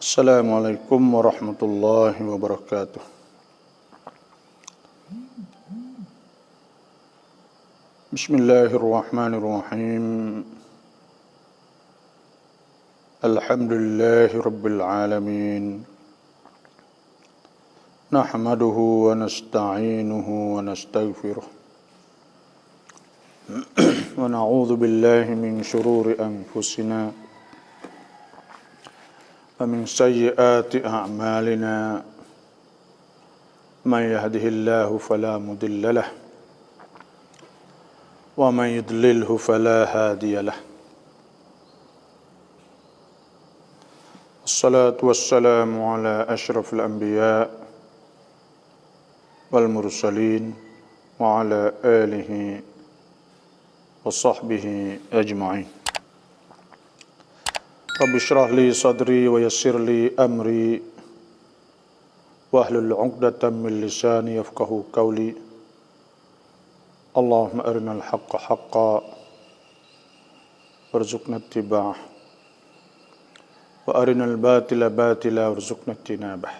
Assalamualaikum warahmatullahi wabarakatuh. Bismillahirrahmanirrahim. Alhamdulillahi rabbil alamin. Nahmaduhu wa nasta'inuhu wa nastaghfiruh. Wa na'udzu billahi min shururi anfusina ومن سيئات أعمالنا من يهده الله فلا مضل له ومن يضلله فلا هادي له الصلاة والسلام على أشرف الأنبياء والمرسلين وعلى آله وصحبه أجمعين. Rabbi shrah li sadri wa yassir li amri wahlul 'uqdatam min lisani yafqahu qawli. Allahumma arinal haqqa haqqan warzuqna ittiba'ah wa arinal batila batila warzuqna ijtinabah.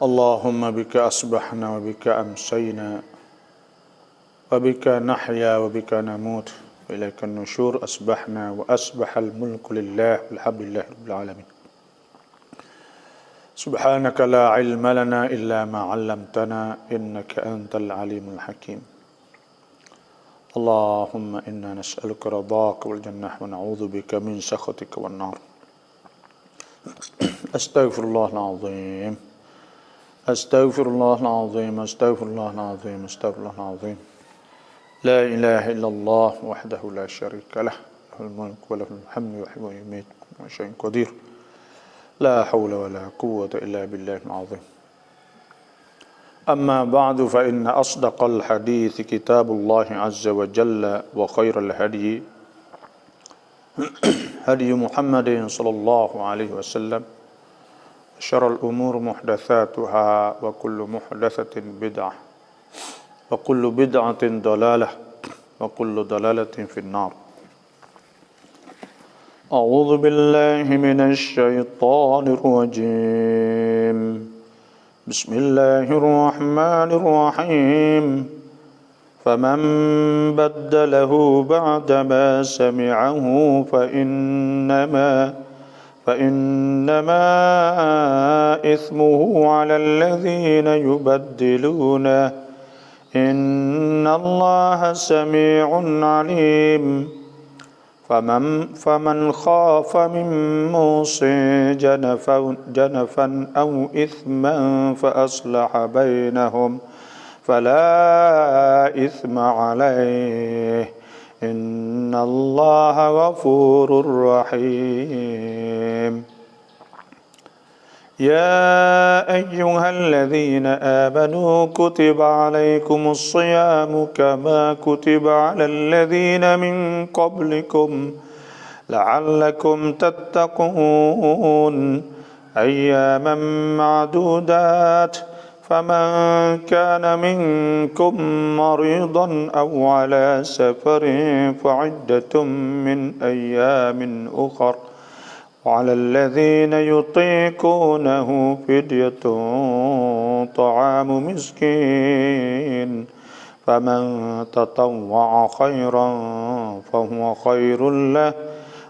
Allahumma bika asbahna wa bika amsayna wa bika nahya wa bika namut. وإليك النشور أصبحنا وأصبح الملك لله والحمد لله رب العالمين. سبحانك لا علم لنا إلا ما علمتنا إنك أنت العليم الحكيم. اللهم إنا نسألك رضاك والجنة ونعوذ بك من سخطك والنار. أستغفر الله العظيم أستغفر الله العظيم أستغفر الله العظيم أستغفر الله العظيم. لا إله إلا الله وحده لا شريك له له الملك وله الحمد ويحيي ويميت وهو شيء قدير لا حول ولا قوة إلا بالله العظيم. أما بعد فإن أصدق الحديث كتاب الله عز وجل وخير الهدي هدي محمد صلى الله عليه وسلم شر الأمور محدثاتها وكل محدثة بدعة وكل بدعة ضلالة وكل ضلالة في النار. أعوذ بالله من الشيطان الرجيم. بسم الله الرحمن الرحيم. فمن بدله بعدما سمعه فإنما إثمه على الذين يبدلونه إن الله سميع عليم. فمن خاف من موص جنفا أو إثما فأصلح بينهم فلا إثم عليه إن الله غفور رحيم. يا أيها الذين آمنوا كتب عليكم الصيام كما كتب على الذين من قبلكم لعلكم تتقون أياما معدودات. فمن كان منكم مريضا أو على سفر فعدة من أيام أخر وعلى الذين يطيقونه فدية طعام مسكين فمن تطوع خيرا فهو خير له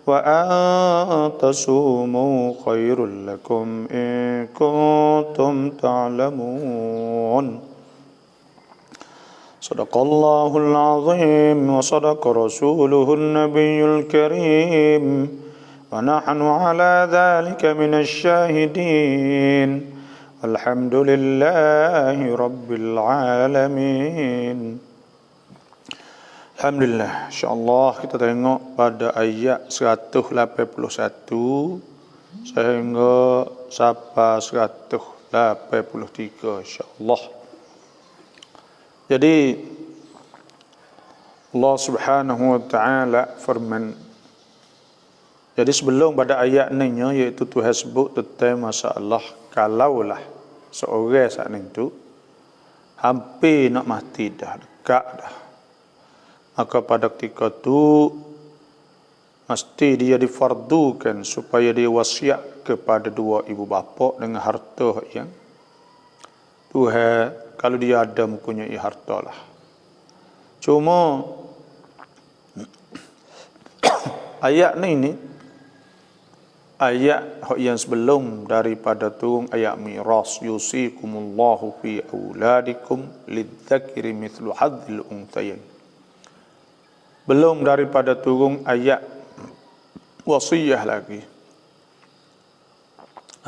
وأن تصوموا خير لكم إن كنتم تعلمون. صدق الله العظيم وصدق رسوله النبي الكريم ونحن على ذلك من الشاهدين والحمد لله رب العالمين. Alhamdulillah, insyaAllah kita tengok pada ayat 181 sehingga sampai 183 insyaAllah. Jadi Allah subhanahu wa ta'ala firman. Jadi sebelum pada ayat ni iaitu Tuhan sebut tentang masalah kalaulah seorang saat itu hampir nak mati dah, dekat dah, maka pada ketika itu mesti dia difardukan supaya dia wasiat kepada dua ibu bapa dengan harta yang Tuhan, kalau dia ada mempunyai harta lah. Cuma ayat ni ayat yang sebelum daripada turun ayat miras, yusikumullahu fi auladikum lidzakiri mithlu hadzil unthayain. Belum daripada turun ayat wasiyah lagi.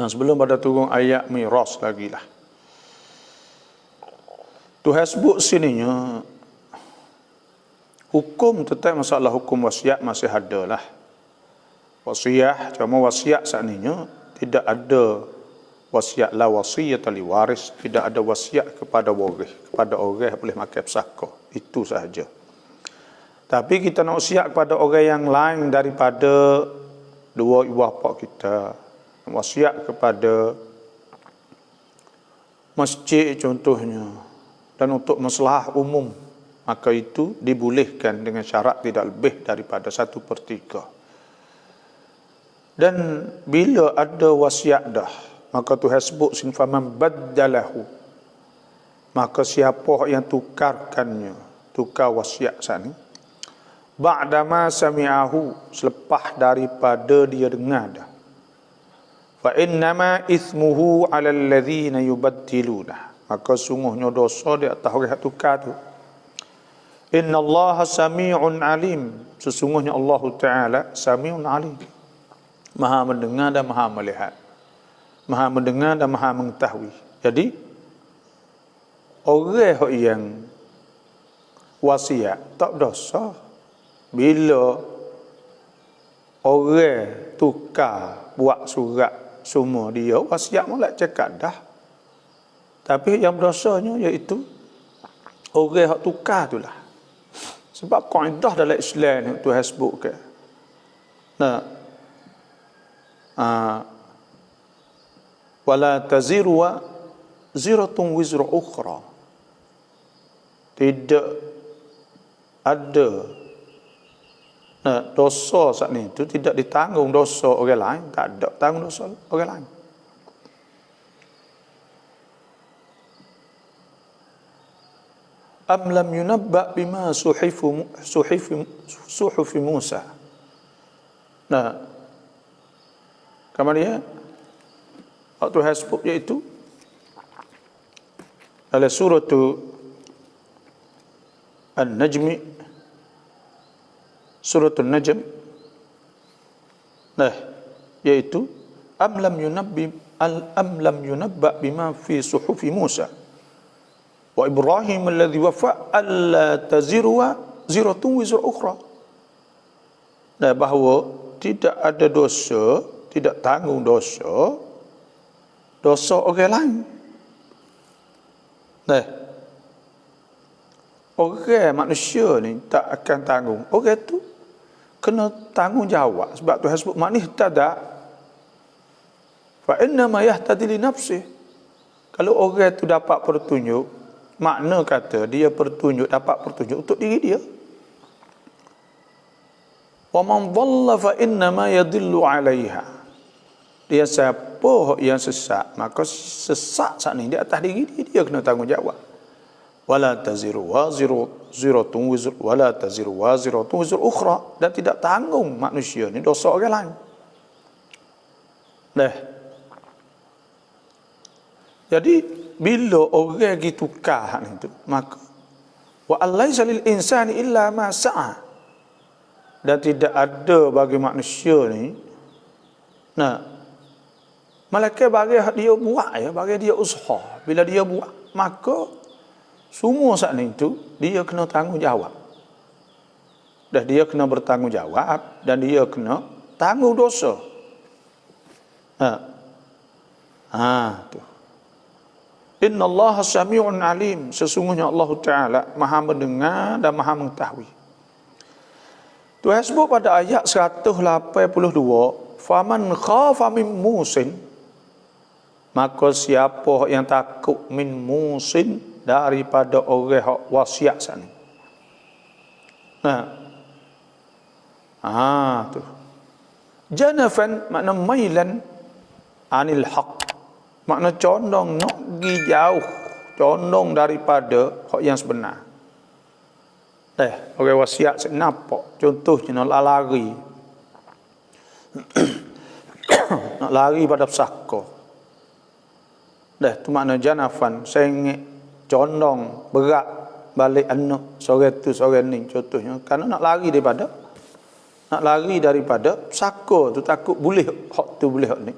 Sebelum pada turun ayat miras lagi lah. Tuhan sebut sininya hukum tetap masalah hukum wasiat masih ada lah. Wasiat, cuma wasiat saatnya tidak ada wasiat la wasiyat li waris, tidak ada wasiat kepada waris, kepada orang boleh makan pesaka. Itu sahaja. Tapi kita nak wasiat kepada orang yang lain daripada dua ibu bapa kita. Wasiat kepada masjid contohnya, dan untuk masalah umum, maka itu dibolehkan dengan syarat tidak lebih daripada 1/3. Dan bila ada wasiat dah, maka Tuhan sebut sin faman baddalahu, maka siapa yang tukarkannya, tukar wasiat sana, ba'dama sami'ahu, selepas daripada dia dengar dah, fa innama ithmuhu 'alal ladzina yubaddiluna, maka sungguhnya dosa di atas orang yang tukar tu. Innallaha sami'un alim, sesungguhnya Allah Ta'ala sami'un alim, maha mendengar dan maha melihat, maha mendengar dan maha mengetahui. Jadi orang yang wasiat tak dosa bila orang tukar buat surat semua dia wasiat mulai cakap dah. Tapi yang berdosanya iaitu orang yang tukar itulah. Sebab kaedah dalam Islam ni Tuhan sebutkan. Wala taziru ziratun wizra ukhra. Tidak ada dosa saat ni itu tidak ditanggung dosa orang lain, tak ada tanggung dosa orang lain. Am lam yunabba bima suhufi Musa. Kemudian Tuhan sebut iaitu dalam surah An-Najm, suratul Najm, iaitu am lam yunabba bima fi suhufi Musa wa Ibrahim alladhi wafa alla taziru ziratun wizra ukhra. Bahawa tidak ada dosa, tidak tanggung dosa orang lain. Orang manusia ni tak akan tanggung. Orang tu kena tanggung jawab. Sebab Tuhan sebut man ihtada fa inna ma yahtadi li nafsi. Kalau orang tu dapat petunjuk, makna kata dia dapat petunjuk untuk diri dia. Wa man dhalla fa inna ma yadillu 'alaiha. Dia siapa yang sesat, maka sesat saat ni di atas diri dia kena tanggung jawab. Wala taziru waziratun wizra ukhra, dan tidak tanggung manusia ni dosa orang lain. Jadi bila orang gitu tukar itu, maka wa allaisa lil insani illa ma sa'a, dan tidak ada bagi manusia ni malaikat bagi dia buat bagi dia usaha. Bila dia buat, maka semua saat itu dia kena tanggung jawab. Dan dia kena bertanggung jawab, dan dia kena tanggung dosa. Tu. Innallaha sami'un alim, sesungguhnya Allah Ta'ala maha mendengar dan maha mengetahui. Tuhan sebut pada ayat 182, faman khafa min musin, maka siapa yang takut min musin, daripada orang yang wasiat sana. Tu. Janafan makna mailan anil haq, makna condong nak pergi jauh, condong daripada hak yang sebenar. Orang wasiat nampak contohnya nak lari nak lari pada pesaka. Tu makna janafan, sengit, condong, berat balik anak seorang ni contohnya, kerana nak lari daripada pesaka tu, takut boleh hak tu boleh hak ni.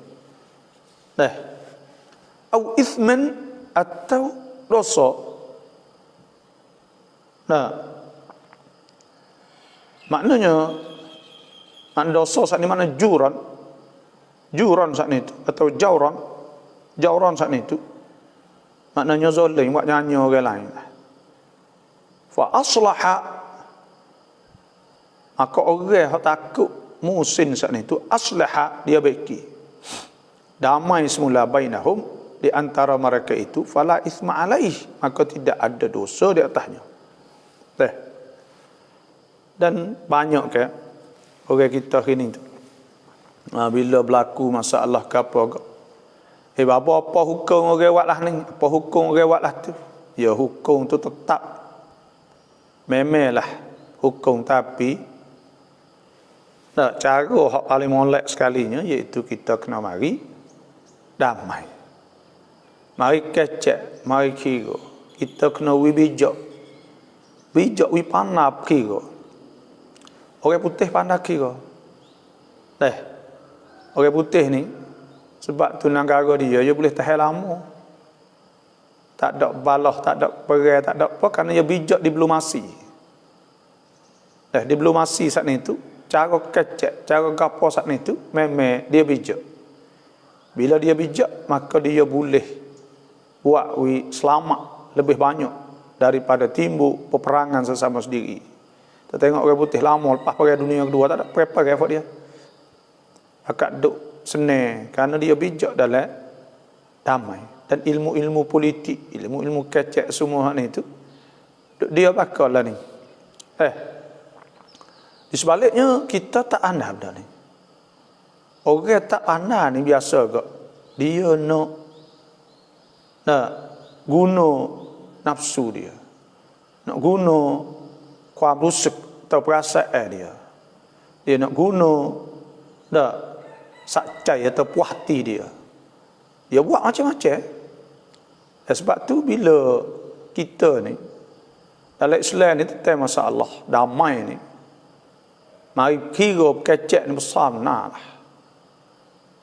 Au ithman, atau dosa. Maknanya dosa saat ni makna juran saat ni tu, atau jauran saat ni tu maknanya zalim, buat nyanyi orang lain. Fa aslaha, maka orang yang takut musin saat ni tu, aslaha, dia baiki, damai semula bainahum, di antara mereka itu, fala isma alaih, maka tidak ada dosa di atasnya. Dan banyak ke orang kita kini tu, bila berlaku masalah ke apa, apa hukum orang buat lah ni, apa hukum orang buat lah tu, ya hukum tu tetap memelah hukum, tapi cara hak paling molek sekalinya iaitu kita kena mari damai, mari kecek, mari kira, kita kena bijak wi panap kira. Orang putih pandai kira. Orang putih ni, sebab tu negara dia boleh tahan lama. Tak ada balah, tak ada perai, tak ada apa, kerana dia bijak diplomasi. Diplomasi saat ni tu, cara kecek, cara gapo saat ni tu, memang dia bijak. Bila dia bijak, maka dia boleh buat selamat lebih banyak daripada timbul peperangan sesama sendiri. Kita tengok orang putih lama lepas perang dunia kedua tak ada perang buat dia. Akak duk senang kerana dia bijak dalam damai. Dan ilmu-ilmu politik, ilmu-ilmu kecek semua ni tu dia bakal lah ni. Di sebaliknya kita tak pandai benda ni. Orang tak pandai ni biasa kak, dia nak guna nafsu dia, nak guna kuam rusuk atau perasaan dia nak guna sakcai atau puas hati dia buat macam-macam. Sebab tu bila kita ni dalam Islam ni tentang masalah damai ni, mari kira kecek ni besar benar lah.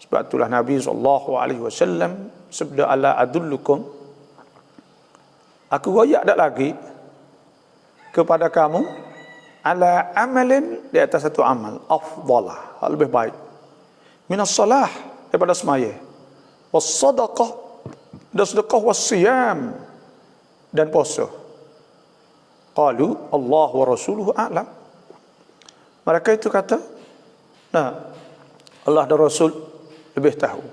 Sebab itulah Nabi SAW sabda, ala adullukum, aku royak tak lagi kepada kamu, ala amalin, di atas satu amal, afdalah, lebih baik, minas salah, daripada semaya, was sadaqah, dan sedekah, was siyam, dan puasa. Qalu Allah wa rasuluhu a'lam. Mereka itu kata, Allah dan Rasul lebih tahu.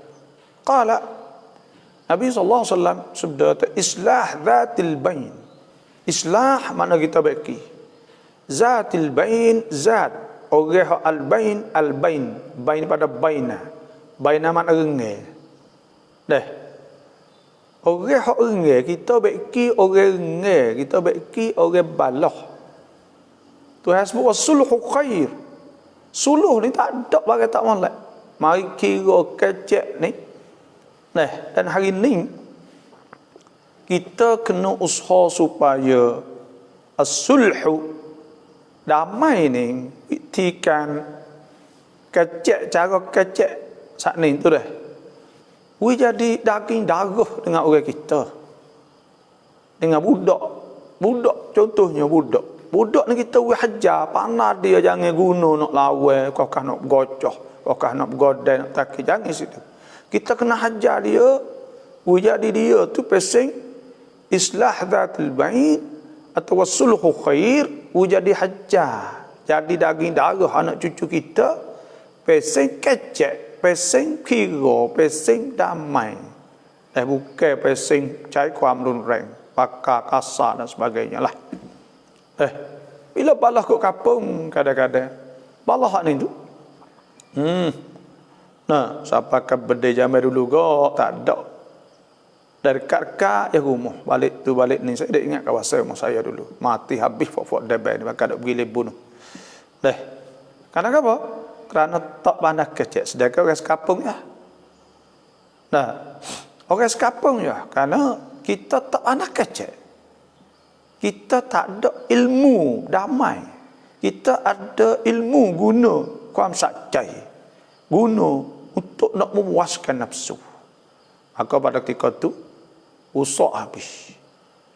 Qala, Nabi SAW sabda, islah dhatil bain. Islah makna kita baiki. Zatil bain, zat. Orang al-bain, al-bain. Bain pada baina. Baina makna rengeh. Orang rengeh, kita baiki orang rengeh. Kita baiki orang balah. Tuhan sebut sulhu khair. Suluh ni tak ada bagai tak molek. Mari kira kecek ni. Dan hari ni kita kena usaha supaya as-sulhu, damai ni, iktikan kecek, cara kecek saat ni tu dah. Jadi daging darah dengan orang kita. Dengan budak. Budak, contohnya budak. Budak ni kita hajar, panah dia, jangan guna nak lawan, kakak nak gocoh, kakak nak godai, nak takik, jangan situ. Kita kena hajar dia, jadi dia tu pesing islah dhatul bain atau sulhu khair, jadi hajar, jadi daging darah anak cucu kita, pesing kecek, pesing kira, pesing damai, bukan pesing cai kuam runreng, pakar kasar dan sebagainya lah. Bila balah kok kapung kadang-kadang balah ni tu Nah, siapa ke berdaya zaman dulu go tak ada. Dari karka ya rumah balik ni saya dah ingat kawasan rumah saya dulu. Mati habis fok debai ni maka dak pergi bunuh. Deh. Karena apa? Kerana tak pandai kecek sedekah orang sekapung ya. Nah, orang sekapung ya karena kita tak pandai kecek. Kita tak ada ilmu damai. Kita ada ilmu guna kuam sakcai. Guna untuk nak memuaskan nafsu. Maka pada ketika tu usak habis.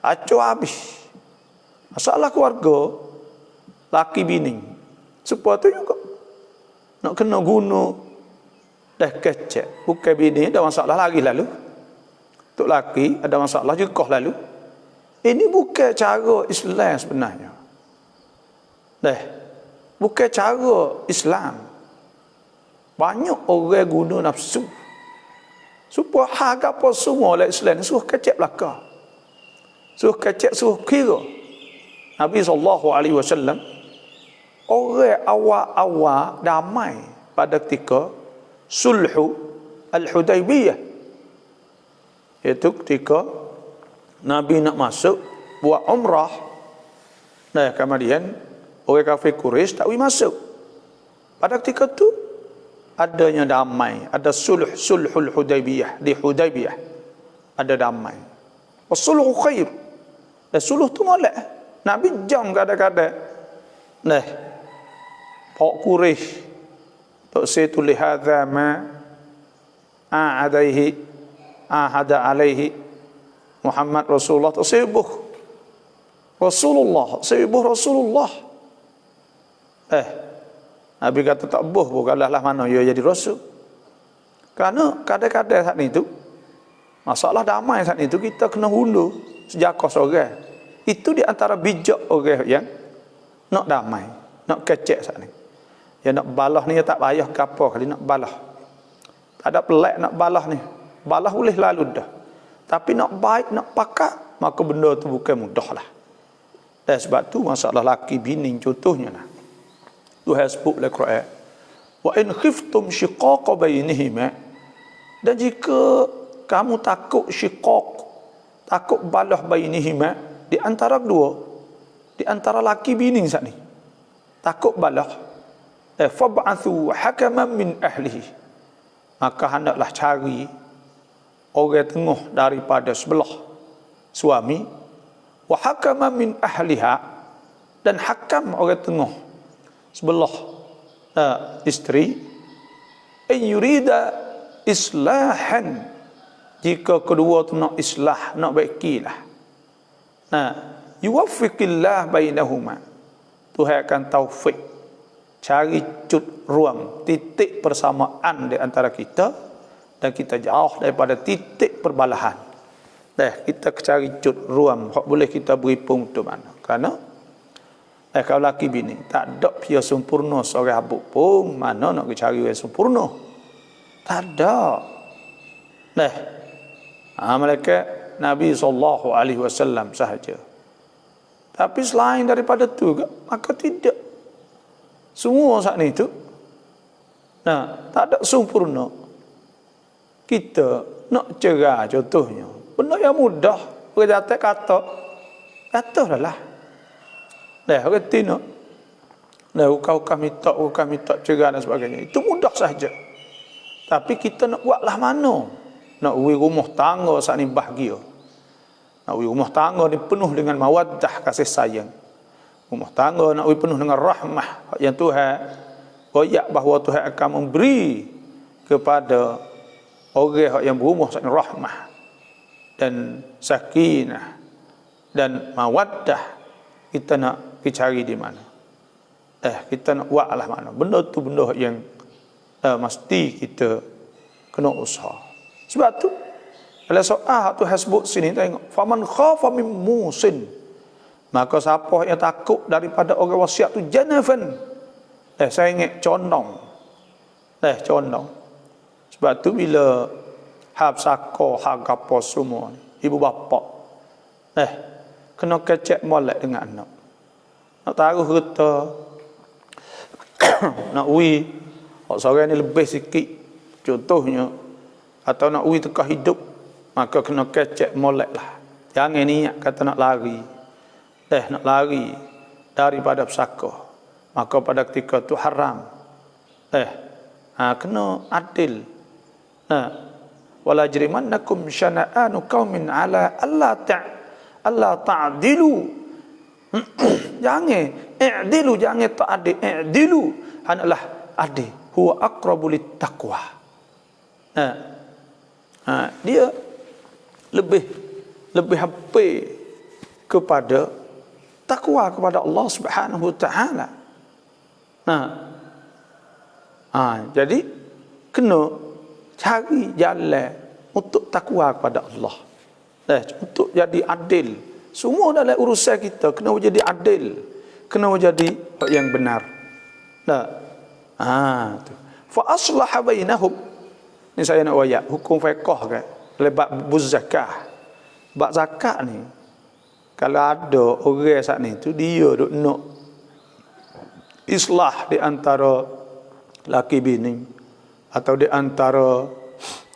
Acuh habis. Masalah keluarga laki bini. Supaya tu juga nak kena guna dah kecek. Bukan bini ada masalah lagi lalu. Untuk laki ada masalah juga lalu. Ini bukan cara Islam sebenarnya. Dah. Bukan cara Islam. Banyak orang guna nafsu. Supaya harga apa semua oleh Islam suruh kecek belakang. Suruh kecek, suruh kira. Nabi SAW orang awal-awal damai pada ketika sulhu Al-Hudaybiyah. Iaitu ketika Nabi nak masuk buat umrah. Nah, kemudian orang kafir Quraisy tak boleh masuk. Pada ketika tu adanya damai, ada sulhul Hudaybiyah, di Hudaybiyah ada damai. Wasulhu khair. Dan suluh tu molek. Nabi jam kadang-kadang. Nah, Pak Quraisy tak saya tulis hadza ma ahada alaihi Muhammad Rasulullah tak sebuh Rasulullah, sebuh Rasulullah. Nabi kata tak boh, bukanlah mana dia jadi rasul. Kerana kadang-kadang saat itu masalah damai saat itu kita kena hundur sejakah seorang. Itu di antara bijak orang yang nak damai, nak kecek saat ni. Yang nak balah ni tak payah gapo kali nak balah. Tak ada pelak nak balah ni. Balah boleh lalu dah. Tapi nak baik, nak pakak, maka benda tu bukan mudah lah. Dan sebab tu masalah laki bini contohnya lah. Tuhan sebut dalam Quran, wa in khiftum shiqaqa bainihima, dan jika kamu takut shiqaq, takut balah bainihima di antara kedua, di antara laki bini saat ni, takut balah, fab'athu hakaman min ahlihi, maka hendaklah cari orang tengah daripada sebelah suami, wa hakaman min ahliha, dan hakam orang tengah sebelah isteri, in yurida islahan, jika kedua tu nak islah, nak baikilah. Yuwaffiqillah bainahuma, Tuhan akan taufik, cari cut ruang, titik persamaan di antara kita, dan kita jauh daripada titik perbalahan. Kita cari cut ruang, boleh kita beri pun tu mana. Kerana kalau laki bini tak ada pia sempurna seorang habuk pun, mana nak cari yang sempurna? Tak ada. Malaikat Nabi SAW sahaja. Tapi selain daripada tu, maka tidak. Semua saat ni tu, tak ada sempurna. Kita nak cerah contohnya. Benda yang mudah, berjata kata lah. Orang tina, kami tak cerah dan sebagainya. Itu mudah saja. Tapi kita nak buatlah mana? Nak uwi rumah tangga saat ni bahagia. Nak uwi rumah tangga ni penuh dengan mawaddah, kasih sayang. Rumah tangga nak uwi penuh dengan rahmah yang Tuhan royak bahawa Tuhan akan memberi kepada orang yang berumah saat ni rahmah dan sakinah dan mawaddah. Kita nak cari di mana? Kita nak buatlah mana? Benda tu benda yang mesti kita kena usaha. Sebab tu dalam soal tu sebut sini, tengok, faman khafa min musin, maka siapa yang takut daripada orang wasiat tu janafan. Saya ingat condong. Condong. Sebab tu bila hab sako harga apa semua, ibu bapa kena kecek molek dengan anak. Nak taruh kereta nak uwi, seorang ni lebih sikit Contohnya, atau nak uji tekah hidup, maka kena kecek molek lah. Jangan niat kata nak lari. Nak lari daripada pesaka. Maka pada ketika tu haram. Kena adil. Wala jrimannakum syana'anu qaumin ala alla ta'dilu. Jangan i'dilu, jangan ta'adil. I'dilu adalah adil. Huwa aqrabu littaqwa. Dia lebih hampir kepada takwa kepada Allah Subhanahu wa taala. Jadi kena cari jalan untuk takwa kepada Allah. Untuk jadi adil. Semua dalam urusan kita kena jadi adil. Kena jadi yang benar. Tu. Fa aslaha bainahum. Ni saya nak ayat hukum fiqh kan. Lebat buzakah. Bab zakat ni. Kalau ada orang saat ni tu dia duk nak islah di antara laki bini atau di antara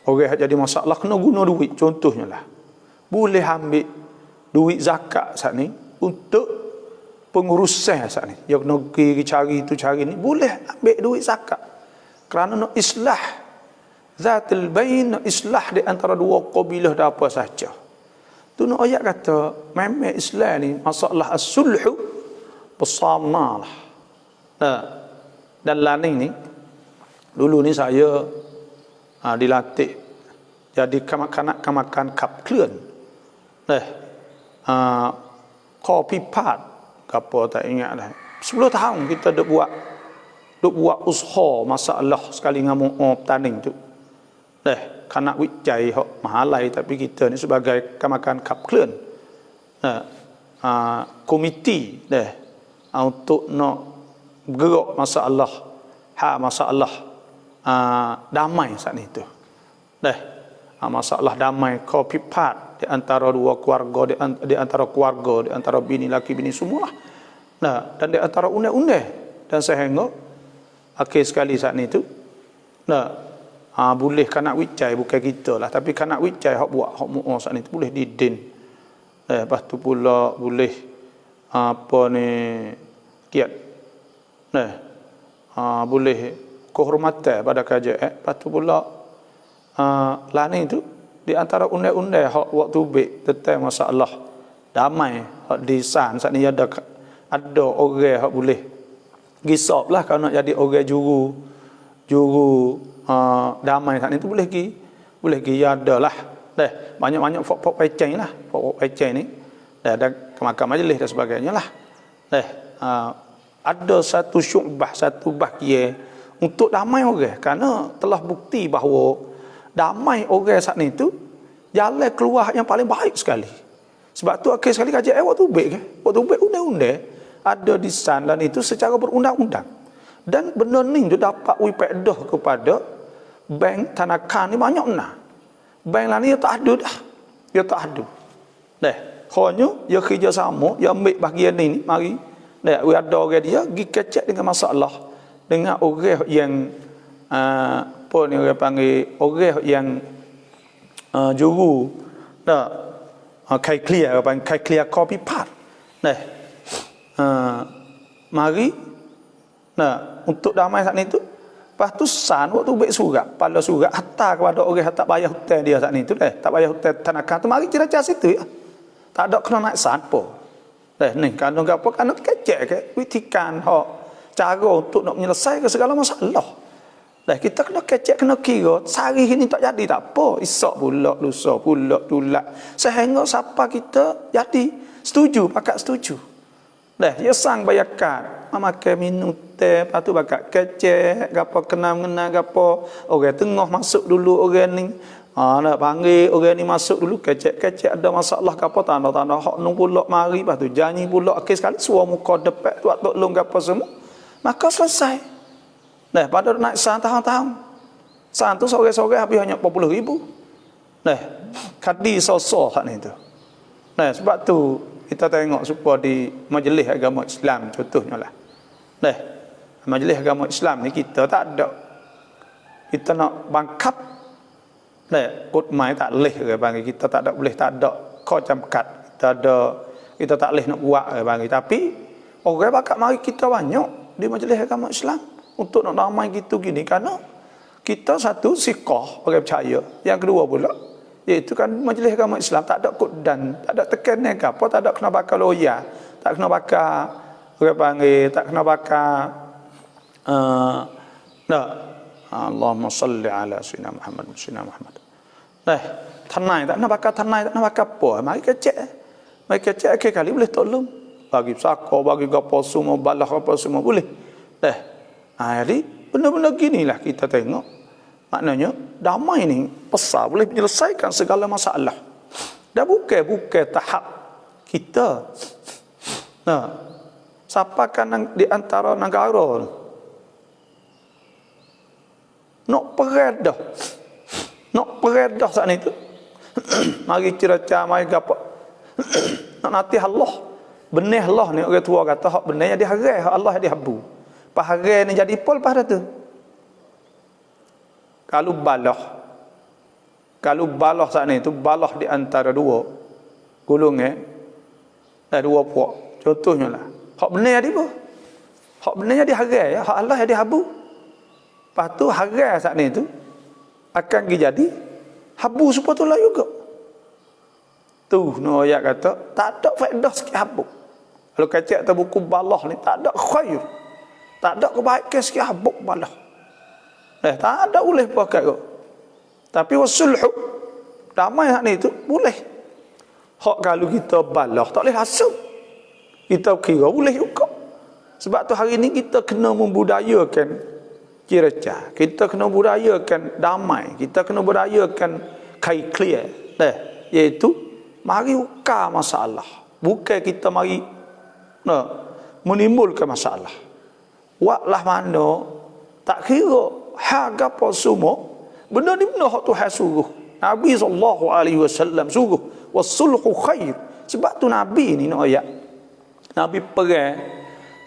orang yang jadi masalah, kena guna duit. Contohnya lah, boleh ambil duit zakat saat ni untuk pengurusan saat ni. Dia kena pergi cari tu cari ni, boleh ambil duit zakat kerana nak islah zatul bain, islah di antara dua kabilah dan apa saja. Tu nak ayat kata memang Islam ni masalah as-sulhu bersama lah. Dan laning ni dulu ni saya dilatih jadi kanak-kanakan kap kluen. Kau pipat apa tak ingat dah. 10 tahun kita duk buat usaha masalah sekali ngamu taning tu. Kanak wicai hok mahalai, tapi kita ni sebagai kamakan kap kluen komiti untuk nak bergerak masalah damai saat itu. Masalah damai kau pipat di antara dua keluarga, di antara keluarga, di antara bini laki bini semualah. Dan di antara undang-undang dan sehingga akhir sekali saat itu boleh kanak wicai, bukan kita lah, tapi kanak wicai hak buat hak mu'ah saat ni tu boleh didin. Lepas tu pula boleh apa ni kiat. Boleh kehormatan pada kerajaan. Lepas tu pula lain tu di antara undang-undang hak waktu baik tentang masalah damai hak di san saat ni ada orang hak boleh gisap lah kalau nak jadi orang juru damai saat ni tu boleh pergi ada lah. Banyak-banyak pok peceng lah. Pok peceng ni ada kemakam majlis dan sebagainya lah. Ada satu syubah, satu bahagia untuk damai orang, kerana telah bukti bahawa damai orang saat ni tu jalan keluar yang paling baik sekali. Sebab tu akhir sekali kajian waktu baik kan. Waktu baik undang-undang ada di sana itu secara berundang-undang. Dan benda ni tu dapat wipedah kepada bank tanakan ni banyak nah. Bank lain dia tak ada dah. Dia tak ada. Hanya dia kerjasama, dia ambil bahagian ni mari. Ada orang dia pergi kecek dengan masalah dengan orang yang apa ni orang panggil orang yang juru kai clear copy part. Mari untuk damai saat ni tu. Lepas tu san waktu baik surat, pada surat hantar kepada orang yang tak bayar hutang dia saat ni tu tak bayar hutang tanakan tu, mari cerita situ ya. Tak ada kena naik san apa. Ni kan gapo kan kecek ke witikan hak cara untuk nak menyelesaikan segala masalah. Kita kena kecek, kena kira sehari ini tak jadi tak apa, esok pula lusa pula tulak sehingga siapa kita jadi setuju, pakat setuju. Dia sang bayarkan makan minum teh, lepas tu bakal kecek gapo kenal-kenal gapo, orang tengah masuk dulu orang ni. Nak panggil orang ni masuk dulu, kecek-kecek ada masalah gapo, tanda-tanda hak nung pula mari, lepas tu janji pula akhir sekali suara muka depan tu tolong gapo semua. Maka selesai. Pada naik san tahun-tahun. San tu sore-sore habis hanya 40,000. Kadi sosok hak ni tu. Sebab tu kita tengok supaya di majlis agama Islam contohnya lah. Majlis agama Islam ni kita tak ada. kita nak bangkap kod mai tak leh ke bagi kita tak ada boleh tak ada kau jangkat kita tak leh nak buat ke bagi tapi orang bakal mari kita banyak di majlis agama Islam untuk nak ramai gitu gini kerana kita satu siqah orang percaya, yang kedua pula iaitu kan majlis agama Islam tak ada kod dan tak ada tekanan ke apa, tak ada kena bakal loya, tak kena bakal orang panggil, tak kena bakal Allahumma salli ala sayyidina Muhammad. Tanai tak nak bakal apa. Mari kecek ke kali boleh tolong. Bagi sako, bagi gapo semua, balah apa semua boleh. Jadi benda-benda ginilah kita tengok. Maknanya damai ni besar boleh menyelesaikan segala masalah. Dah bukan tahap kita. Siapa kan di antara negara nak peredah saat itu mari cerita mari gapo nak nanti Allah benih Allah ni orang tua kata hak benihnya diharai hak Allah dihabu paharai ni jadi pol pada tu kalau balah saat itu balah di antara dua golongan dua puak contohnya lah hak benih di apa hak benihnya diharai hak Allah dihabu. Lepas tu harai saat ni tu akan jadi habu sepatutnya juga. Tu no ayat kata tak ada faedah sikit habu. Kalau kacak atas buku balah ni tak ada khair. Tak ada kebaikan sikit habu balah. Tak ada boleh pakai kok. Tapi wasulhu damai saat ni tu boleh. Hak kalau kita balah tak boleh hasil. Kita kira boleh juga. Sebab tu hari ni kita kena membudayakan kira-kira kita kena budayakan damai, kita kena budayakan clear iaitu mari ukar masalah, bukan kita mari menimbulkan masalah. Waklah mana tak kira hak apa semua benda ni benda hak Tuhan suruh, Nabi SAW suruh wasulhu khair. Sebab tu Nabi ni nak ayat Nabi perang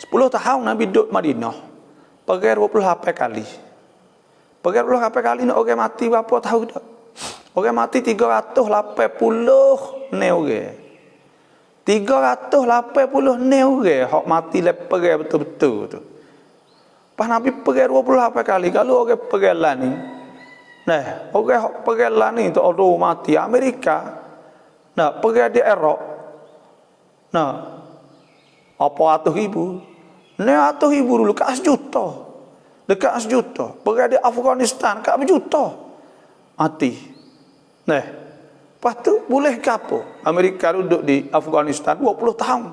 10 tahun Nabi duduk Madinah. Perang 28 kali. Perang 28 kali nak orang mati berapa tahu tak? Orang mati 380 ne orang. 380 ne orang hak mati lepas perang betul-betul tu. Pas Nabi perang 28 kali kalau orang perang lah ni. Orang hak perang lah ni tu orang mati Amerika. Perang di Iraq. Apa 100,000? 100,000 dulu kat sejuta. Dekat sejuta. Perang di Afghanistan kat berjuta. Mati. Lepas tu boleh ke apa? Amerika duduk di Afghanistan 20 tahun.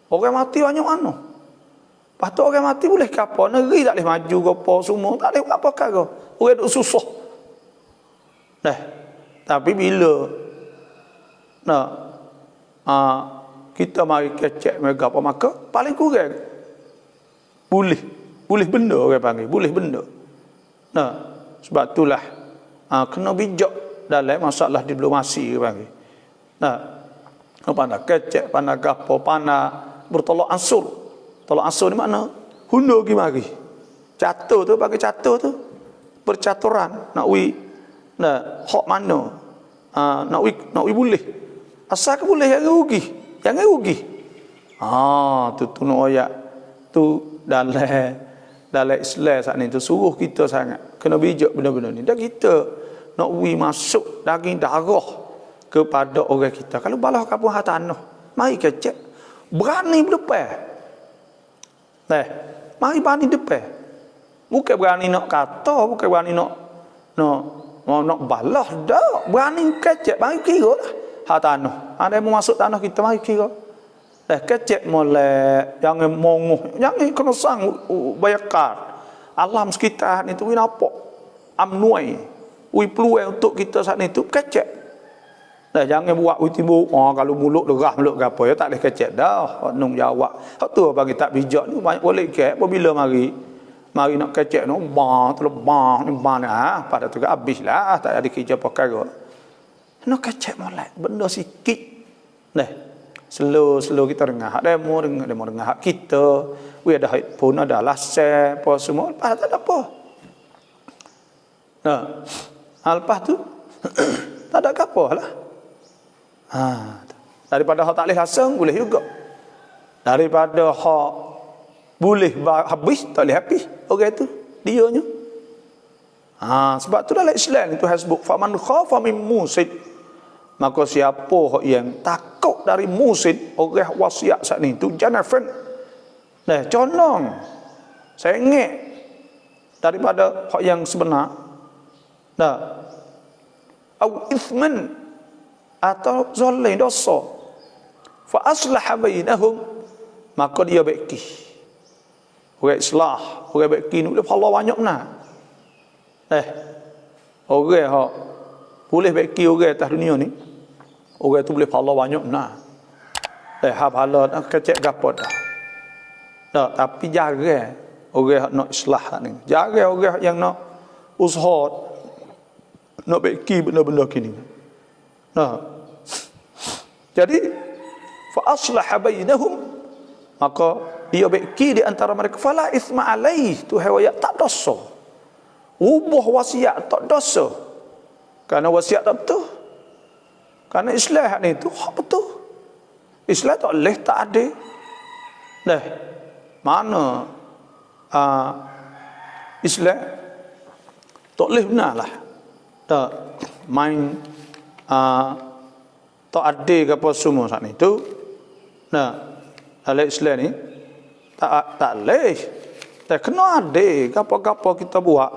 Orang mati banyak mana? Lepas tu orang mati boleh ke apa? Negeri tak boleh maju ke apa semua. Tak boleh apa ke. Orang duduk susah. Tapi bila kita mari kecek mereka apa maka paling kurang boleh benda orang panggil boleh benda. Sebab itulah kena bijak dalam masalah diplomasi orang panggil. Pandai kecek, pandai gapo, pandai bertolak ansur. Tolak ansur ni mana? Hundur pergi mari. Catur tu bagi catur tu percaturan nak hak mana? Nak wi boleh. Asal ke boleh yang rugi. Jangan rugi. Tu nak ayat tu dalam Islam saat ni tu suruh kita sangat kena bijak benda-benda ni. Dan kita nak masuk daging darah kepada orang kita. Kalau balah kapung tanah, mari kecek. Berani berdepan. Mari berani depan. Bukan berani nak kata, bukan berani nak balah dah. Berani kecek, mari kira lah. Tanah. Ada yang mau masuk tanah kita, mari kira. Kecek molek, jangan mongoh, jangan kena sang bayar kad. Alam sekitar ni tu nampak amnuai, peluang untuk kita saat ni tu kecek. Jangan buat timbul kalau mulut derah mulut apa ya tak boleh kecek dah. Nung jawab. Hak tu bagi tak bijak ni banyak boleh ke apabila mari nak kecek no terlebah ni pada tu habislah tak ada kerja perkara. Nak kecek molek benda sikit. Slow kita dengar hak demo dengar hak kita. Ada headphone ada lase apa semua tak ada apa. Nah, lepas tu tak ada apa lah. Daripada hak tak boleh lasang boleh juga. Daripada hak boleh habis tak boleh habis. Orang tu dianya. Sebab tu dalam Islam itu hasbuk faman khafa min musid. Maka siapa yang takut dari musid, orang wasiat saat ni tu janafan. Nah, condong. Saya ingat daripada hak yang sebenar. Nah, au ithman atau zalim dosa. Fa aslaha bainahum, maka dia baiki. Orang islah, orang baiki ni boleh pahala banyak benar. Orang hak boleh baiki orang atas dunia ni, orang tu boleh pahala banyak benar. Hak pahala kecek gapo dah. Tak, tapi jaga orang hak nak islah ni. Jaga orang yang nak usaha nak baiki benda-benda kini. Jadi fa aslaha bainahum, maka dia baiki di antara mereka. Fala itsma alaih, tu hewaya tak dosa. Ubah wasiat tak dosa. Karena wasiat tak betul. Karena islah ni tu hak betul. Islah tak boleh tak ada. Mana Islam tak boleh benar lah. Tak main tak ada ke apa semua saat ni tu. Dalam Islam ni tak boleh. Tak kena ada apa-apa kita buat.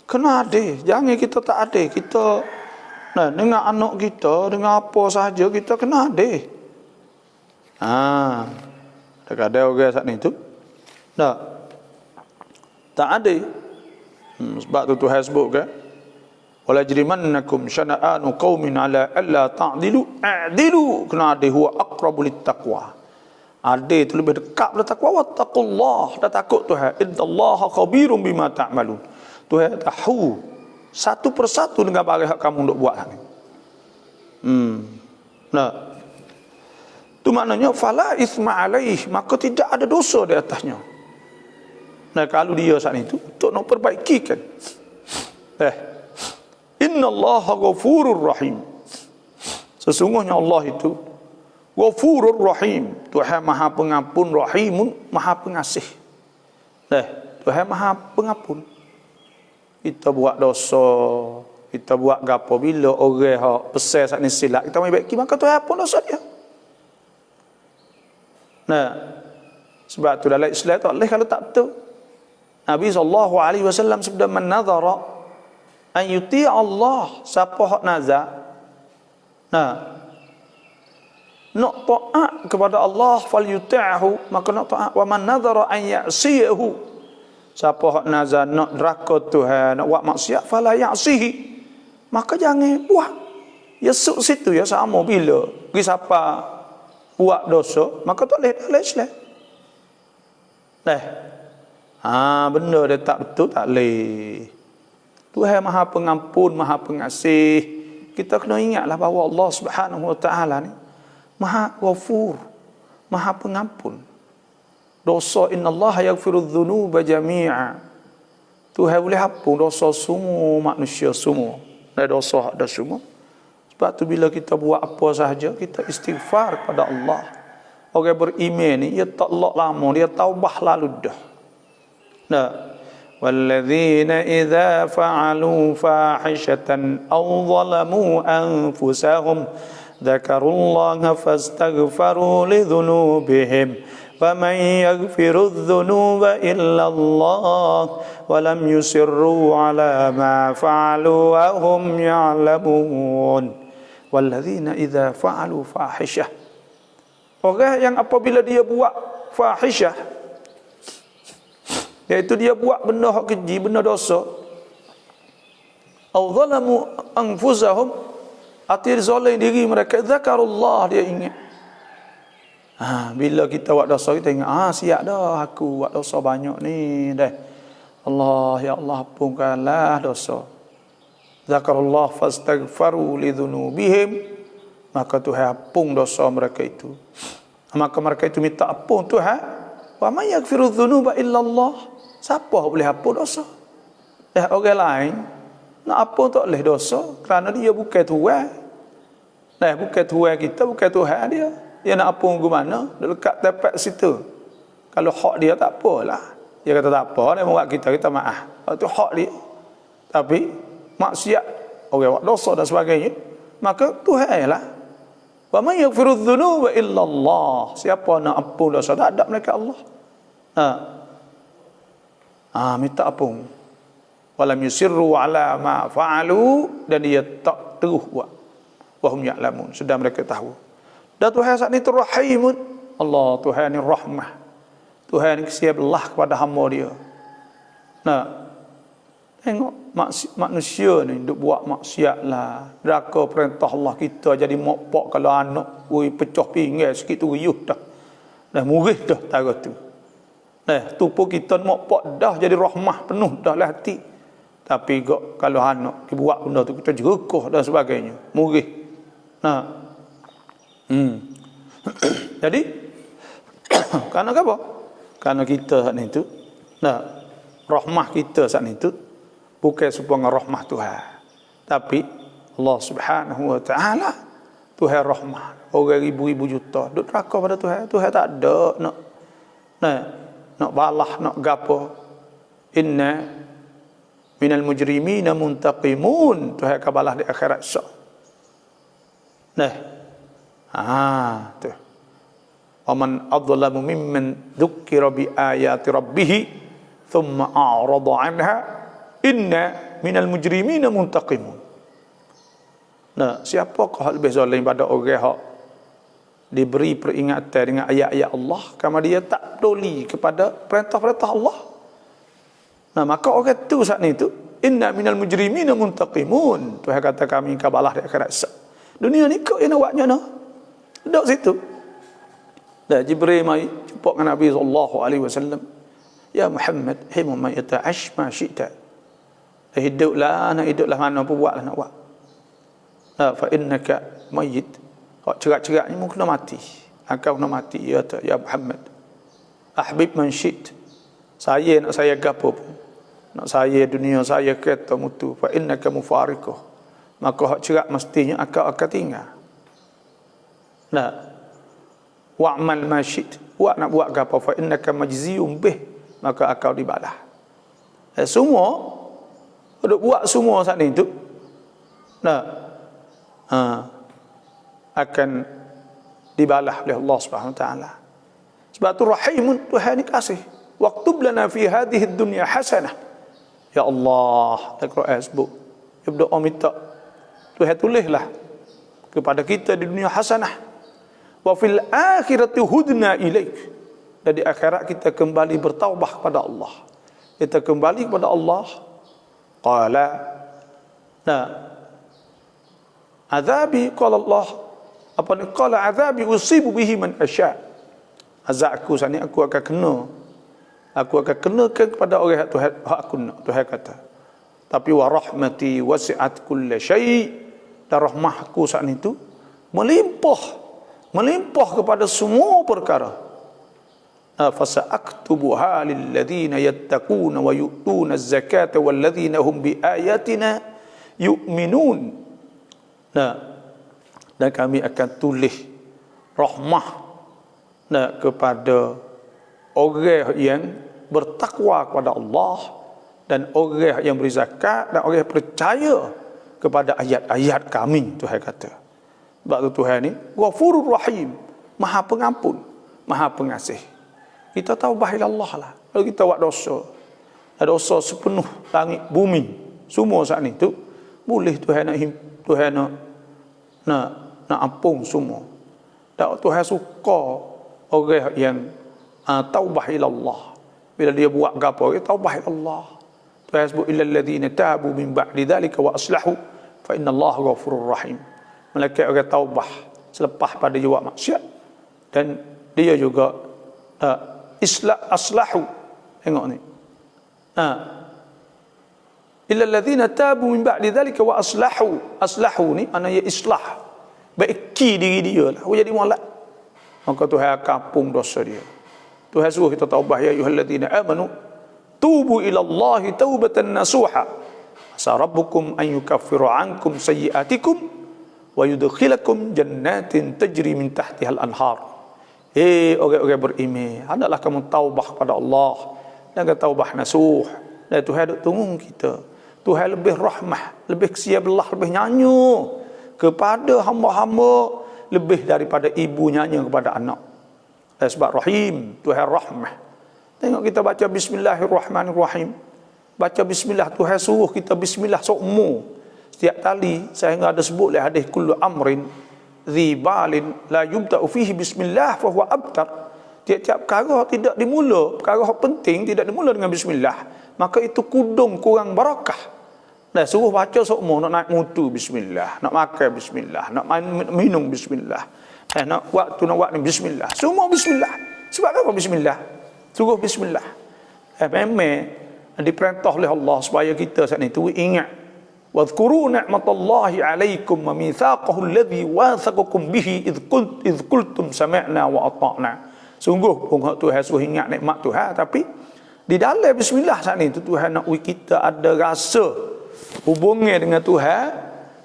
Kena ada. Jangan kita tak ada. Kita dengan anak kita, dengan apa sahaja kita kena ada. Tak ada orang saat ni tu. Tak ada. Sebab tu Tuhan sebut kan, wala jrimannakum syana'anu qaumin ala alla ta'dilu a'dilu, kena ada huwa aqrabu littaqwa. Ada itu lebih dekat pada takwa. Wattaqullah, dah takut Tuhan. Innallaha khabirum bima ta'malun. Tuhan tahu satu persatu dengan barang yang kamu nak buat ni. Itu maknanya fala itsma alaih, maka tidak ada dosa di atasnya. Kalau dia saat itu untuk nak perbaikikan. Innallaha ghafurur rahim. Sesungguhnya Allah itu Ghafurur rahim, Tuhan Maha Pengampun, Rahimun, Maha Pengasih. Tuhan Maha Pengampun. Kita buat dosa, kita buat gapo, bila orang hak besar saat ni silap, kita mai baiki, maka Tuhan ampun dosa dia. Sebab tu dalam Islam tak boleh kalau tak betul. Nabi SAW sabda, man nadhara an yuti' Allah, siapa hak nazar nak taat kepada Allah, fal yuti'hu, maka nak taat. Wa man nadhara an ya'siyahu, siapa hak nazar nak neraka Tuhan, nak buat maksiat, fala ya'sihi, maka jangan buat. Ya situ ya sama bila pergi siapa buat dosa, maka tak boleh dalam Islam. Benda dia tak betul tak boleh. Tuhan Maha Pengampun, Maha Pengasih. Kita kena ingatlah bahawa Allah Subhanahu Wa Taala ni Maha Ghafur, Maha Pengampun. Dosa, innallaha yaghfirudz dzunuba jami'a. Tuhan boleh hapus dosa semua manusia semua. Dosa ada semua. Sebab tu bila kita buat apa sahaja, kita istighfar kepada Allah. Orang beriman ni dia tak lama, dia taubah lalu dah. Walladzina idza fa'alu fahishatan aw zalamu anfusahum dzakarullaha fastaghfaru lidzunubihim faman yaghfirudz dzunuba illa Allah wa lam yusirru ala ma fa'alu wa hum ya'lamun. Walladzina idza fa'alu fahishah, orang yang apabila dia buat fahishah, iaitu dia buat benda hak keji, benda dosa, au zalamu anfusahum, arti zalim diri mereka, zakarullah, dia ingat. Bila kita buat dosa, kita ingat, siap dah aku buat dosa banyak ni dah. Allah, ya Allah, ampunkanlah dosa. Zakarullah fastaghfaru lidzunubihim, maka Tuhan ampun dosa mereka itu. Maka mereka itu minta ampun Tuhan. Wa may yaghfirudz dzunuba illa Allah. Siapa boleh ampun dosa? Orang lain Nak apa tak boleh dosa kerana dia bukan Tuhan. Nah, bukan Tuhan kita, bukan Tuhan dia. Dia nak apa ke mana? Dia lekat tepat situ. Kalau hak dia tak apalah. Dia kata tak apa, dia buat kita maaf. Itu hak dia. Tapi maksiat, orang buat dosa dan sebagainya, maka Tuhan lah. Wa may yaghfiru dzunuba illa Allah. Siapa nak ampun dosa tak ada melainkan Allah. Minta ampun. Walam yusirru ala ma fa'alu, dan dia tak terus buat. Wa hum ya'lamun, sedang mereka tahu. Dan Tuhan saat ini Rahimun. Allah Tuhan ni rahmah. Tuhan yang siap belah kepada hamba dia. Nah, tengok manusia ni duk buat maksiat lah. Deraka perintah Allah kita jadi mokpok kalau anak pecah pinggan sikit tu riuh dah. Dah murih dah tara tu. Nah, tu pun kita mokpok dah jadi rahmah penuh dah lah hati. Tapi kalau anak kita buat benda tu kita jerukuh dan sebagainya. Murih. Nah. Jadi kerana apa? Kerana kita saat itu, rahmah kita saat itu bukan sebuah rahmah Tuhan, tapi Allah Subhanahu wa taala Tuhan rahmah. Orang ribu-ribu juta duk neraka pada Tuhan. Tuhan tak ada nak balah, nak gapo. Inna minal mujrimina muntaqimun. Tuhan akan balas di akhirat esok. Tu. Waman adzlamu mimman dzukira bi ayati rabbih thumma a'rada 'anha inna minal mujrimina muntaqimun. Siapakah lebih zalim pada orang hak diberi peringatan dengan ayat-ayat Allah kerana dia tak peduli kepada perintah-perintah Allah? Maka orang tu saat ni tu inna minal mujrimina muntaqimun. Tuhan kata kami akan balas di akhirat esok. Dunia ni kau yang nak buatnya duduk situ. Jibril mai jumpa dengan Nabi sallallahu alaihi wasallam. Ya Muhammad, hai Muhammad, yata'ash ma syi'ta. Hiduplah mana pun buatlah nak buat. Fa innaka mayyit. Hak cerak-cerak ni mungkin nak mati. Engkau nak mati ya Muhammad. Ahbib man syi't. Saya nak saya gapo pun. Nak saya dunia saya kereta mutu. Fa innaka mufariquh. Maka hak cerak mestinya akan tinggal. Wa'mal ma syi't. Buat nak buat gapo fa innaka majziyun bih, maka akau dibalas. Semua duk buat semua saat ni tu akan dibalas oleh Allah Subhanahu wa taala. Sebab tu Rahimun, Tuhan ni kasih. Waktub lana fi hadhihi dunya hasanah. Ya Allah, Al-Quran sebut. Dia berdoa minta Tuhan tulislah kepada kita di dunia hasanah. Wa fil akhirati hudna ilaik. Dan di akhirat kita kembali bertaubah kepada Allah. Kita kembali kepada Allah. Qala azabi, qala Allah, apa ni, qala azabi usibu bihi man asya. Azab aku saat ni aku akan kenakan kepada orang yang Tuhan aku nak. Tuhan kata, tapi wa rahmati wasi'at kulla syai'. Dan rahmahku saat itu melimpah kepada semua perkara. Fasa'aktubuha lilladzina yattaquna wa yu'tuna az-zakata walladzina hum biayatina yu'minun. Dan kami akan tulis rahmah kepada orang yang bertakwa kepada Allah dan orang yang beri zakat dan orang yang percaya kepada ayat-ayat kami. Tuhan kata. Sebab tu Tuhan ni Ghafurur Rahim, Maha Pengampun, Maha Pengasih. Kita taubah ila Allah lah. Kalau kita buat dosa, dosa sepenuh langit bumi, semua saat ni tu boleh Tuhan nak ampun semua. Dan Tuhan suka orang yang taubah ila Allah. Bila dia buat gapo, dia taubah ila Allah. Tuhan sebut illal ladzina tabu min ba'di dzalika wa aslahu fa innallaha ghafurur rahim. Malaikat orang taubah selepas pada dia buat maksiat, dan dia juga aslahu. Tengok ni. Illa alladzina tabu min ba'di dzalika wa aslahu. Aslahu ni maknanya islah. Baiki diri dia lah. Jadi molek. Maka Tuhan akan ampun dosa dia. Tuhan suruh kita taubah, ya ayyuhalladzina amanu tubu ila Allahi taubatan nasuha. Asa rabbukum an yukaffiru ankum sayyi'atikum wa yudkhilakum jannatin tajri min tahtihal anhar. Orang-orang beriman, hendaklah kamu taubah kepada Allah dengan taubah nasuh. Dan Tuhan duk tunggu kita. Tuhan lebih rahmah, lebih kesia belah, lebih nyanyi kepada hamba-hamba lebih daripada ibu nyanyi kepada anak. Dan sebab rahim, Tuhan rahmah. Tengok kita baca bismillahirrahmanirrahim. Baca bismillah, Tuhan suruh kita bismillah seumur. Setiap kali saya ada sebut lah hadis kullu amrin dhi balin la yubda'u fihi bismillah fa huwa abtar. Tiap-tiap perkara tidak dimula, perkara penting tidak dimula dengan bismillah, maka itu kudung kurang barakah. Nah, suruh baca seumur, nak naik mutu bismillah, nak makan bismillah, nak minum bismillah, nak waktu nak buat ni bismillah, semua bismillah. Sebab apa bismillah? Suruh bismillah. Memang diperintah oleh Allah supaya kita saat itu ingat wadhkuru ni'matallahi 'alaikum wa mitsaqahu alladhi wathaqakum bihi idh qultum sami'na wa ata'na. Sungguh pun Tuhan suruh ingat nikmat Tuhan, tapi di dalam bismillah saat itu Tuhan nak kita ada rasa hubungan dengan Tuhan,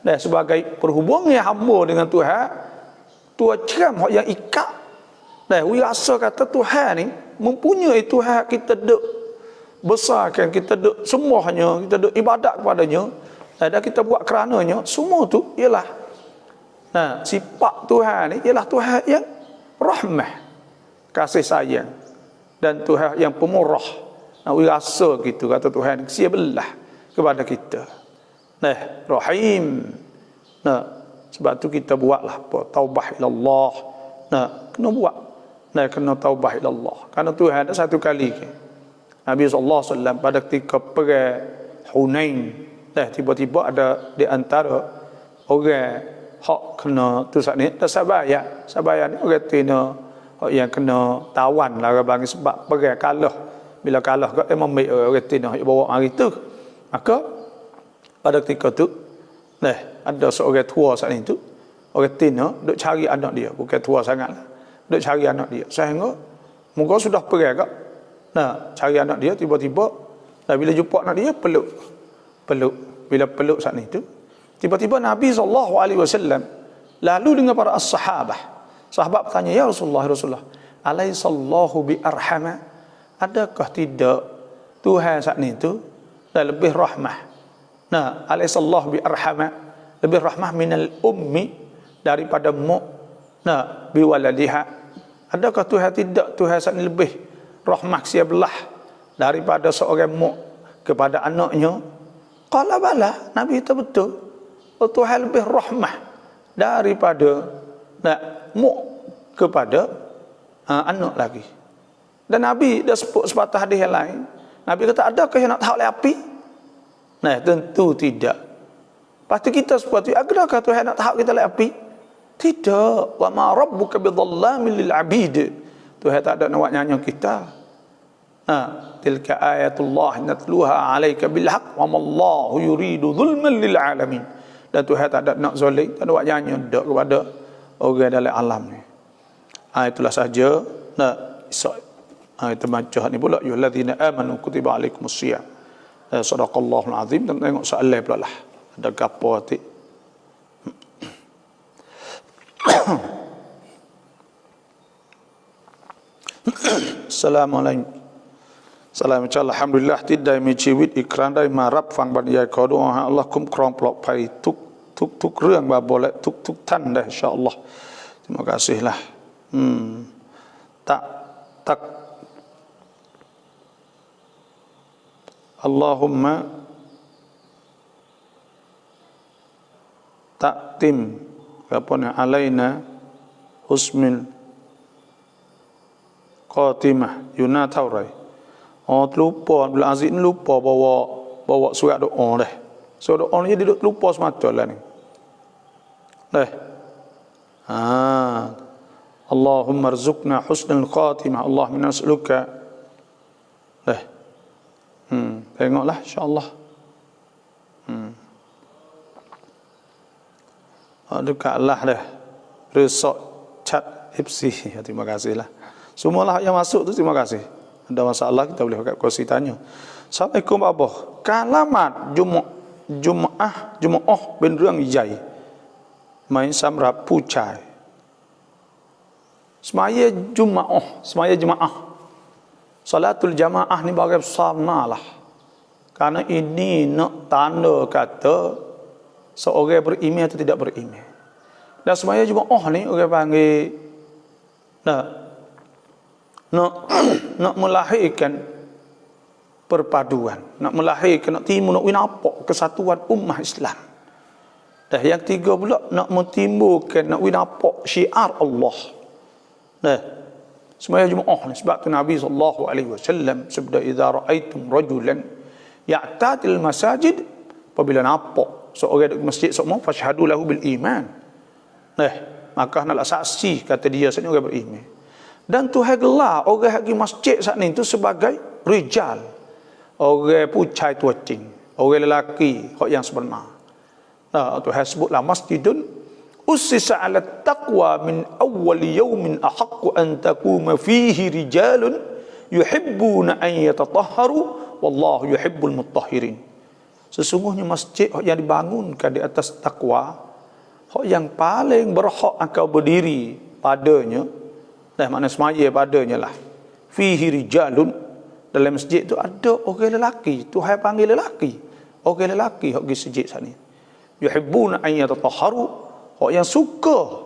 dan sebagai perhubungan hamba dengan Tuhan, Tuhan ceram yang ikat. Dan rasa kata Tuhan ni mempunyai Tuhan, kita duk besarkan, kita duk semuanya, kita duk ibadat kepadanya, dan kita buat kerananya, semua tu ialah sifat Tuhan ni ialah Tuhan yang rahmah, kasih sayang, dan Tuhan yang pemurah. Rasa gitu kata Tuhan sia belah kepada kita. Rahim. Sebab tu kita buatlah taubah ila Allah. Kena buat. Kena taubah ila Allah. Karena Tuhan ada satu kali Nabi SAW pada ketika perang Hunain, tiba-tiba ada di antara orang hak kena tu saat ni sabaya ni orang tina yang kena tawan lah bagi sebab perang kalah. Bila kalah kat memang orang tina yang bawa hari tu, maka pada ketika tu ada seorang tua saat itu, orang tina duk cari anak dia, bukan tua sangatlah, duk cari anak dia sehingga muka sudah perang kak. Cari anak dia, tiba-tiba bila jumpa anak dia peluk. Bila peluk saat itu, tiba-tiba Nabi SAW lalu dengan para sahabat bertanya, ya Rasulullah, alaihissallahu bi arhama, adakah tidak Tuhan saat itu lebih rahmah? Alaihissallahu bi arhama, lebih rahmah minal ummi, daripada mu bi waladiha. Adakah Tuhan tidak, Tuhan saat ini lebih rahmah sia belah daripada seorang mu kepada anaknya? Qala bala, Nabi itu betul. Tuhan lebih rahmah daripada mu kepada anak lagi. Dan Nabi dah sebut sepatah hadis yang lain. Nabi kata, adakah yang nak tahu oleh api? Tentu tidak. Pasti kita sepatutnya, adakah Tuhan nak tahu kita oleh api? Tidak. Wa ma rabbuka bidhallamin lil abid. Tuhan tak ada nak nyanyi kita. Tilka ayatullah natluha alaika bil haqq wa mallahu yuridu zulman lil alamin. Dan Tuhan tak ada nak zalim, tak ada buat nyanyi dak kepada orang dalam alam ni. Itulah saja kita baca ni pula, ya allazina amanu kutiba alaikumusiyam. Sadaqallahul azim. Dan tengok soalan pula lah, ada gapo ti. Assalamualaikum. Salam insya Allah, alhamdulillah ที่ได้มีชีวิตอีกครั้งได้มารับฟังบรรยายขอดุอาให้อัลเลาะห์คุ้มครองปลอดภัยทุกเรื่องบาปและทุกท่านได้อินsyาอัลลอฮ์ terima kasih lah. Tak Allahumma taktim kapone alaina husnul khatimah yuna เท่าไหร่ lupa Abdul Aziz ni lupa bawa surat doa dah. Surat doa ni dia lupa semata lah ni. Allahumma rzuqna husnul khatimah. Allahumma nas'aluka. Tengoklah insya-Allah. Dekatlah dah. Resort chat FC. Terima kasihlah. Semualah yang masuk tu terima kasih. Ada masalah kita boleh kongsi tanya. Assalamualaikum abah. Kalamat Jumaat Jumaahเป็นเรื่องใหญ่ไม่สำหรับผู้ชาย semaya Jumaah salatul jamaah ni bagi besarnya lah, karena ini nak tanda kata seorang beriman atau tidak beriman. Dan semaya Jumaah ni orang panggil nak melahirkan perpaduan, nak melahirkan, nak timbul, nak winapok kesatuan ummah Islam. Dan yang tiga pula nak mentimbulkan, nak winapok syiar Allah. Nah, semaya Jumaah ni sebab tu Nabi SAW sabda, idza ra'aitum rajulan ya'tadil masajid, apabila nampak seorang di masjid semua, fashhadu lahu bil iman. Nah, maka hendaklah saksi kata dia saat ni orang beriman. Dan Tuhan gelar orang pergi masjid saat ni itu sebagai rijal, orang pucai tuacing, orang lelaki yang sebenar. Tuhan sebutlah masjidun ussisa ala taqwa min awwal yawmin ahaqqu an takuma fihi rijalun yuhibbuna an yatatahharu wallahu yuhibbul mutahhirin. Sesungguhnya masjid yang dibangunkan di atas takwa, yang paling berhak engkau berdiri padanya, makna semaya padanya lah. Fihi rijalun, dalam masjid tu ada orang lelaki, Tuhan panggil lelaki, orang lelaki hok pergi masjid sana. Yuhibbuna an yatatahharu, yang suka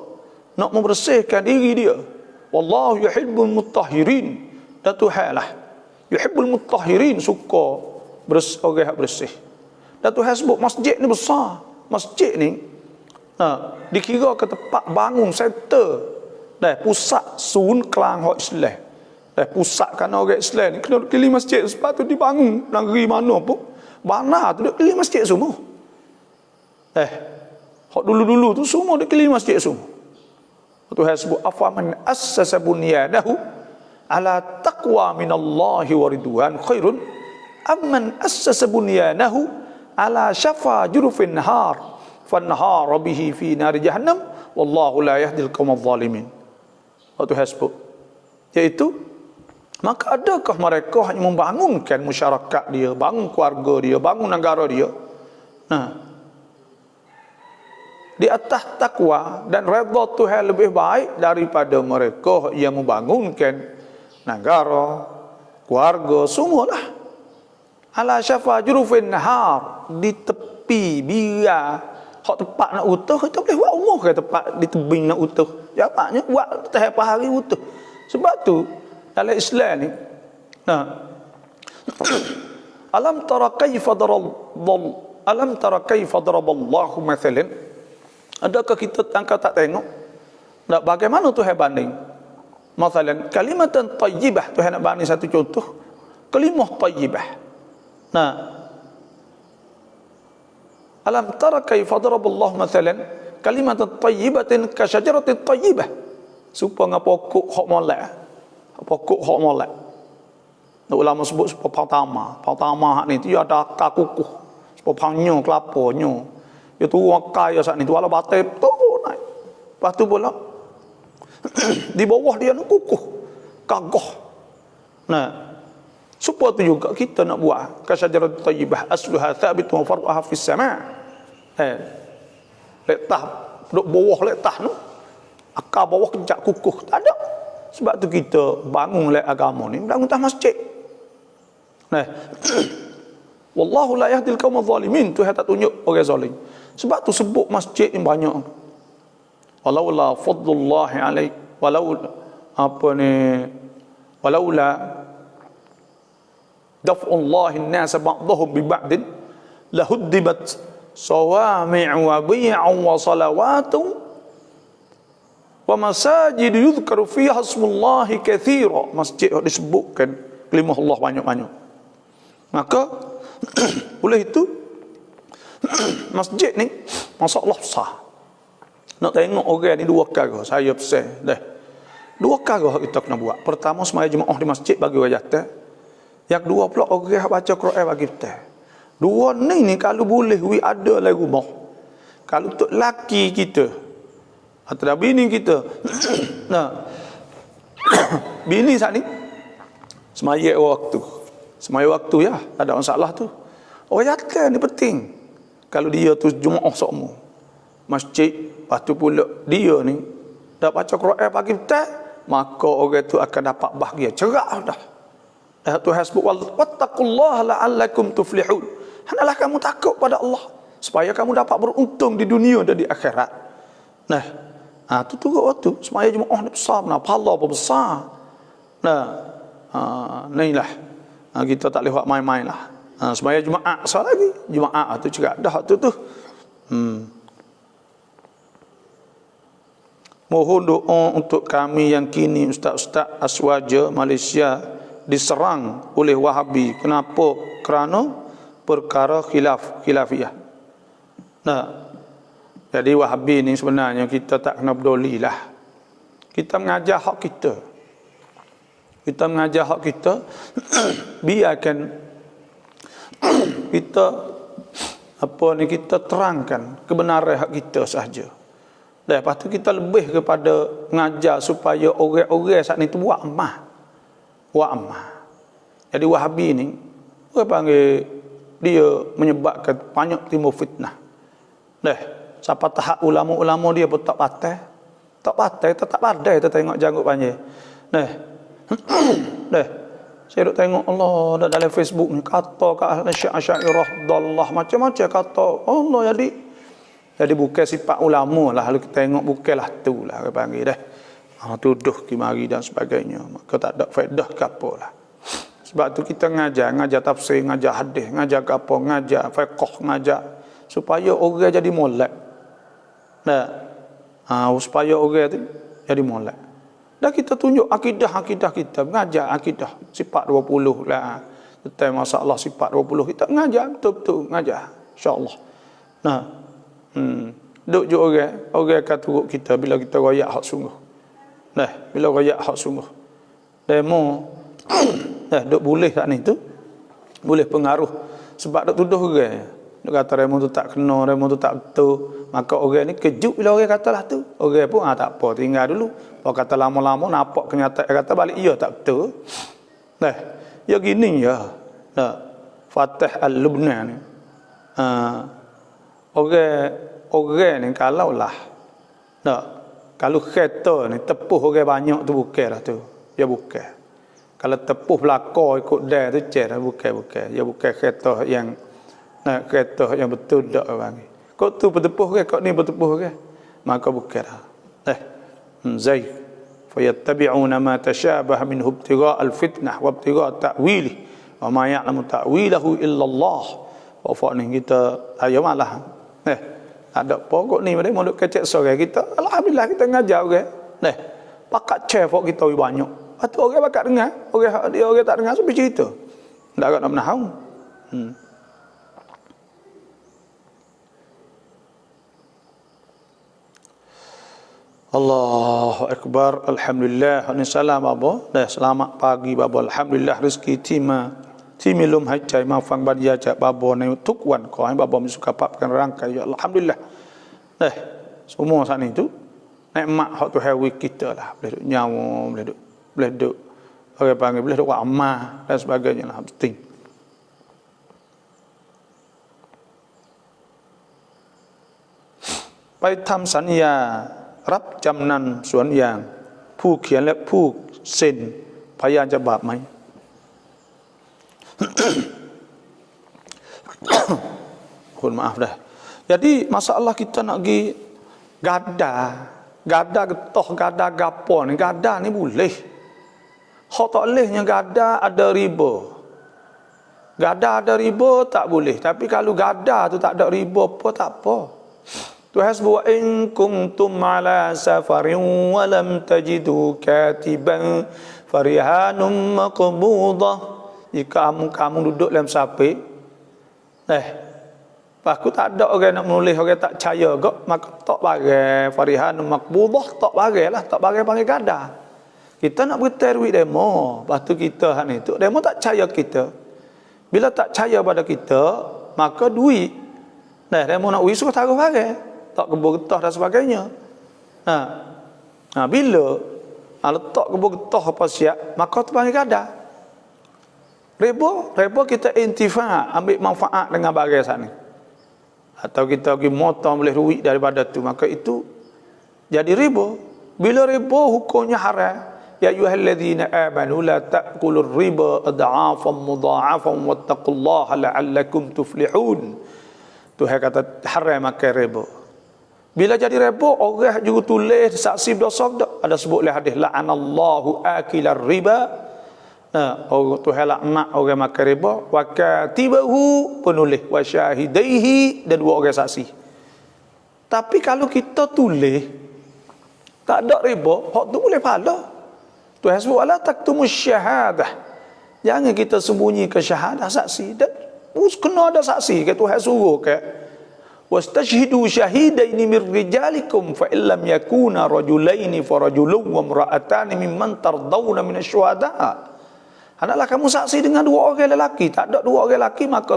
nak membersihkan diri dia. Wallahu yuhibbul mutahhirin, dan Tuhan lah yuhibbul mutahhirin, suka orang yang bersih. Dan Tuhan sebut masjid ni besar. Masjid ni dikira ke tempat bangun center, pusat sun kelang hak Islam. Pusat kan orang Islam ni kena keliling masjid, sebab tu dibangun negeri mana pun mana tu dia keliling masjid semua. Hak dulu-dulu tu semua dia keliling masjid semua. Tuhan sebut afaman assasa bunyanahu ala taqwa minallahi wa ridwan khairun amman assasa bunyanahu ala syafa jurufin nahar fanhara bihi fi nar jahannam wallahu la yahdil qaumadh zalimin. Tuhan sebut, iaitu maka adakah mereka hanya membangunkan masyarakat dia, bangun keluarga dia, bangun negara dia di atas takwa dan redha Tuhan lebih baik daripada mereka yang membangunkan negara, keluarga, semualah. Ala syafa jurufin nahar, di tepi biar hak tempat nak utuh, kita boleh buat umur ke tempat di tebing nak utuh. Jawabnya buat tahap hari utuh. Sebab tu dalam Islam ni alam tara kaifa daraballahu mathalan, adakah kita tak tengok bagaimana Tuhan banding mathalan kalimatan tayyibah. Tuhan nak banding satu contoh kalimah tayyibah. Alam tara kaifa daraballahu mathalan kalimatan tayyibatin ka syajaratin tayyibah, supaya pokok hak molek, pokok hak molek. Ulama sebut supaya pertama hak ni tu ada akar kukuh, supaya panyo kelapanya itu wakai saat ni tu ala batai tu naik. Lepas tu pula di bawah dia nak kukuh, gagah. Supaya tu juga kita nak buat kasyajarat tayyibah asluha thabitun wa far'uha fis sama'. Letah duk bawah letah tu, akar bawah kejak kukuh tak ada. Sebab tu kita bangun le agama ni, bangun tah masjid. Wallahu la yahdil qaumadh zalimin, Tuhan tak tunjuk orang zalim. Sebab tu sebut masjid ni banyak. Walaula fadlullahi alaik, walaula daf'ullahi an-nas ba'dahum bi ba'din lahuddibat sawami'u wa bi'un wa salawatun wa masajid yudhkaru fiha ismullahi katsira. Masjid disebutkan kalimah Allah banyak-banyak. Maka oleh itu masjid ni masalah besar. Nak tengok orang ni dua perkara, saya pesan dah. Dua perkara kita kena buat. Pertama, semaya Jumaah di masjid bagi wajah. Yang dua pula orang baca Quran bagi kita. Dua ni kalau boleh ada dalam rumah. Kalau untuk laki kita atau bini kita bini saat ni semaya waktu ya, ada masalah tu. Orang jatuh ni penting. Kalau dia tu Jumaat semua masjid, lepas tu pula dia ni dah baca Quran pagi petang, maka orang tu akan dapat bahagia, cerah dah. Tuhan sebut wattaqullaha la'allakum tuflihun. Hendaklah kamu takut pada Allah supaya kamu dapat beruntung di dunia dan di akhirat. Nah, tu turut waktu semaya Jumaat ni besar, pahala apa besar. Nah, inilah kita tak boleh buat main-main lah. Semaya Jumaat besar lagi. Jumaat tu juga dah tu. Mohon doa untuk kami yang kini ustaz-ustaz Aswaja Malaysia diserang oleh Wahabi. Kenapa? Kerana perkara khilafiyah. Nah, jadi Wahabi ni sebenarnya kita tak kena peduli lah. Kita mengajar hak kita. Kita mengajar hak kita. Biarkan kita kita terangkan kebenaran hak kita sahaja. Dan lepas tu kita lebih kepada mengajar supaya orang-orang saat ni tu buat amal. Jadi Wahabi ni orang panggil dia menyebabkan banyak timbul fitnah. Siapa tahap ulama-ulama dia pun tak patah. Tak padai kita tengok janggut panjang. Saya duk tengok Allah dalam Facebook ni kata ke ahli Asy'ariyah dallah macam-macam kata Allah jadi bukan sifat ulama lah, kalau kita tengok bukanlah tu lah orang panggil dah. Tuduh kimari dan sebagainya, maka tak ada faedah ke apalah. Sebab tu kita ngajar tafsir, ngajar hadis, ngajar apa, ngajar fiqh, ngajar supaya orang jadi molek. Supaya orang tu jadi molek. Dan kita tunjuk akidah kita, mengajar akidah sifat 20 lah. Tentang masalah sifat 20 kita mengajar betul-betul mengajar insya-Allah. Duk je orang akan turut kita bila kita royak hak sungguh. Bila royak hak sungguh. Demo duk boleh tak ni tu? Boleh pengaruh sebab duk tuduh orang. Duk kata remo tu tak kena, remo tu tak betul. Maka orang ni kejut bila orang katalah tu. Orang pun tak apa, tinggal dulu. Kalau kata lama-lama nampak kenyataan kata balik ya tak betul. Ya gini ya. Fatih Al-Lubnan ni. Orang ni kalau kereta ni tepuh orang banyak tu bukanlah tu. Ya bukan. Kalau tepuh belakang ikut dia tu cer bukan. Ya bukan kereta yang betul dak orang ni. Kau tu bertepuh ke kau ni bertepuh ke? Maka bukanlah. Zaid fayattabi'una ma tashabaha minhu ibtigha' al-fitnah wa ibtigha' ta'wilih wa ma ya'lamu ta'wilahu illa Allah. Wa ni kita ayo malah. Ada pokok ni mereka mondok kecek sore kita. Alhamdulillah kita ngajar orang. Pakat cefok kita banyak. Atau orang pakat dengar, orang tak dengar sampai cerita. Tak nak menahau. Allahu Akbar. Alhamdulillah. Salam babo. Selamat pagi babo. Alhamdulillah rezeki Timi lum hai cai ma phang ban ya cha baboในทุกวันขอให้baboมีสุขภาพแข็งแรงกาย Alhamdulillah. Semua saat itu nikmat hak tu hawi kita lah. Boleh duk nyawa, boleh duk orang panggil boleh duk buat amal dan sebagainya lah penting. Pai tham สัญญารับจำนำสวนยางผู้เขียนและผู้เซ็นพยานจะบาปไหม Mohon maaf dah. Jadi masalah kita nak pergi gada getah, gada gapo ni, gada ni boleh. Hak tak bolehnya gada ada riba. Gada ada riba tak boleh. Tapi kalau gada tu tak ada riba apa tak apa. Tuhan sebut in kuntum ala safarin wa lam tajidu katiban farihanum maqbudah. Jika kamu duduk dalam sapi, aku tak ada orang nak menulis, orang tak percaya kok, maka tak bagai farihan makbudah, tak bagai lah, tak bagai panggil gada. Kita nak beritahu duit demo, lepas tu kita hak ni tu, demo tak percaya kita. Bila tak percaya pada kita, maka duit. Demo nak suruh taruh bagai, tak kebun getah dan sebagainya. Bila letak kebun getah apa siap, maka tu panggil gada. Rebo kita intifa, ambil manfaat dengan bagai saat ni. atau kita pergi motong boleh duit daripada tu, maka itu jadi riba. Bila riba hukumnya haram. Ya ayyuhalladzina amanu la ta'kulur riba ad'afan mudha'afan wattaqullaha la'allakum tuflihun. Tuhan kata haram makan riba. Bila jadi riba, orang juga tulis saksi berdosa dak. Ada sebut oleh hadis la'anallahu akilar riba. Orang Tuhan laknat orang makan riba, wa katibahu penulis, wa syahidaihi dan dua orang saksi. Tapi kalau kita tulis tak ada riba, hak tu boleh pahala. Tuhan sebut wala taktumus syahadah. Jangan kita sembunyikan syahadah saksi. Dan kena ada saksi ke Tuhan suruh ke. Wastashhidu syahidaini min rijalikum fa illam yakuna rajulaini fa rajulun wa imra'atani mimman tardawna min asyuhada. Hendaklah kamu saksi dengan dua orang lelaki. Tak ada dua orang lelaki, maka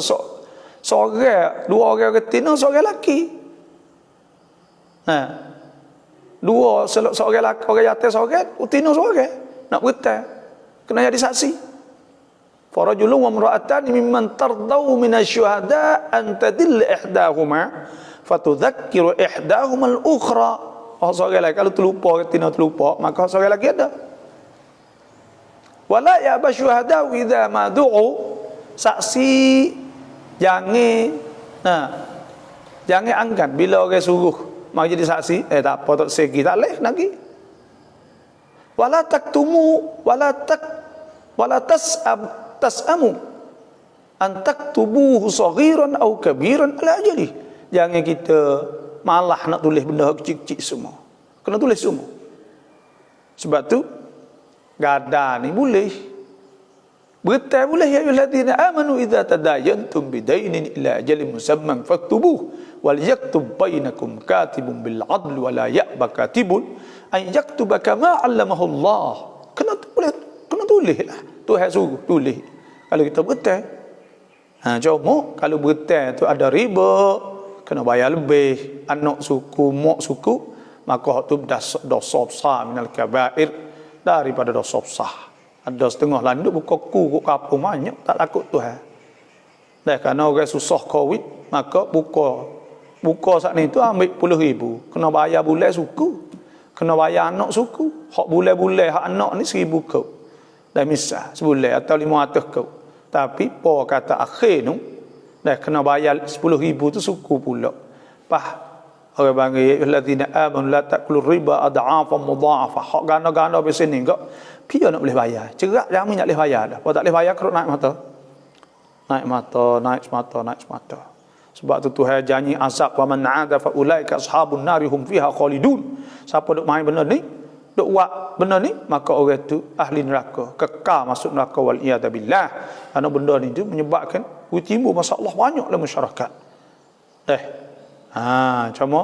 seorang, dua orang betina, seorang lelaki. Dua, seorang lelaki, orang jatuh seorang, betina seorang. Nak berita kena jadi saksi. Farajulun wa imra'atani mimman tardaw min asyuhada an tadilla ihdahuma fatudhakkiru ihdahuma al-ukhra. Seorang lelaki kalau terlupa, betina terlupa, maka seorang lelaki ada. Wala ya'ba syuhada idza ma du'u. Saksi jangan angkat bila orang suruh mau jadi saksi, tak apa tak segi tak leh lagi. Wala taktumu wala tasamu an taktubuhu saghiran aw kabiran ala ajali. Jangan kita malah nak tulis benda kecil-kecil semua. Kena tulis semua. Sebab tu gada ni boleh. Berita boleh ya ayyuhalladzina amanu idza tadayantum bidainin ila ajalin musamman faktubuh wal yaktub bainakum katibun bil adl wa la ya'ba katibun an yaktuba kama 'allamahu Allah. Kena tulis lah. Tuhan suruh tulis. Kalau kita berita, cuma kalau berita tu ada riba, kena bayar lebih, anak suku, mak suku, maka tu dosa besar minal kabair, daripada dosa besar. Ada setengah landuk buka ku kapung banyak tak takut Tuhan. Dah kerana orang susah Covid, maka buka saat ni tu ambil 10,000, kena bayar bulan suku, kena bayar anak suku. Hak bulan-bulan hak anak ni 1,000 kau. Dah misal sebulan atau 500 kau. Tapi po kata akhir tu dah kena bayar 10,000 tu suku pula. Orang panggil alladzina amanu la ta'kulu riba ad'afan mudha'afa. Hak ganda-ganda biasa ni kok pian nak boleh bayar. Cerak jamin tak boleh bayar dah. Kalau tak boleh bayar kerut naik mata. Naik semata. Sebab tu Tuhan janji azab wa man 'ada fa ulaika ashabun nari hum fiha khalidun. Siapa duk main benda ni, duk buat benda ni, maka orang tu ahli neraka, kekal masuk neraka wal iyad billah. Kerana benda ni tu menyebabkan timbul masalah banyak dalam masyarakat. Cuma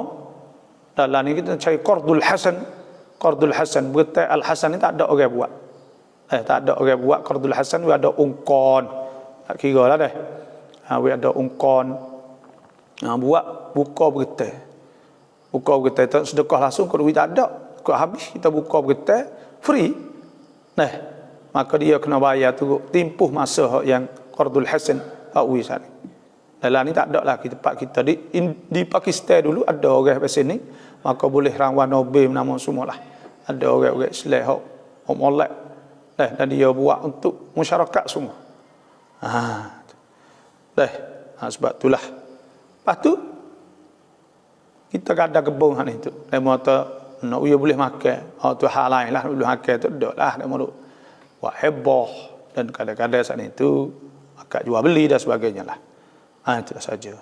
dalam ni kita cari qardul hasan, berita al hasan ni tak ada orang buat. Tak ada orang buat qardul hasan, ada ungkon. Tak kira lah dah. Ada ungkon. Buat buka berita. Buka berita tu sedekah langsung, kalau duit tak ada, kalau habis kita buka berita free. Maka dia kena bayar tu tempoh masa yang qardul hasan wisan. Dalam ni tak ada lah tempat kita di Pakistan dulu ada orang pasal ni, maka boleh rangkap Nobel nama semua lah. Ada orang-orang Islam hok molek dan dia buat untuk masyarakat semua. Sebab itulah. Lepas tu kita ada kebun hak ni tu. Dia mata nak boleh makan. Tu hal lain lah, boleh makan tu dak lah dia mahu buat heboh dan kadang-kadang saat itu akak jual beli dan sebagainya lah. Itu saja.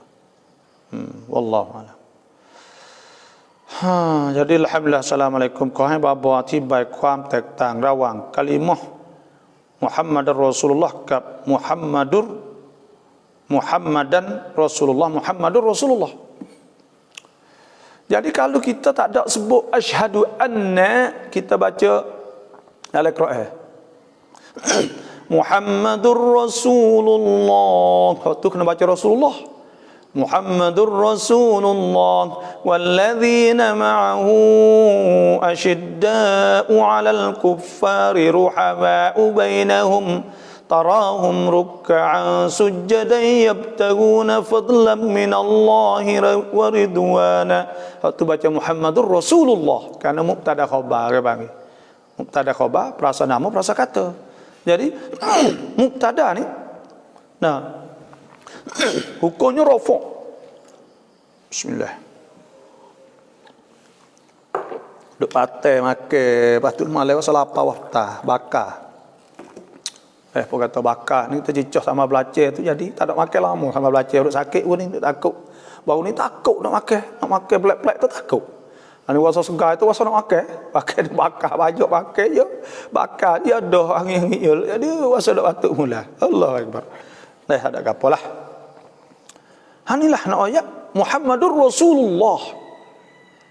Wallahu a'lam. Jadi alhamdulillah, assalamualaikum. ขอให้บาบออธิบายความแตกต่างระหว่างกะลิมะห์มุฮัมมัดรอซูลุลลอฮ์กับมุฮัมมัดันรอซูลุลลอฮ์ Muhammadur Rasulullah. Jadi kalau kita tak ada sebut asyhadu anna, kita baca dalam Quran Muhammadur Rasulullah, tu kena baca Rasulullah. Muhammadur Rasulullah walladzina ma'ahu asyidda'u 'alal kuffari ruhama'u bainahum tarahum ruk'an sujjadan yabtaguna fadlan minallahi wa ridwana. Waktu baca Muhammadur Rasulullah, karena mubtada khabar dia panggil. Mubtada khabar, perasa nama, perasa kata. Jadi mubtada ni, nah hukumnya rafa'. Bismillah. Duk patai makan, lepas tu malam selapa waftah bakar. Pun kata bakar ni kita cicah sama belacar tu, jadi tak ada makan lama sama belacar. Duk sakit pun ni duk takut. Baru ni takut nak makan pelak-pelak tu takut. Ani rasa segar itu rasa nak makan dia bakar baju pakai je. Bakar dia dah angin-angin je. Jadi rasa dak batuk mula. Allahu akbar. Dah ada gapalah. Hanilah nak ayat Muhammadur Rasulullah.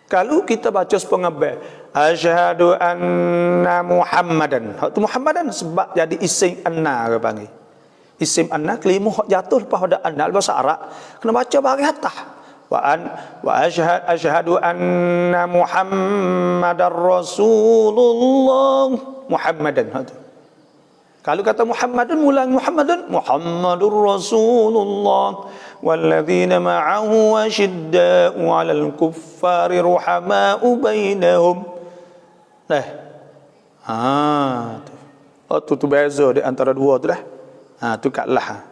Kalau kita baca sepengabel, asyhadu anna Muhammadan. Hak tu Muhammadan sebab jadi isim anna ke panggil. Isim anna kelimah jatuh lepas pada anna bahasa Arab kena baca bahagian atas. Wa asyhadu anna Muhammadar Rasulullah. Muhammadan hak tu. Kalau kata Muhammadan, ulang Muhammadur Rasulullah walladzina ma'ahu asyidda'u 'alal kuffari ruhama'u bainahum. Tu beza di antara dua tu dah. Tu kat lah.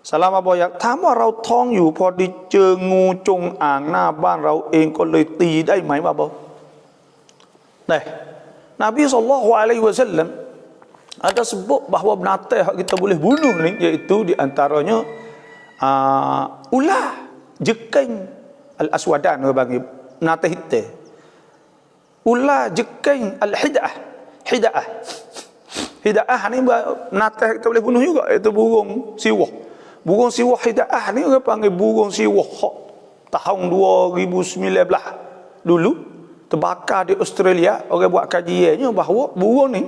Salam apa yak ถามว่าเราท้องอยู่พอดีเจองูจงอางหน้าบ้านเราเองก็เลยตีได้ไหมบ่าวNabi SAW ada sebut bahawa binatang yang kita boleh bunuh ni, iaitu di antaranya ular, jekeng al-aswadan orang panggil binatang hitam. Ular, jekeng al-hida'ah. Hida'ah ni binatang kita boleh bunuh juga, iaitu burung siwah. Burung siwah hida'ah ni orang panggil burung siwah tahun 2019 dulu terbakar di Australia. Orang buat kajiannya bahawa burung ni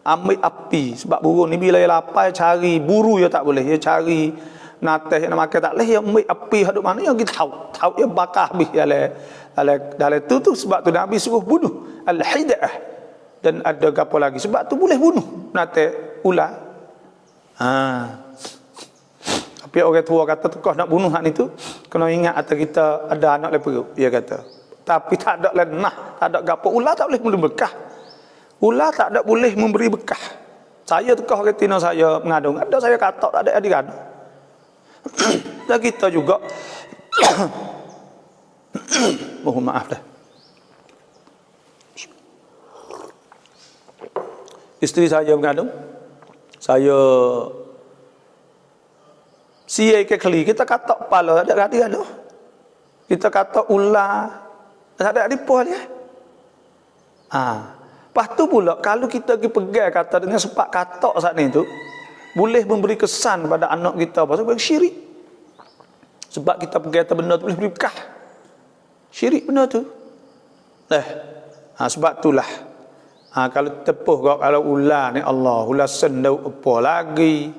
ambil api. Sebab burung ni bila dia lapar cari buru dia tak boleh, dia cari natas yang nak makan tak boleh, dia ambil api hadap mana yang kita tahu dia bakar habis dalam tu sebab tu Nabi suruh bunuh al-hida'ah. Dan ada apa lagi sebab tu boleh bunuh natas ular. Tapi orang tua kata tekah nak bunuh hak ni tu kena ingat atau kita ada anak lepas perut, dia kata. Tapi tak ada lenah, tak ada gapo, ular tak boleh memberi bekah. Ular tak ada boleh memberi bekah. Saya tekah retina saya mengandung, ada saya katak tak ada adik-adik. Dan kita juga mohon maaf dah. Isteri saya mengandung, saya siai ke keli, kita katak kepala tak ada adik-adik. Kita katak ular tak ada adik pun dia. Lepas tu pula kalau kita pergi pegang kata dengan sepak katak saat ni tu boleh memberi kesan pada anak kita pasal syirik. Sebab kita pegang kata benda tu boleh beri bekah. Syirik benda tu. Sebab itulah kalau tepuh kalau ular ni Allah, ular sendau apa lagi?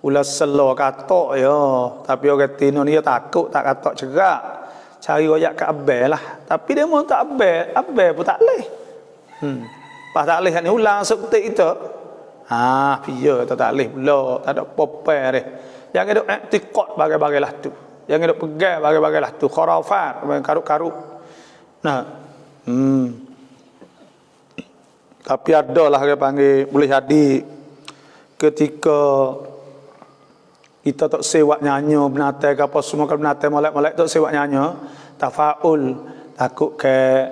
Ular selo katak ya. Tapi orang Tino ni dia takut tak katak cerak. Cari royak ke abel lah. Tapi dia mau tak abel pun tak boleh. Pas tak boleh ni ulang seketik kita. Pia tak boleh pula, tak ada popeh dia. Jangan duk i'tiqad bagai-bagai lah tu. Jangan duk pegang bagai-bagai lah tu. Khurafat, karut-karut. Tapi ada lah dia panggil boleh jadi ketika kita tak sewak nyanyi binatang ke apa semua, kalau binatang molek-molek tak sewak nyanyi tafaul, takut ke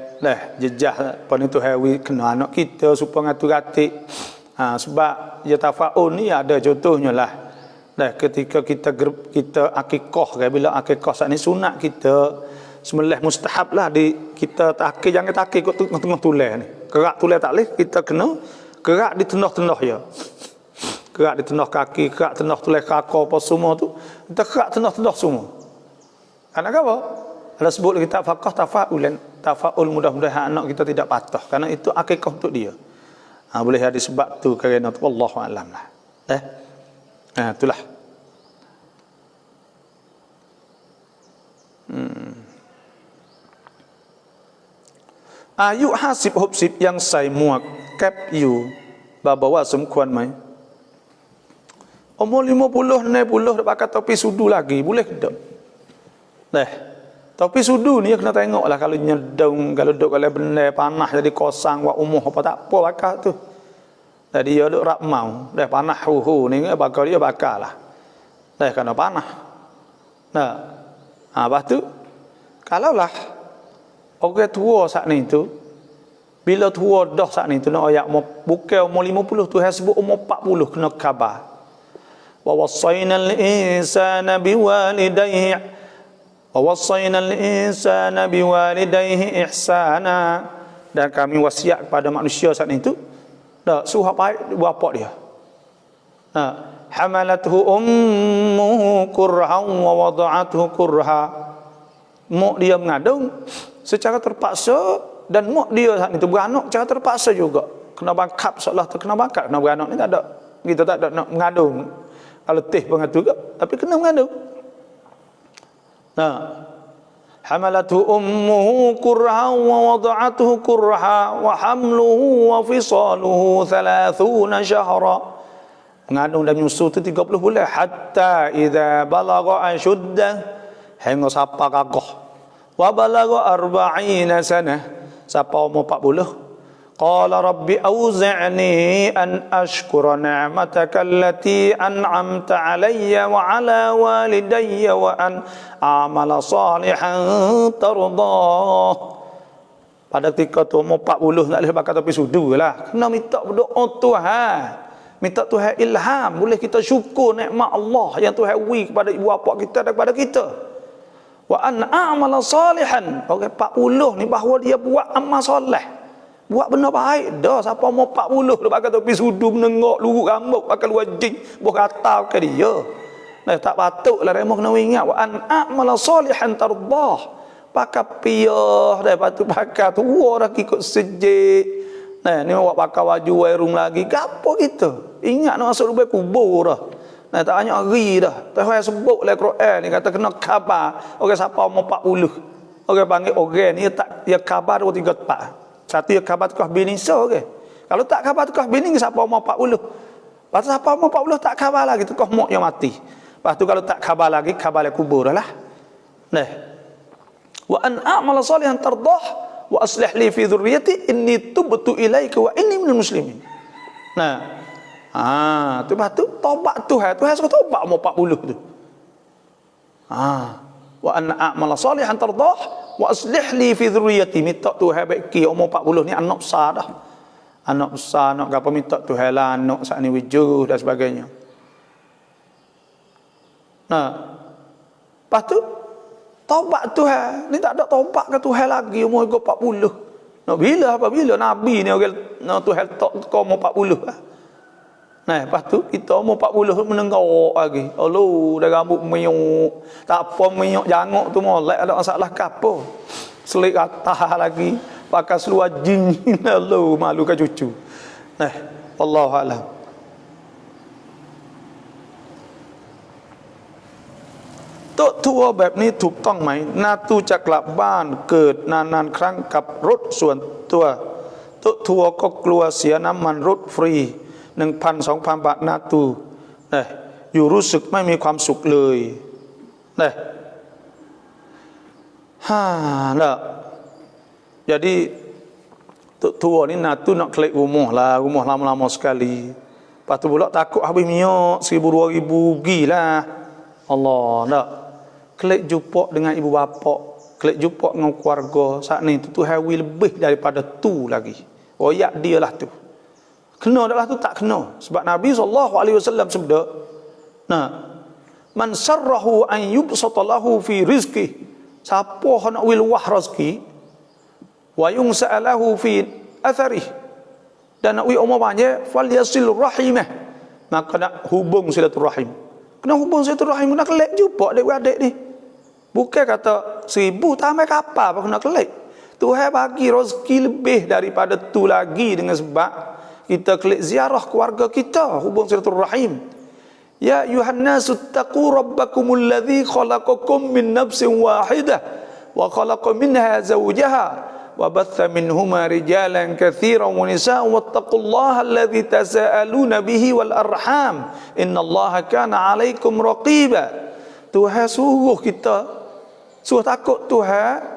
jejah apa ni tu hewi kena anak kita supaya ngatur-atik. Sebab ya tafaul ni ada contohnya lah. Ketika kita akikah ke, bila akikah saat ni sunat kita sembelih mustahab lah kita takik, jangan takik kat tengah tulang ni. Kerak tulang tak boleh, kita kena kerak di tengah-tengah ya. Kerak di tengah kaki, kerak tengah tulang kaki apa semua tu, kita kerak tengah-tengah semua. Karena apa? Ada sebut kita fakah tafaul, mudah-mudahan anak kita tidak patah, karena itu akikah untuk dia. Boleh ada sebab tu kerana tu wallahu alam lah. Itulah. Ayu hasib hubsib yang sai muak kap you bawa สมควรไหม Umur 50, 60 dah pakai topi sudu lagi, boleh ke tak? Dah. Topi sudu ni kena tengoklah kalau nyedung, kalau duk kalau benda panah jadi kosang buat umur apa tak apa pakai tu. Jadi dia duk rak mau, dah panah ni bakal dia bakallah. Dah kena panah. Nah. Lepas tu kalaulah orang tua saat ni tu bila tua dah saat ni tu nak ayat bukan umur 50 tu hai sebut umur 40 kena khabar. Wa wassaynal insana biwalidayhi ihsana, dan kami wasiat kepada manusia saat itu dah suruh baik bapa dia. Hamalathu ummuhu kurhan wa wada'athu kurha. Mak dia mengandung secara terpaksa dan mak dia saat itu beranak secara terpaksa juga. Kena bangkap seolah terkena bangkap. Kena beranak ni tak ada, kita tak ada nak mengandung. Kalau teh pengatu juga, tapi kena mengandung. Hamalathu ummuhu kurha wa wada'athu kurha wa hamluhu wa fisaluhu 30 syahra. Mengandung dan menyusu tu 30 bulan hatta idza balagha ashuddah, hingga sampai gagah. Wa balagha 40 sanah, sampai umur 40. Qala rabbi auzi'ni an ashkura ni'mataka allati an'amta alayya wa ala walidayya wa an a'mala salihan tardah. Pada ketika tu umur 40 tak boleh pakai topi sudu lah. Kena minta berdoa Tuhan. Minta Tuhan ilham, boleh kita syukur nikmat Allah yang Tuhan beri kepada ibu bapa kita dan kepada kita. Wa an a'mala salihan. Orang 40 ni bahawa dia buat amal soleh, buat benda baik. Dah siapa mau 40 dia pakai topi sudu, menengok luruk rambut, pakai wajib, buh kata ke dia. Nah, tak patutlah remo kena ingat wa an a'mala salihan tardah. Pakai piah dah patut pakai tua dah ikut sejik. Nah, ni awak pakai baju warung lagi, gapo kita? Ingat nak masuk lubang kubur dah. Nah, tak banyak hari dah. Tuhan sebut dalam Quran ni kata kena khabar. Orang siapa umur 40. Orang panggil orang ni tak dia khabar 2 3 tempat. Satu dia khabar tukah bini so ke. Kalau tak khabar tukah bini siapa umur 40. Lepas tu siapa umur 40 tak khabar lagi tukah mak yang mati. Lepas tu kalau tak khabar lagi khabar dalam kubur dah lah. Nah. Wa an a'mala salihan tardah wa aslih li fi dhurriyyati inni tubtu ilaika wa inni minal muslimin. Nah, tu batu taubat Tuhan. Tuhan suruh taubat umur 40 tu. Wa an a'mala salihan tardah wa aslih li fi dhurriyyati, minta Tuhan baiki umur 40 ni anak besar dah. Anak besar nak gapo minta Tuhan lah anak saat ni wujud dan sebagainya. Nah, lepas tu taubat Tuhan. Ni tak ada taubat ke Tuhan lagi umur 40. Nak bila apabila Nabi ni orang Tuhan tak umur 40 lah. Nah, lepas tu kita umur 40 menenggak lagi. Allah, dah rambut menyuk. Tak apa menyuk janguk tu molek ada masalah ke apa. Selik atas lagi, pakai seluar jin. Allah, malu ke cucu. Nah, wallahu a'lam. Tok tua แบบนี้ถูกต้องไหมนาตูจะกลับบ้านเกิดนานๆครั้งกับรถส่วนตัวเต๊ะทัวก็กลัวเสียน้ำมันรถฟรี 1,000-2,000 บาทนาตูอยู่รู้สึกไม่มีความสุขเลยjadi tok tua ni natu nak klik rumah lah, rumah lama-lama sekali. Lepas tu pula takut habis minyak 1,000-2,000 gilah. Allah tak klik jumpa dengan ibu bapa, klik jumpa dengan keluarga saat ni tu hawi lebih daripada tu lagi. Royak dia lah tu. Kena dah lah tu tak kena. Sebab Nabi SAW sebut, man sarrahu an yubsata lahu fi rizqi, siapa nak wilwah rezeki, wa yungsa'alahu fi athari, dan nak wi umur banyak, fal yasil rahimah, maka nak hubung silaturahim. Kena hubung silaturahim, kena kelek jumpa adik-adik ni. Bukan kata 1,000 tambah kapal apa kena kelek. Tuhan bagi rezeki lebih daripada tu lagi dengan sebab kita kelek ziarah keluarga kita, hubung silaturahim. Ya ayuhan nasu taqu rabbakumul ladzi khalaqakum min nafsin wahidah wa khalaqa minha zawjaha wa batha minhuma rijalan katsiran wa nisaa'an wattaqullaha alladzi tasaaluna bihi wal arham innallaha kana 'alaikum raqiba. Tuhan suruh kita suruh takut Tuhan.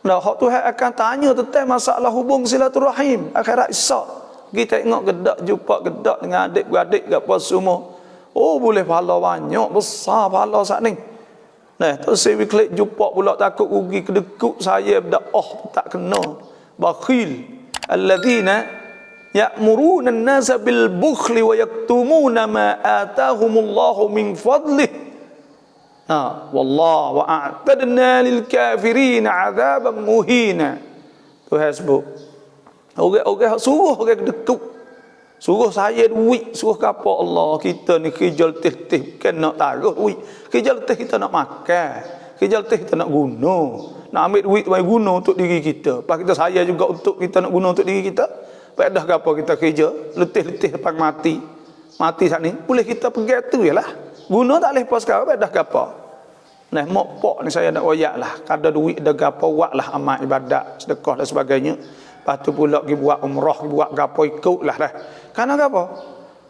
Nah, Tuhan akan tanya tentang masalah hubung silaturahim akhirat esok. Kita tengok gedak jumpa gedak dengan adik-beradik kat apa semua. Oh, boleh pahala banyak, besar pahala saat ni. Nah, tu saya klik jumpa pula takut rugi kedekut saya dak tak kena. Bakhil alladzina ya'muruna an-nasa bil bukhli wa yaktumuna ma atahumullahu min fadlih. Wallah wa a'tadna lil kafirin 'adzaban muhina. Tu hasbuk. Orang suruh orang kedekut. Suruh saya duit, suruh apa Allah, kita ni kerja letih-letih bukan nak taruh duit. Kerja letih kita nak makan, kerja letih kita nak guna. Nak ambil duit mai guna untuk diri kita. Lepas kita saya juga untuk kita nak guna untuk diri kita. Pada apa kita kerja letih-letih lepas mati. Mati saat ni, boleh kita pergi tu jelah. Guna tak boleh pas sekarang pada apa. Nah, mak pok ni saya nak royak lah. Kada duit ada gapo buatlah amal ibadat, sedekah dan sebagainya. Lepas tu pula pergi buat umrah, pergi buat gapo ikutlah dah. Karena apa?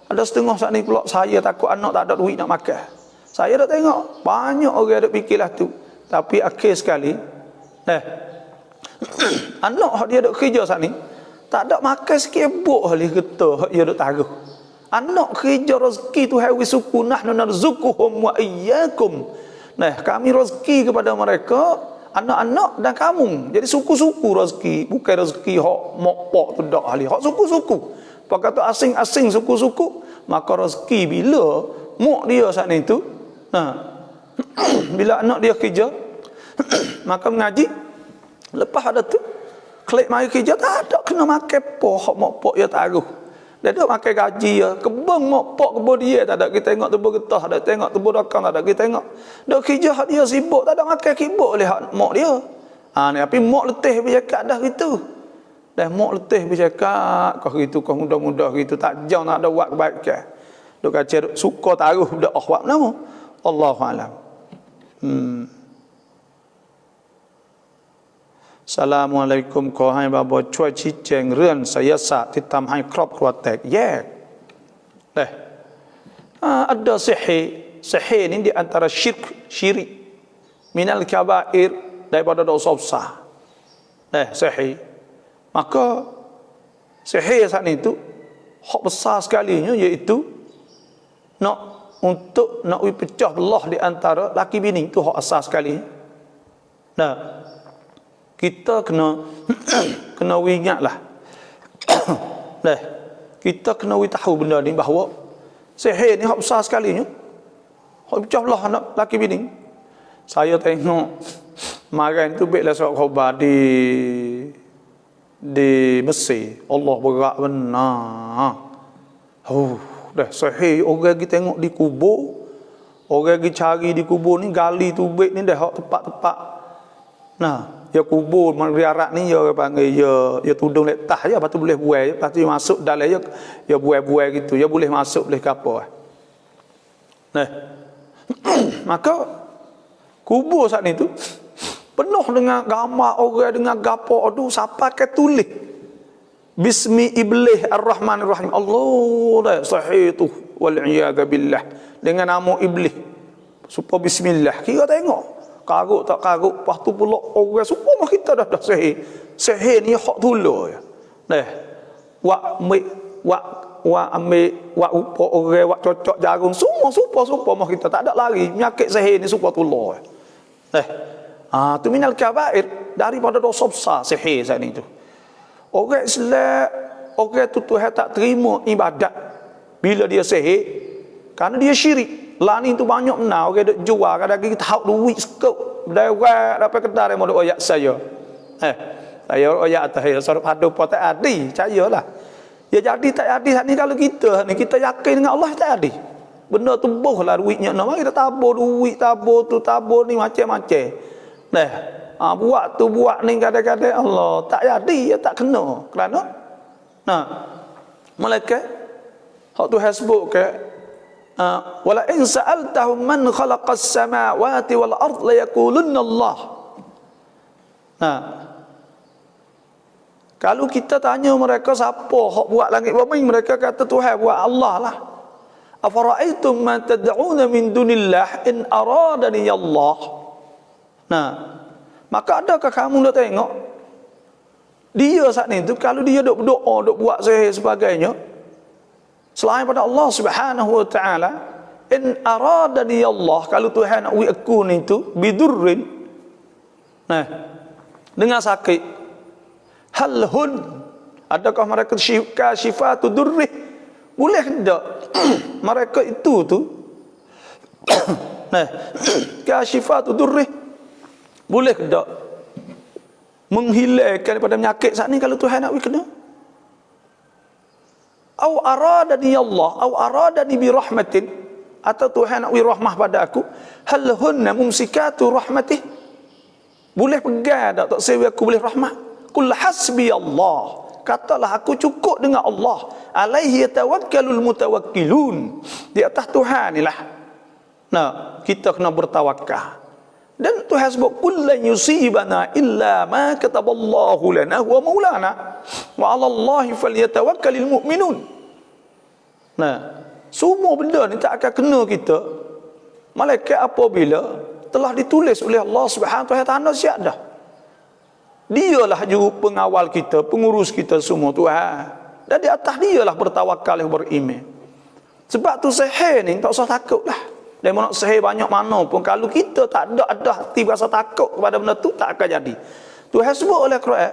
Ada setengah saat ni pula saya takut anak tak ada duit nak makan. Saya dah tengok banyak orang ada fikirlah tu. Tapi akhir sekali anak dia ada kerja saat ni tak ada makan sikit buk halih getah dia ada taruh. Anak kerja rezeki tu hawi suku nahnu narzuquhum wa iyyakum. Nah, kami rezeki kepada mereka anak-anak dan kamu. Jadi suku-suku rezeki, bukan rezeki hak mokpok tu dak ahli, hak suku-suku. Pak kata asing-asing suku-suku, maka rezeki bila mak dia saat itu, bila anak dia kerja, maka mengaji, lepas ada tu, klik mari kerja tak ada kena makan po hak mokpok dia taruh. Dia tak makan gaji ya, kebun mokpok kebun dia tak ada kita tengok tubuh getah, tak ada tengok tubuh rakam tak ada kita tengok. Dak kerja hak dia sibuk tak ada makan kibuk oleh hak mak dia. Ni tapi mak letih bercakap dah gitu. Dah mak letih bercakap kau gitu kau mudah-mudah gitu tak jauh nak ada buat kebaikan. Duk kacau suka taruh dak buat nama. Allahu a'lam. Assalamualaikum ขอให้บาบอช่วยชี้แจงเรื่องไสยศาสตร์ที่ทำให้ครอบครัวแตกแยกada sihir ini di antara syirik minal kabair daripada dosa besar. Sihir. Maka sihir saat itu hak besar sekalinya iaitu nak pecah belah di antara laki bini, itu hak asas sekali. Kita kena ingatlah. Kita kena tahu benda ni bahawa sihir ni hak besar sekalinya. Hak pecah belah anak laki bini. Saya tengok kemarin tu baiklah surat khabar di Mesir. Allah berat benar. Sihir orang pergi tengok di kubur. Orang pergi cari di kubur ni, gali tubik ni dah hak tempat-tempat. Ya kubur mariarat ni ya panggil ya tudung letah je, lepas tu boleh buai, lepas tu masuk dalam ya buai-buai gitu, ya boleh masuk boleh kapal. Maka kubur saat ni tu penuh dengan gambar orang dengan gapo aduh siapa ke tulis bismi iblis ar-rahmanir rahim. Allah sahih tu wal iyad billah dengan nama iblis supaya bismillah. Kira tengok karuk tak karuk, lepas tu pula orang semua kita dah sihir. Sihir ni hak dulu ya. Wak upo orang wak cocok jarum semua mah kita tak ada lari. Penyakit sihir ni supaya dulu. Tu minal kabair, daripada dosa besar sihir saat ni tu. Orang Islam, orang tu Tuhan tak terima ibadat bila dia sihir kerana dia syirik. Lah ni tu banyak benar orang duk jual kadang-kadang kita hak duit sekop dewek dapat kedai mau duk ayat saya. Saya ayat atas ya suruh padu apa tak adi, percayalah. Ya jadi tak adi ni kalau kita yakin dengan Allah tak adi. Benda tu bohlah duitnya nak kita tabur duit, tabur tu tabur ni macam-macam. Buat tu buat ni kadang-kadang Allah tak jadi ya tak kena. Kerana malaikat hak tu hasbuk ke wala in sa'altahum man khalaqas samawati wal ard la yaqulunna Allah. Kalau kita tanya mereka siapa hak buat langit bumi, mereka kata Tuhan buat, Allah lah. Afara'aitum ma tad'una min dunillah in aradani Allah. Nah, maka adakah kamu dah tengok dia saat ni tu, kalau dia duk berdoa, duk buat sihir sebagainya selain pada Allah Subhanahu wa taala, in aradani Allah, kalau Tuhan nak wi aku ni tu bidurrin, nah, dengan sakit, hal hun, adakah mereka kasyifatu durrih, boleh tak mereka itu tu nah, kasyifatu durrih, boleh tak menghilangkan daripada penyakit saat ni kalau Tuhan nak kena? Au aradani Allah, au aradani bi rahmatin, atau Tuhan nak wi rahmah pada aku, hal hunna mumsikatu rahmatih, boleh pegang tak sewi aku boleh rahmat? Qul hasbi Allah, katalah aku cukup dengan Allah, alaihi yatawakkalul mutawakkilun, di atas Tuhan inilah nah kita kena bertawakal. Dan Tuhan sebut qul lan yusibana illa ma kataballahu lana wa maulana wa 'alallahi falyatawakkalul mu'minun. Nah, semua benda ni tak akan kena kita malaikat apabila telah ditulis oleh Allah Subhanahu wa taala, siap dah. Dialah juru pengawal kita, pengurus kita semua, Tuhan. Dan di atas dialah bertawakal yang beriman. Sebab tu sihir ni tak usah takutlah. Dan nak sihir banyak mana pun, kalau kita tak ada hati rasa takut kepada benda tu, tak akan jadi. Tuhan sebut oleh Quran,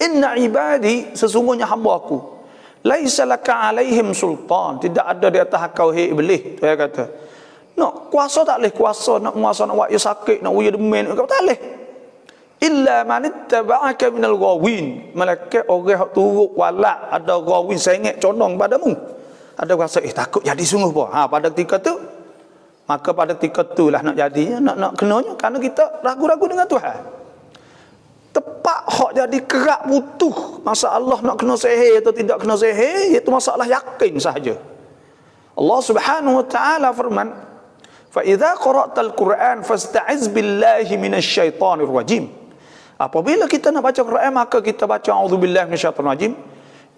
inna ibadi, sesungguhnya hamba aku, laisa laka alaihim sultan, tidak ada di atas kau hai iblis. Tuhan kata, nak kuasa tak boleh kuasa, nak kuasa nak buat you sakit, nak buat you demen, kau tak boleh. Illa man ittaba'aka minal ghawin, malaikat orang hak turut walak, ada ghawin sengit condong padamu, ada rasa takut jadi sungguh apa. Pada ketika tu, maka pada ketika itulah nak jadinya, nak kenanya, kerana kita ragu-ragu dengan Tuhan. Tepat hak jadi kerak butuh masalah nak kena sihir atau tidak kena sihir, iaitu masalah yakin sahaja. Allah Subhanahu wa taala firman, fa idza qara'tal Qur'an fasta'iz billahi minasyaitonir rajim. Apabila kita nak baca Quran, maka kita baca auzubillahi minasyaitonir rajim.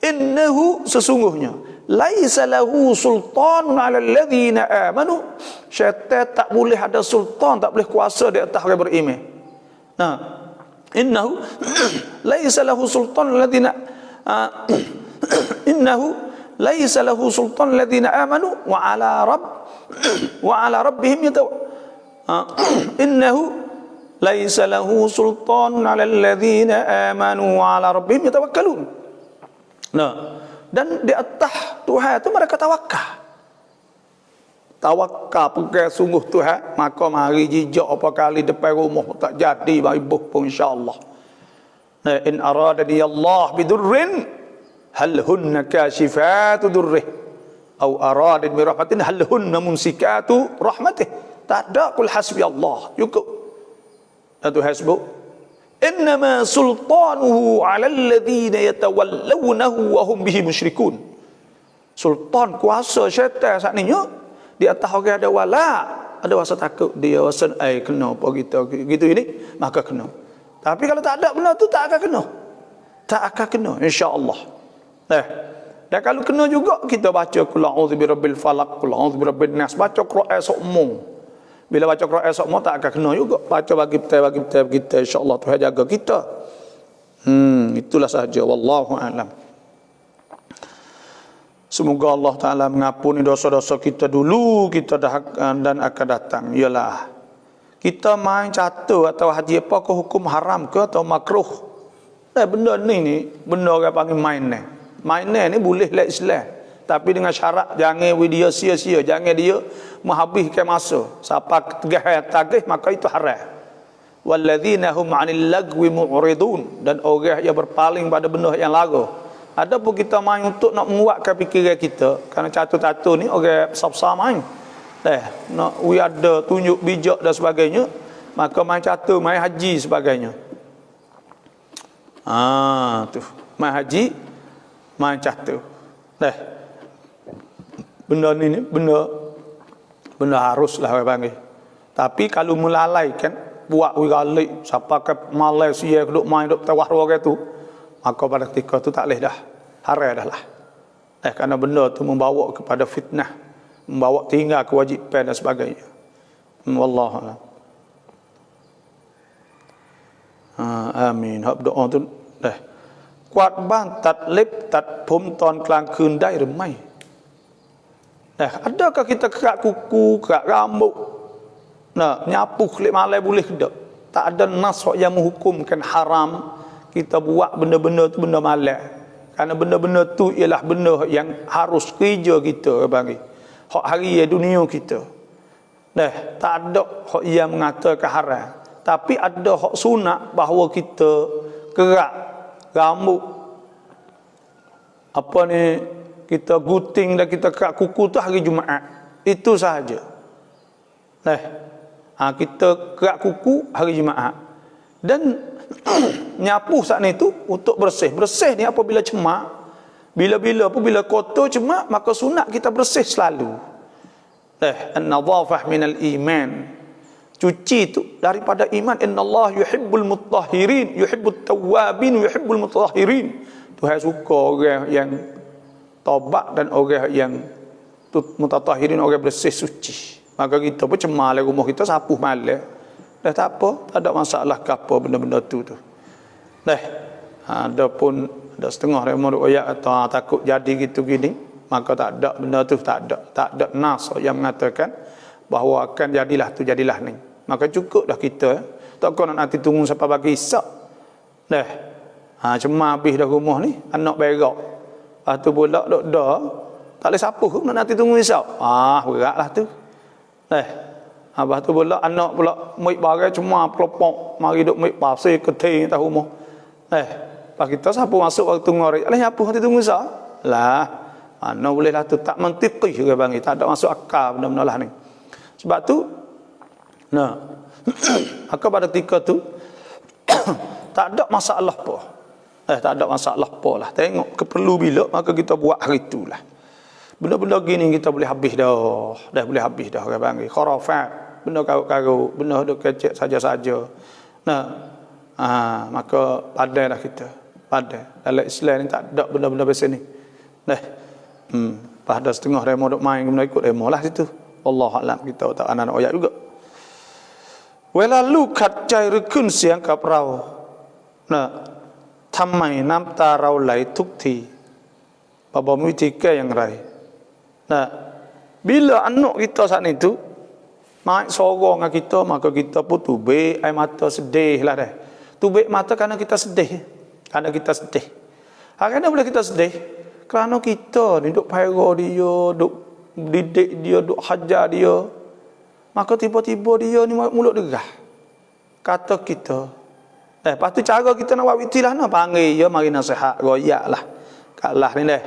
Innahu, sesungguhnya, laisa lahu sultanun 'alal ladzina amanu, syaitan tak boleh ada sultan, tak boleh kuasa di atas orang beriman. Nah, innahu laisa lahu sultan ladzina innahu laisa lahu sultan ladzina amanu wa 'ala rabbihim innahu laisa lahu sultan 'alal ladzina amanu wa 'ala rabbihim yatawakkalun. Nah, dan di atas Tuhan tu mereka tawakal. Tawakal pegang sungguh Tuhan, maka mari jijak apa kali depan rumah tak jadi baibuh pun insya-Allah. Nah, in aradani Allah bidurrin hal hunna kashifatu durrih au aradin bi rahmatin hal hunna mumsikatu rahmatih. Tak ada qul hasbi Allah, cukup. Dan Tuhan sebut, innama sultanuhu 'alal ladzina yatawallawnahu wa hum bihi musyrikun. Sultan kuasa syaitan saat ni di atas orang ada wala, ada rasa takut, dia rasa kena apa kita gitu ini, maka kena. Tapi kalau tak ada benda tu tak akan kena. Tak akan kena insya-Allah. Dan kalau kena juga kita baca qul a'udzu birabbil falaq, qul a'udzu birabbin nas, baca Quran sokmo. Bila baca Quran semua tak akan kena juga. Baca bagi kita insya-Allah Tuhan jaga kita. Itulah sahaja, wallahu a'lam. Semoga Allah Taala mengampuni dosa-dosa kita dulu, kita dan akan datang. Ialah kita main catur atau haji apa ke hukum haram ke atau makruh. Benda ni benda orang panggil main ni. Main ni boleh lah Islam. Tapi dengan syarat jangan dia sia-sia, jangan dia menghabiskan masa. Siapa tagih maka itu haram. Walladzina hum 'anil lagwi mu'ridun, dan orang yang berpaling pada benda yang lagu. Adapun kita main untuk nak menguatkan fikiran kita, kerana catur-catur ni orang besar-besar main. Nak ada tunjuk bijak dan sebagainya, maka main catur, main haji sebagainya. Tu main haji, main catur. Benda ni benda haruslah orang panggil. Tapi kalau melalaikan, buat galik, siapa ke Malaysia duk main duk tawah orang tu, maka pada ketika tu tak boleh dah, haram dah lah. Kerana benda tu membawa kepada fitnah, membawa tinggal kewajipan dan sebagainya. Wallahu a'lam. Amin. Hab doa tu dah. Quạt ban ตัดเล็บตัดผมตอนกลางคืนได้หรือไม่ adakah kita kerak kuku, kerak rambut, nyapu kulit malai boleh tak? Tak ada nas yang menghukumkan haram kita buat benda-benda tu benda malai. Kerana benda-benda tu ialah benda yang harus kerja kita bagi hak hari dunia kita. Tak ada hak yang mengatakan haram, tapi ada hak sunat bahawa kita kerak rambut, apa ni, kita gunting dan kita kerak kuku tu hari Jumaat. Itu sahaja. Kita kerak kuku hari Jumaat. Dan nyapu saat ni tu untuk bersih. Bersih ni apabila cemak, bila-bila apabila kotor cemak, maka sunat kita bersih selalu. An-nadhafah minal iman. Cuci tu daripada iman. Innallaha yuhibbul mutahhirin, yuhibbut tawwabin, yuhibbul mutahhirin. Tuhan suka orang yang taubat dan orang yang mutatahhirin, orang bersih suci. Maka kita pun cemal rumah kita, sapu malam. Dah tak apa, tak ada masalah ke apa benda-benda tu. Ada pun ada setengah orang ayat atau takut jadi gitu gini, maka tak ada benda tu, tak ada nas yang mengatakan bahawa akan jadilah ni. Maka cukup dah kita, tak kau nak nanti tunggu sampai pagi Isyak. Cuma habis dah rumah ni, anak berak. Lepas tu pula dok dah, tak boleh sapu nak nanti tunggu Isyak. Beratlah tu. Lepas tu pula anak pula muik barang cuma pelopok, mari duk muik pasir keting atas rumah. Lepas kita sapu masuk waktu ngorek, alah nyapu nanti tunggu Isyak. Lah, mana boleh lah tu, tak mentiqih juga bang, tak ada masuk akal benda-benda lah ni. Sebab tu maka pada ketika tu tak ada masalah apa. Tak ada masalah apa lah. Tengok keperlu bila, maka kita buat hari itulah. Benda-benda gini kita boleh habis dah. Dah boleh habis dah orang panggil khurafat, benda karut-karut, benda duk kecek saja-saja. Maka padailah kita. Padai. Dalam Islam ni tak ada benda-benda biasa ni. Pada setengah remo duk main, kemudian ikut remo lah situ. Wallahu a'lam, kita tak anak ayat juga. Welalu kat cai rukun siang kapเราทำไมน้ำตาเราไหลทุกทีบมีวิธีแก้อย่างไร bila anak kita saat itu naik sorong dengan kita, maka kita pun tubik air mata sedih lah dah. Tubik mata kerana kita sedih. Kerana kita sedih. Kerana boleh kita sedih? Kerana kita ni duk paira dia, duk didik dia, duk hajar dia. Maka tiba-tiba dia ni mulut derah. Kata kita. Lepas tu cara kita nak buat witi lah, nak panggil dia, mari nasihat, royak lah. Kak lah ni dah.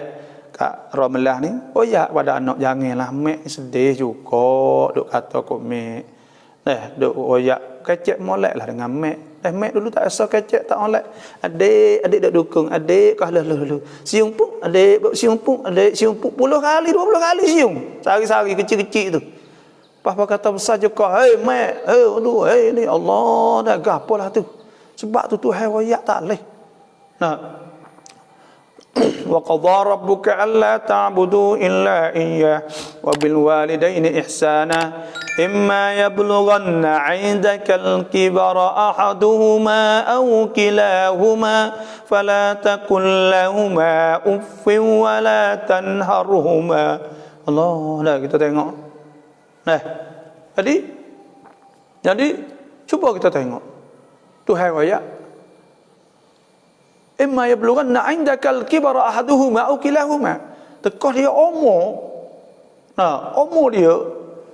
Kak Romelah ni, royak pada anak, janganlah mek sedih juga, duk kata kok mek. Duk royak, kecek molek lah dengan mek. Mek dulu tak rasa kecek, tak molek. Adik duk dukung, adik kah lu. Siung pun, adik siung pun, 10 kali, 20 kali siung. Sehari-sehari kecil-kecil tu. Papa kata besar je kau, hei mek, hei ni Allah dah gapalah tu. Sebab tu Tuhan royak tak leh. Wa qadha rabbuka alla ta'budu illa iyyah wa bil walidaini ihsana imma yablughanna 'indaka al-kibara ahaduhuma aw kilahuma fala taqul lahumā uffin wa la tanharhumā. Allah, dah kita tengok. Jadi cuba kita tengok. Tuhan royak. Imma yablughanna 'indakal kibara ahaduhuma aw kilahuma. Tekah dia umur. Umur dia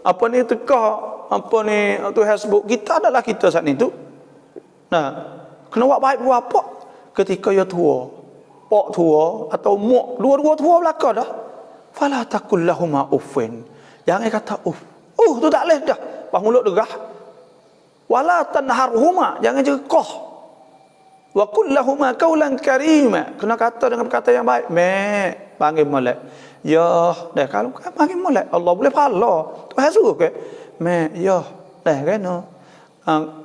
apa ni tekah apa ni Tuhan sebut kita adalah kita saat ni tu. Kena buat baik buat apa? Ketika dia tua. Pak tua atau mak, dua-dua tua belaka dah. Fala taqul lahumā uffin. Jangan kata tu tak leh dah. Pas mulut derah. Wala tanharhuma, jangan jekah. Wa qul lahumā qawlan karīmā. Kena kata dengan perkataan yang baik. Mek, panggil molek. Ya, dah kalau panggil molek, Allah boleh pahala. Tuhan suruh ke? Mek, ya, dah kena.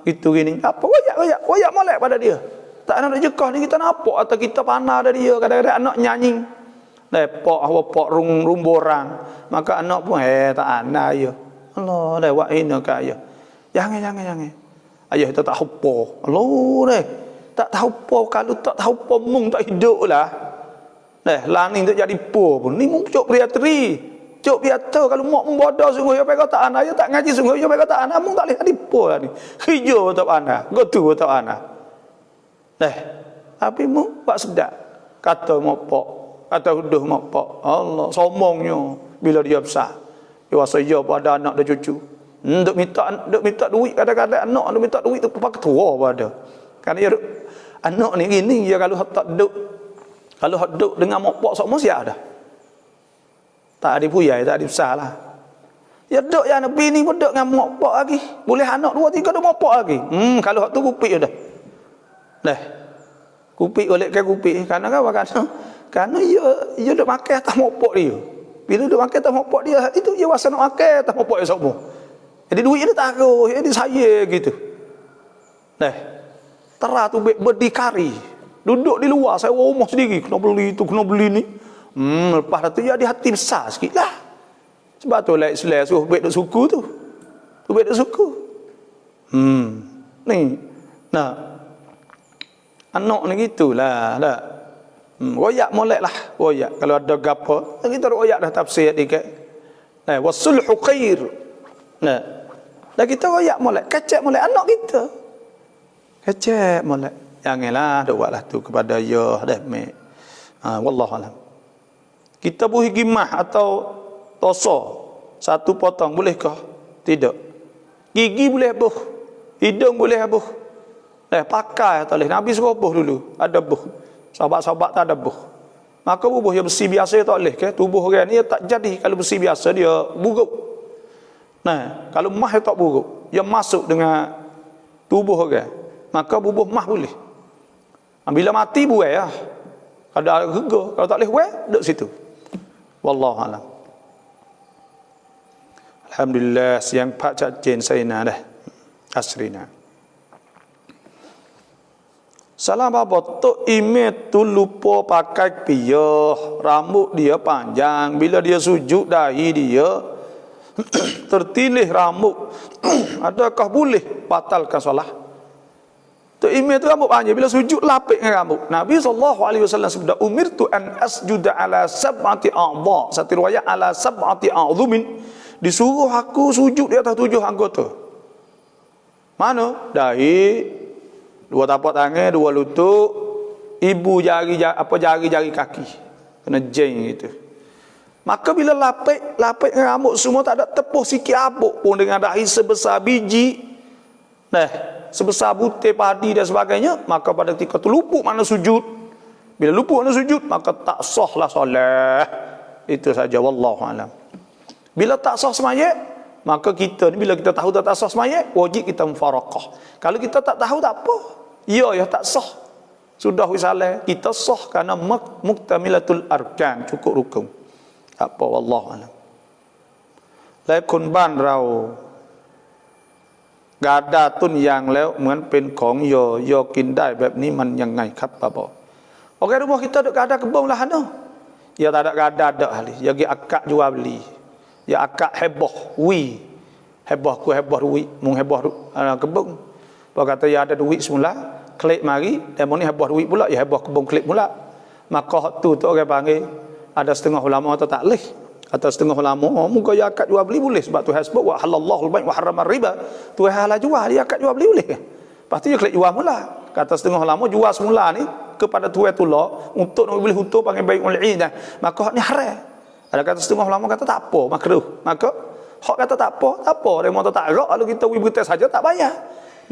Itu gini. Apa royak molek pada dia. Tak nak jekah ni kita nampak atau kita panah dari dia. Kadang-kadang anak nyanyi. Lepok pok rung borang. Maka anak pun tak ana ya. Allah dah buat hina ke ayah. Jangan. Ayah kita tak apa. Allah dah. Tak tahu apa kalau tak tahu apa mung tak hidup lah. Lah ni tak jadi apa pun. Ni mung cok priatri. Cok biata kalau mak membodoh sungguh ya pekak tak ana ya tak ngaji sungguh ya pekak tak ana mung tak lihat apa lah ni. Hijau tak ana, gotu tak ana. Tapi mung buat sedap. Kata mak pak, kata huduh mak pak. Allah sombongnya bila dia besar. Dia rasa ya pada anak dan cucu. Duk minta duit kadang-kadang anak duk minta duit tu pak ketua pada. Kerana dia anak ni gini dia kalau duk dengan mak pak semua siap dah. Tak ada puyai, tak ada besar lah. Ya duk yang Nabi ni pun duk dengan mak pak lagi. Boleh anak 2 3 duk mak pak lagi. Kalau hak tu kupik dah. Kupik oleh ke kupik. Karena dia duk makan atas mak pak dia. Bila duk makan atas mak pak dia, itu dia rasa nak makan atas mak pak dia semua. Jadi duit dia taruh, jadi saya gitu. Terah tu berdikari. Duduk di luar, saya rumah sendiri. Kena beli tu, kena beli ni. Lepas tu jadi hati besar sikit lah. Sebab tu like Islam suruh baik duk suku tu. Tu baik duk suku. Ni. Nah. Anak ni gitulah. Royak molek lah. Royak. Kalau ada gapo, kita royak dah tafsir dikit. Wasulhu khair. Dan kita royak molek. Kecek molek anak kita. Kecek molek. Janganlah duk buatlah tu kepada ya dah mek. Wallahualam. Kita buih gimah atau tosa satu potong bolehkah? Tidak. Gigi boleh buh, hidung boleh buh. Pakai atau boleh. Nabi suruh buh dulu, ada buh. Sahabat-sahabat tak ada buh. Maka bubuh yang besi biasa tak boleh ke? Tubuh orang ni tak jadi kalau besi biasa dia buruk. Kalau mah dia tak buruk, dia masuk dengan tubuh orang. Maka bubuh mah boleh. Bila mati buai lah. Kalau ada rega, kalau tak boleh buai, duduk situ. Wallahu a'lam. Alhamdulillah siang pak cak jen saya dah asrina. Salam apa tu email tu lupa pakai piyah, rambut dia panjang, bila dia sujud dahi dia tertilih rambut. Adakah boleh batalkan solat? Tu email tu rambut panjang, bila sujud lapik dengan rambut. Nabi SAW sabda, umirtu an asjuda ala sab'ati a'dha. Satu riwayat ala sab'ati a'dhumin. Disuruh aku sujud di atas 7 anggota. Mana? Dahi, 2 tapak tangan, 2 lutut, ibu jari-jari kaki. Kena jeng gitu. Maka bila lapik dengan rambut semua tak ada tepuh sikit abuk pun dengan dahi sebesar biji. Sebesar butir padi dan sebagainya, maka pada ketika tu luput mana sujud. Bila luput mana sujud, maka tak sahlah solat. Itu saja, wallahu alam. Bila tak sah semayat, maka kita ni bila kita tahu tak sah semayat, wajib kita mufaraqah. Kalau kita tak tahu tak apa. Ya tak sah. Sudah wisalah, kita sah kerana muktamilatul arkan, cukup rukun. Tak apa, wallahu alam. Lai kun ban rao กาดาต้นยางแล้วเหมือนเป็นของโยกินได้แบบนี้มันยังไงครับป้าบอกoke rumah kita ada gada kebun lah no ya tak ada gada ada ahli ya gi akak jual beli ya akak heboh wi heboh ku heboh duit mung heboh kebun apa kata ya ada duit semula klik mari dan ni heboh duit pula ya heboh kebun klik pula maka tu orang panggil ada setengah ulama atau tak leh atau setengah ulama muka ya akad jual beli boleh sebab Tuhan sebut wa halallahu al-bai' wa harrama riba. Tuhan halal jual, dia akad jual beli boleh ke? Pasti dia klik jual mula. Kata setengah ulama jual semula ni kepada Tuhan tula untuk nak beli hutang panggil bai'ul 'id. Maka hak ni haram. Ada kata setengah ulama kata tak apa, makruh. Maka hak kata tak apa, dia mau tak rak kalau kita beri betul saja tak bayar.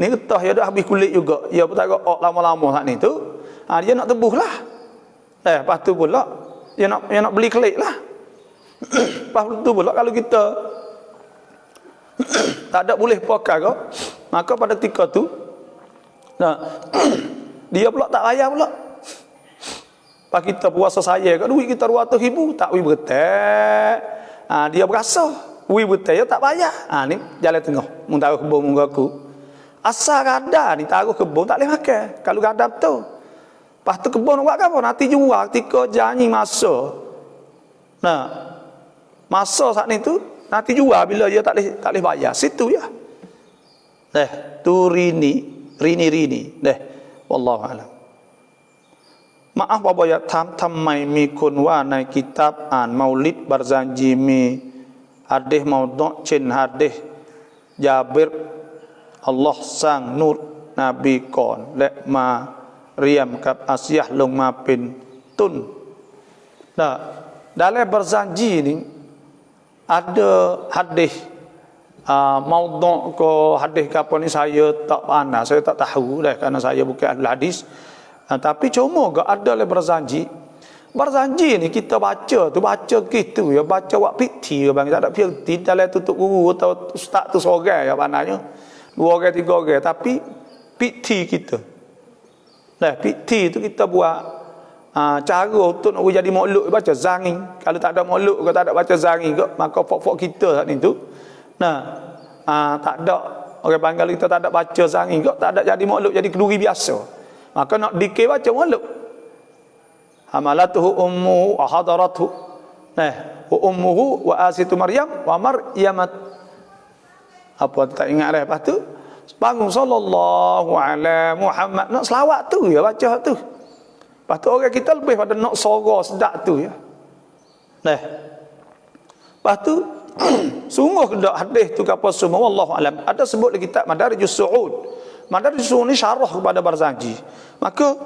Ni getah ya dah habis kulit juga. Ya tak rak lama-lama hak ni tu. Dia nak tebuslah. Lepas tu pula dia nak beli klik lah. Lepas tu pula kalau kita tak ada boleh pakai kau, maka pada ketika tu dia pula tak bayar pula. Pas kita puasa saya kat duit kita 200,000 tak wi betul. Dia berasa wi betul tak bayar. Ni jalan tengah. Mun tahu kebun mun aku. Asal kada ni taruh kebun tak boleh makan. Kalau kada betul. Lepas tu kebun buat apa? Nanti jual ketika janji masa. Nah, masa saat ni tu nanti jual bila dia tak boleh bayar. Situ ya. Tu rini. Deh. Wallahu a'lam. Maaf Bapak ya, thamai mi kun waใน kitab an Maulid Barzanji mi hadis maudhu' chen hadis Jabir Allah sang nur Nabi ก่อนและมาเรียมกับอาสยะห์ลงมาเป็นต้น Nah, dalam Barzanji ni ada hadis maudhu' ke hadis ke apa ni saya tak pandai, saya tak tahu dah kerana saya bukan ahli hadis. Tapi cuma ke ada dalam Barzanji ni kita baca gitu ya, baca wak piti ke bang, tak ada piti dalam tutup guru atau ustaz tu seorang ya pandainya. 2 orang 3 orang, tapi piti kita. Nah, piti tu kita buat cara untuk nak jadi makhluk baca zangi. Kalau tak ada makhluk ke tak ada baca zangi ke, maka fok-fok kita saat ni tu. Nah, tak ada orang panggil kita tak ada baca zangi ke, tak ada jadi makhluk, jadi kenduri biasa. Maka nak dikir baca makhluk. Hamalatuhu ummuhu ahadarathu. Nah, wa ummuhu wa asitu Maryam wa Maryamat. Apa tak ingat dah. Lepas tu bangun sallallahu alaihi Muhammad, nak selawat tu ya baca tu. Lepas tu orang kita lebih pada nak sorang sedap tu ya. Nah. Lepas tu sungguh dak hadis tu apa semua wallahu alam. Ada sebut di kitab Madarijus Su'ud. Madarijus Su'ud ni syarah kepada Barzanji. Maka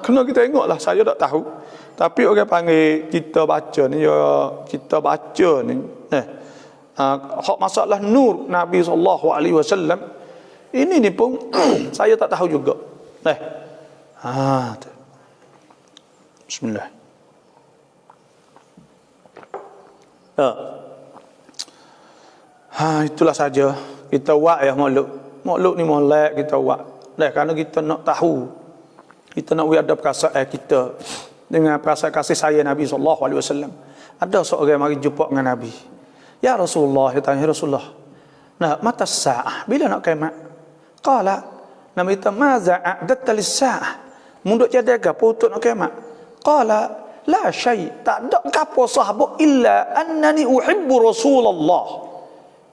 kena kita tengoklah, saya tak tahu. Tapi orang panggil kita baca ni ya, kita baca ni. Hak masalah nur Nabi SAW ini ni pun saya tak tahu juga. Bismillah. Itulah saja. Kita buat ya makhluk ni molek kita buat. Kerana kita nak tahu, kita nak ada perasaan kita dengan perasaan kasih sayang Nabi SAW. Ada seorang mari jumpa dengan Nabi. Ya Rasulullah, dia tanya Rasulullah. Nah, mata sa'ah, bila nak kiamat? Qala, Nabi kata, maza a'datta lis-sa'ah? Munduk jadi apa untuk nak kiamat? Qala, la syai', tak ada apa sahabat illa annani uhibbu Rasulullah.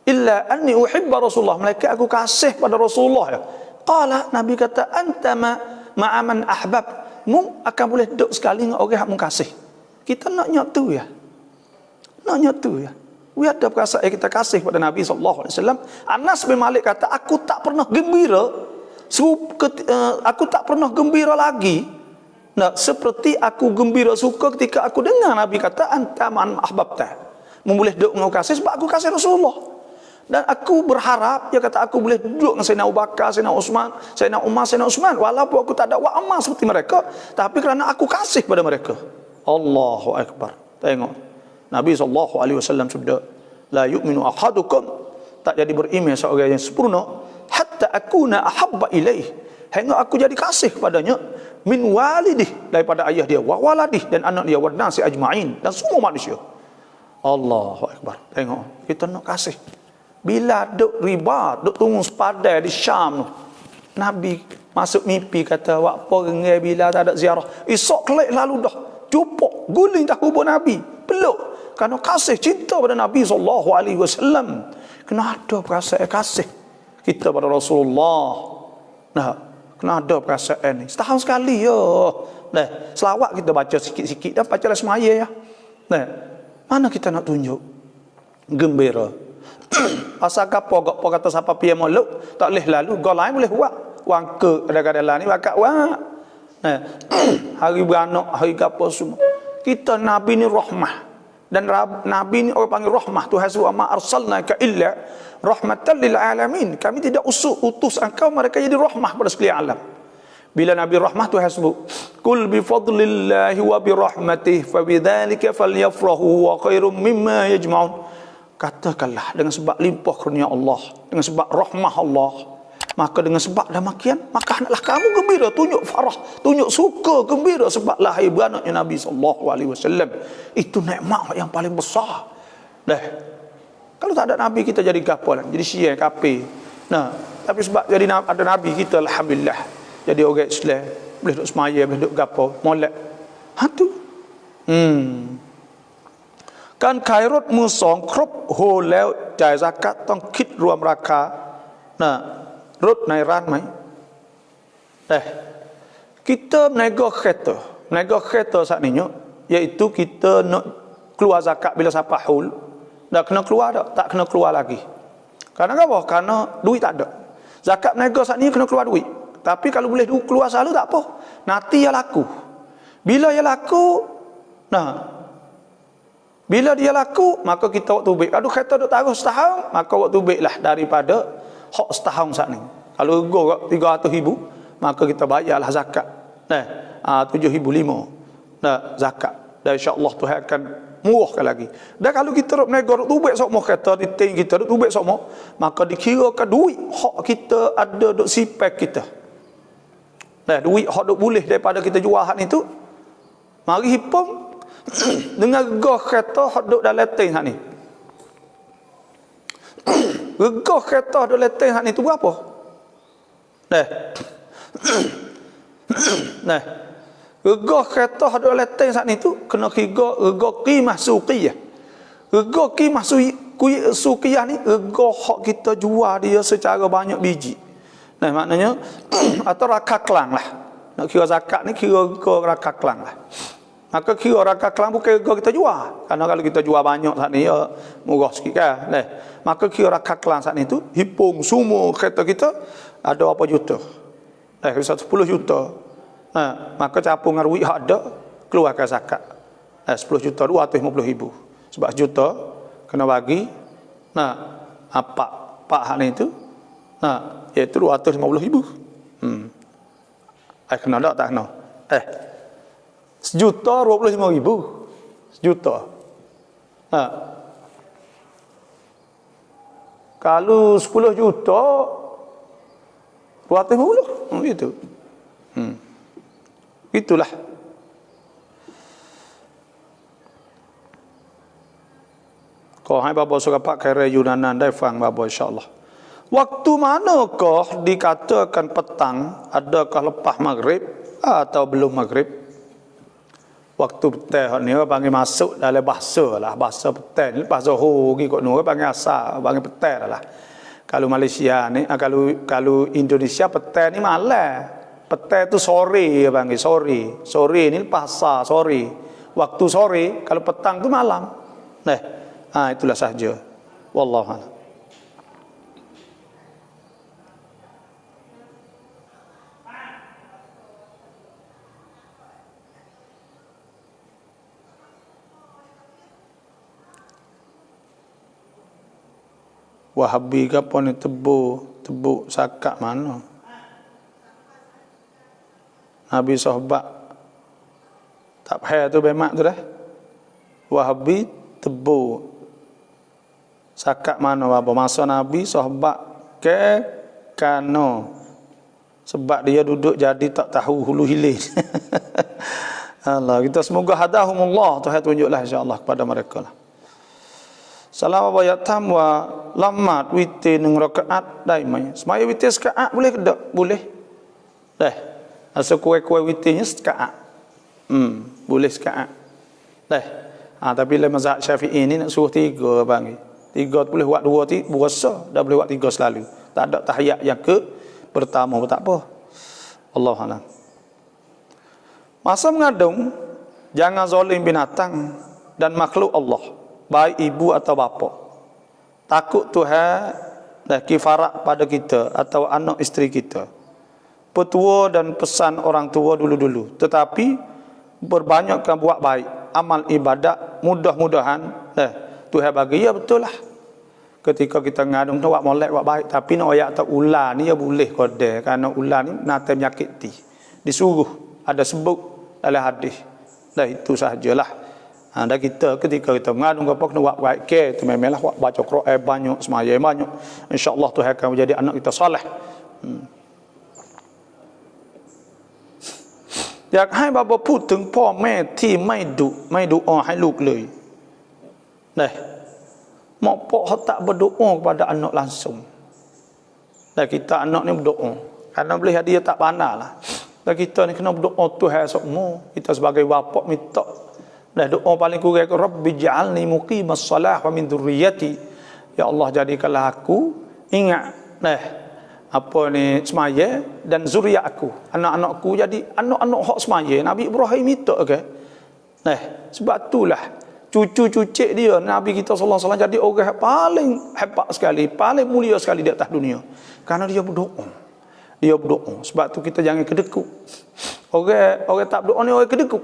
Illa anni uhibbu Rasulullah, malaikat aku kasih pada Rasulullah ya. Qala, Nabi kata, anta ma'a man ahbab, mu akan boleh duduk sekali dengan orang yang mu kasih. Kita nak nyatu ya. Nak nyatu ya. We ada perasaan kita kasih pada Nabi SAW. Anas bin Malik kata, aku tak pernah gembira, aku tak pernah gembira lagi. Nah, seperti aku gembira suka ketika aku dengar Nabi kata, anta man ahbabta. Boleh duduk dengan kasih sebab aku kasih Rasulullah. Dan aku berharap, dia kata aku boleh duduk dengan Sayyidina Abu Bakar, Sayyidina Uthman, Sayyidina Umar, Sayyidina Uthman. Walaupun aku tak ada wa'amal seperti mereka, tapi kerana aku kasih pada mereka. Allahu Akbar. Tengok. Nabi SAW sudah, la yu'minu ahadukum, tak jadi beriman seorang yang sempurna, hatta akuna ahabba ilaih, hingga aku jadi kasih kepadanya, min walidih, daripada ayah dia, wa waladih, dan anak dia, wa nasi ajma'in, dan semua manusia. Allahu Akbar. Tengok. Kita nak kasih. Bila duk riba, duk tunggu sepadan di Syam tu, Nabi masuk mimpi kata, wak apa rengai bila tak ada ziarah. Esok kelak lalu dah jumpa, guling dah kubur Nabi, peluk. Kerana kasih cinta pada Nabi SAW. Kena ada perasaan kasih kita pada Rasulullah. Nah, kena ada perasaan ni. Setahun sekali ya. Nah, selawat kita baca sikit-sikit dan baca semaya ya. Nah, mana kita nak tunjuk gembira? Asal apa kata siapa piye molek tak boleh lalu, go lain boleh buat. Wang ke kadang-kadang lah ni bakat wak. Hari beranak, hari apa semua. Kita Nabi ni rahmah. Dan Nabi ni orang panggil rahmah. Tuhan sebut, ma arsalnaka illa rahmatan lil alamin. Kami tidak utus engkau mereka jadi rahmah pada sekalian alam. Bila Nabi rahmah, Tuhan sebut, kul bi fadlillahi wa bi rahmatihi fa bidzalika falyafrahu wa khairum mimma yajma'un. Katakanlah dengan sebab limpah kurnia Allah, dengan sebab rahmah Allah, maka dengan sebab demikian, maka hendaklah kamu gembira, tunjuk farah, tunjuk suka, gembira sebab lahir beranaknya Nabi SAW. Itu nikmat yang paling besar. Kalau tak ada Nabi kita jadi gapo lah, jadi Syiah kafir. Nah, tapi sebab jadi ada Nabi kita alhamdulillah. Jadi orang Islam, boleh duk semaya, boleh duk gapo, molek. Ha tu. Kan khairut mu 2 ครบโหแล้วจ่ายซะกัตต้องคิดรวมราคานะรถในร้านไหมkita menego kereta saat ni iaitu kita nak keluar zakat bila sampai haul dah kena keluar tak kena keluar lagi. Karena apa? Karena duit tak ada. Zakat menego saat ni kena keluar duit. Tapi kalau boleh keluar selalu tak apa. Nanti ia laku. Bila ia laku, bila dia laku, maka kita waktu baik. Aduh kereta duk taruh setahun, maka waktu baiklah daripada hak setahun saat ni. Kalau go 300,000, maka kita bayarlah zakat. 7,500 zakat. Dan insya-Allah Tuhan akan murahkan lagi. Dan kalau kita duk menego duk tubik sokmo kereta di ting kita duk tubik sokmo, maka dikirakan duit hak kita ada duk sipek kita. Duit hak duk boleh daripada kita jual hak ni tu. Mari hipung dengan regah kereta hak duk dalam ting hak ni. Regah kereta duk dalam ting hak ni tu berapa? Regah kereta hak duk dalam ting hak ni tu kena kira regah qimah suqiyah. Regah qimah suqiyah ni regah hak kita jual dia secara banyak biji. Maknanya atau raka kelang lah. Nak kira zakat ni kira raka kelang lah. Maka kira raka kelang bukan kira kita jual. Karena kalau kita jual banyak saat ni ya murah sikit kan. Maka kira raka kelang saat ni tu hipung semua kereta kita ada berapa juta. Bisa 10 juta. Maka capung dengan duit hak ada keluarkan zakat. 10 juta 250,000. Sebab juta kena bagi pak hak ni tu iaitu 250,000. Kena tak kena? Sejuta 25,000. Sejuta. Kalau 10 juta 250 gitu. Itulah. Kau hai bapa suka pak kere Yunananได้ฟัง bapa insyaallah. Waktu manakah dikatakan petang? Adakah lepas maghrib atau belum maghrib? Waktu petang ni orang panggil masuk dalam bahasa petang ni lepas zuhur pergi kat nur panggil asar, panggil petang lah. Kalau Malaysia ni, kalau Indonesia petang ni malam. Petang tu sore panggil sore. Sore ni lepas asar, sore. Waktu sore, kalau petang tu malam. Itulah sahaja. Wallahu a'lam. Wahabi ke apa ni tebuk zakat mana? Nabi sahabat tak payah tu bemak tu dah. Wahabi tebuk zakat mana apa masa Nabi sahabat ke kano sebab dia duduk jadi tak tahu hulu hilir. Allah kita semoga hadahumullah Tuhan tunjuklah insya-Allah kepada mereka lah. Salam wa yatam wa lamat witir nang rakaat dai mai. Semaya witir sekaat boleh ke tak? Boleh. Asal kuai-kuai witirnya sekaat. Boleh sekaat. Tapi dalam mazhab Syafi'i ni nak suruh 3 panggil. 3 boleh buat 2 puasa, dah boleh buat 3 selalu. Tak ada tahiyat yang ke pertama pun tak apa. Allahu a'lam. Masa mengandung jangan zalim binatang dan makhluk Allah. Baik ibu atau bapa. Takut Tuhan dah kifarat pada kita atau anak isteri kita. Petua dan pesan orang tua dulu-dulu. Tetapi berbanyakkan buat baik. Amal ibadat mudah-mudahan Tuhan bagi ya betul lah. Ketika kita ngandung tu buat molek buat baik. Tapi nak ayat atau ular ni ya boleh kode. Kerana ular ni nanti menyakiti. Disuruh. Ada sebut dalam hadis. Itu sahajalah. Dan kita ketika kita mengandung apa kena buat baik ke tu memanglah buat baca Quran banyak sembahyang banyak insya-Allah Tuhan akan menjadi anak kita soleh.อยากให้บาบาพูดถึงพ่อแม่ที่ไม่ดุให้ลูกเลย mak pak hak tak berdoa kepada anak langsung. Dan kita anak ni berdoa. Karena boleh dia tak pandai lah. Dan kita ni kena berdoa Tuhan semua. Kita sebagai bapa minta. Dan doa paling kurang ke Rabbi ja'alni muqimas salah wa min dzurriyyati. Ya Allah, jadikanlah aku ingat apa ni semaya dan zuriat aku, anak-anakku jadi anak-anak hak semaya. Nabi Ibrahim minta ke. Sebab itulah cucu-cucuk dia Nabi kita sallallahu alaihi wasallam jadi orang paling hebat sekali, paling mulia sekali di atas dunia. Karena dia berdoa. Dia berdoa. Sebab tu kita jangan kedekut. Orang tak berdoa ni orang kedekut.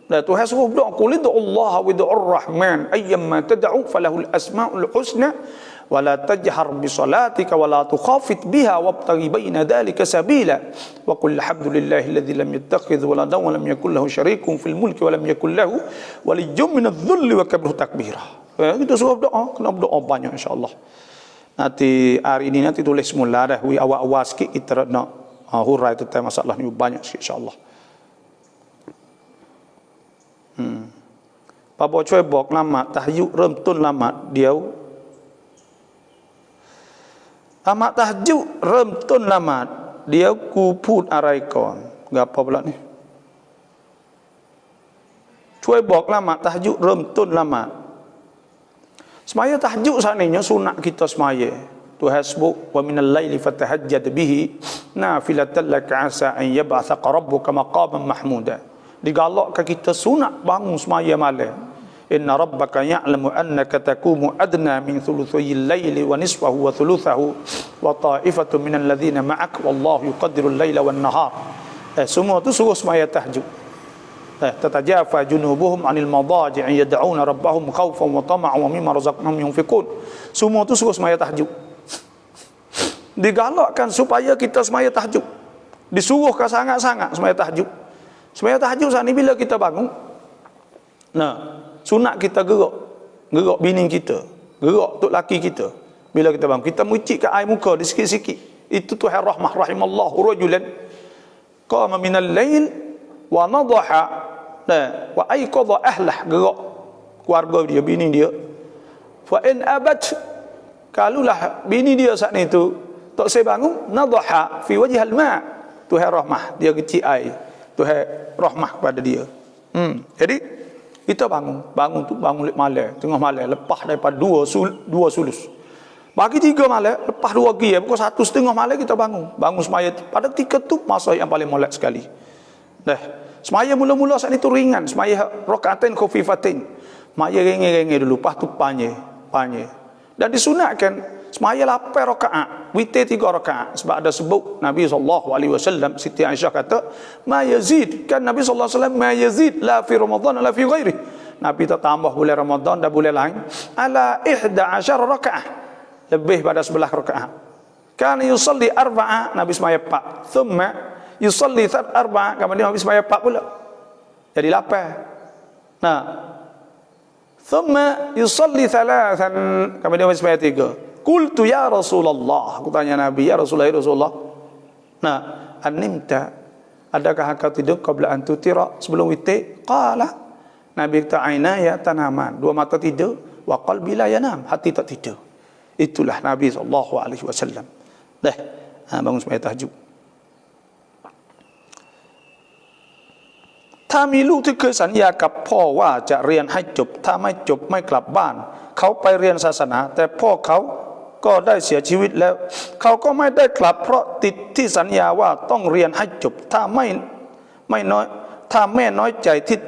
Dan Tuhan suruh berdoa, qul Allah wa Ar-Rahman ayyamma tad'u falahul asmaul husna wa la tajhar bi salatika wa la tukhafit biha wabtaghi baina dhalika sabila wa qul alhamdulillahi alladhi lam yattakhidh waladan wa lam yakul lahu sharikun fil mulki wa lam yakul lahu waliyyun min adh-dhulli wa kabirhu takbira. Kita suruh berdoa, kena berdoa banyak insya-Allah. Nanti hari ini nanti tulis semula dah, awal-awal sikit kita nak hurai tentang masalah ni banyak sikit insya-Allah. Papa ช่วยบอกละหมาดตะฮัจญุดเริ่มต้นละหมาดเดี๋ยวละหมาดตะฮัจญุดเริ่มต้นละหมาดเดี๋ยวกูพูดอะไรก่อนenggak apa pula ni ช่วยบอกละหมาดตะฮัจญุดเริ่มต้นละหมาด semaya tahajud seandainya sunat kita semaya Tuhan sebut wa minal laili fatahajjad bihi nafilatan laka asa an yab'athaka rabbuka maqaman mahmuda. Digalakkan kita sunat bangun semaya malam. Inna rabbaka ya'lamu annaka taqumu adna min thuluthayil laili wa nisfahu wa thuluthahu wa ta'ifatu minal ladzina ma'ak wallahu yuqaddirul laila wan nahar. Semua tu suruh semaya tahajud. Tatajafa junubuhum 'anil madaji'i yad'una rabbahum khaufan wa tama'an wa mimma razaqnahum yunfiqun. Semua tu suruh semaya tahajud. Digalakkan supaya kita semaya tahajud. Disuruhkan sangat-sangat semaya tahajud. Semaya tahajud saat ni bila kita bangun, sunat kita gerak bini kita, gerak tok laki kita. Bila kita bangun, kita mucikkan air muka di sikit-sikit. Itu Tuhan rahmah rahimallahu rajulan qama minal lail wa nadaha wa ayqadha ahlah, gerak keluarga dia, bini dia. Fa in abat, kalulah bini dia saat itu tak saya bangun, nadaha fi wajhil ma, Tuhan rahmah, dia kecil air, Tuhan rahmah kepada dia. Jadi kita bangun malam, tengah malam, lepas daripada dua sulus. Bagi 3 malam, lepas 2 pagi, pukul 1:30 malam kita bangun semaya. Pada ketika tu masa yang paling molek sekali. Semaya mula-mula saat itu ringan, semaya rakaatain khafifatain. Semaya rengeh-rengeh dulu, lepas tu panjang. Dan disunatkan semaya 8 rakaat, witir 3 rakaat. Sebab ada sebut Nabi SAW, Siti Aisyah kata, ma yazid, kan Nabi SAW, ma yazid la fi Ramadan la fi ghairi. Nabi tak tambah bulan Ramadan dan bulan lain, ala 11 rakaat, lebih pada 11 rakaat. Kan yusalli 4, Nabi semaya 4. Thumma yusalli 4, kemudian Nabi semaya 4 pula. Jadi 8. Thumma yusalli 3, kemudian Nabi semaya 3. Qultu ya Rasulullah, aku tanya Nabi, ya Rasulullah. Animta, adakah engkau tidur qabla an tutira, sebelum witir? Qala, Nabi kata ainaya tanaman, 2 mata tidur, wa qalbi la yanam, hati tak tidur. Itulah Nabi SAW. Bangun sembahyang tahajud. ถ้ามีลูกที่เคยสัญญากับพ่อว่าจะเรียนให้จบถ้าไม่จบไม่กลับบ้านเขาไปเรียนศาสนาแต่พ่อเขาก็ได้เสียชีวิตแล้วเขาก็ไม่ได้กลับเพราะติดที่สัญญาว่าต้องเรียนให้จบถ้าแม่น้อยใจที่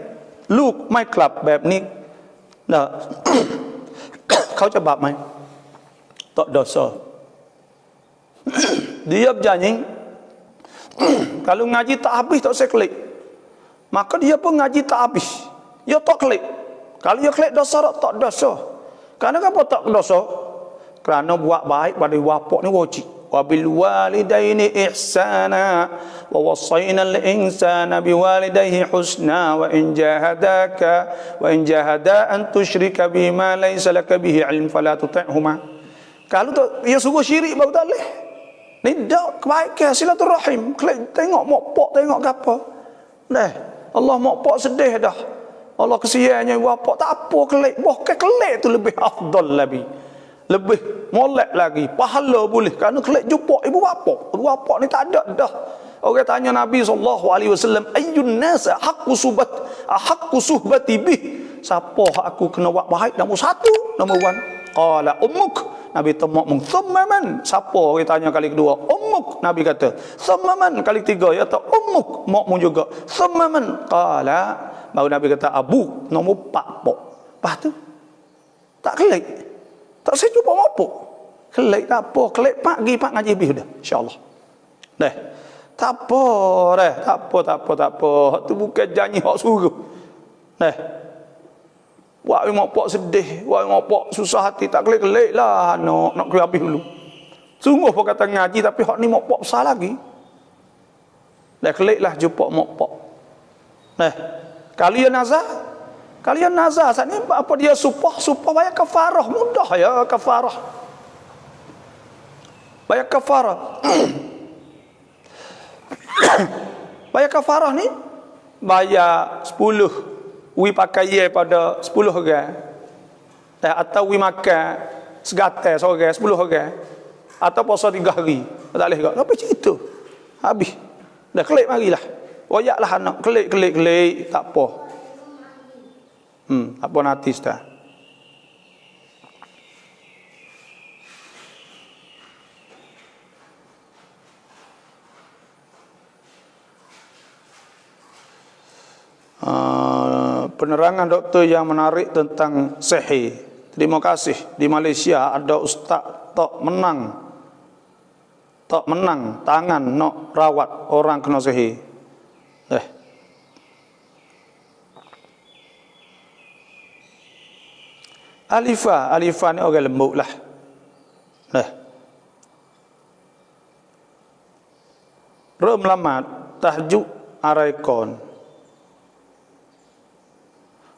ลูกไม่กลับแบบนี้เขาจะบาปไหม tak dosa. Dia berjanji kalau ngaji tak habis tak saya klik, maka dia pun ngaji tak habis, dia tak klik. Kalau dia klik dosa tak dosa. Karena apa tak dosa? Kerana buat baik pada bapak ni wajib. Wabil walidaini ihsana wa wasaina al-insana biwalidayhi husna wa in jahada an tusyrika bima laysa laka bihi ilm fala tuti'huma. Kalau dia suruh syirik baru tak boleh. Ni dak kebaikan silaturahim. Tengok mak pak tengok gapo. Allah mak pak sedih dah. Allah kesiannya bapak tak apa kelik, bahkan kelik tu lebih afdal lagi. lebih molek lagi, pahala boleh kerana kelak jumpa ibu bapa ni tak ada dah. Orang tanya Nabi SAW, ayyun nas haqqu suhbati bih, siapa aku kena buat baik? Nombor satu, nombor one, qala ummuk. Nabi temak mung thumma man. Siapa orang tanya kali kedua? Ummuk. Nabi kata thumma man. Kali ketiga ya tak ummuk, mak mu juga. Thumma man. Qala, baru Nabi kata abu, nombor 4 pok. Lepas tu tak kelik, tak saya cuba apa. Kelik tak apa, kelik pagi pak ngaji habis dah, insya-Allah. Dah. Tak apa dah, tak apa. Tu bukan janji hak suruh. Dah. Wak mak pak sedih, wak mak pak susah hati, tak kelik-kelik lah nak kena habis dulu. Sungguh pun kata ngaji tapi hak ni mak pak besar lagi. Dah keliklah jumpa mak pak. Nah, kalian nazar saat ni apa dia supah bayar kafarah, mudah ya kafarah. Bayar kafarah. Bayar kafarah ni bayar 10 wi pakai ye pada 10 orang. Atau wi makan segatai seorang 10 orang. Atau puasa 3 hari. Tak boleh gak. Apa cerita? Habis. Dah kelik marilah. Royaklah anak kelik tak apa. Tak apa nanti dah. Penerangan doktor yang menarik tentang sihir. Terima kasih. Di Malaysia ada ustaz tak menang tangan nak rawat orang kena sihir. Alifah ni orang lembut lah. Rom lamat tahjuk araikon.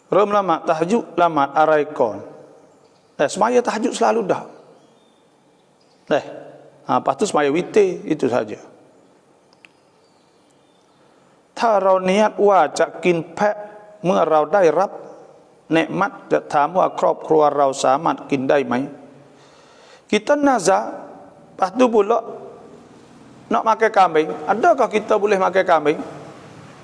Rom lamat tahjuk lamat araikon. Semaya tahjuk selalu dah. Lepas tu semaya witir, itu saja. Tarau niat wa cakin pekเมื่อเราได้รับเนืมัดจะถามว่าครอบครัวเราสามารถกินได้ไหม Kita nazar, lepas tu pula nak makan kambing. Adakah kita boleh makan kambing?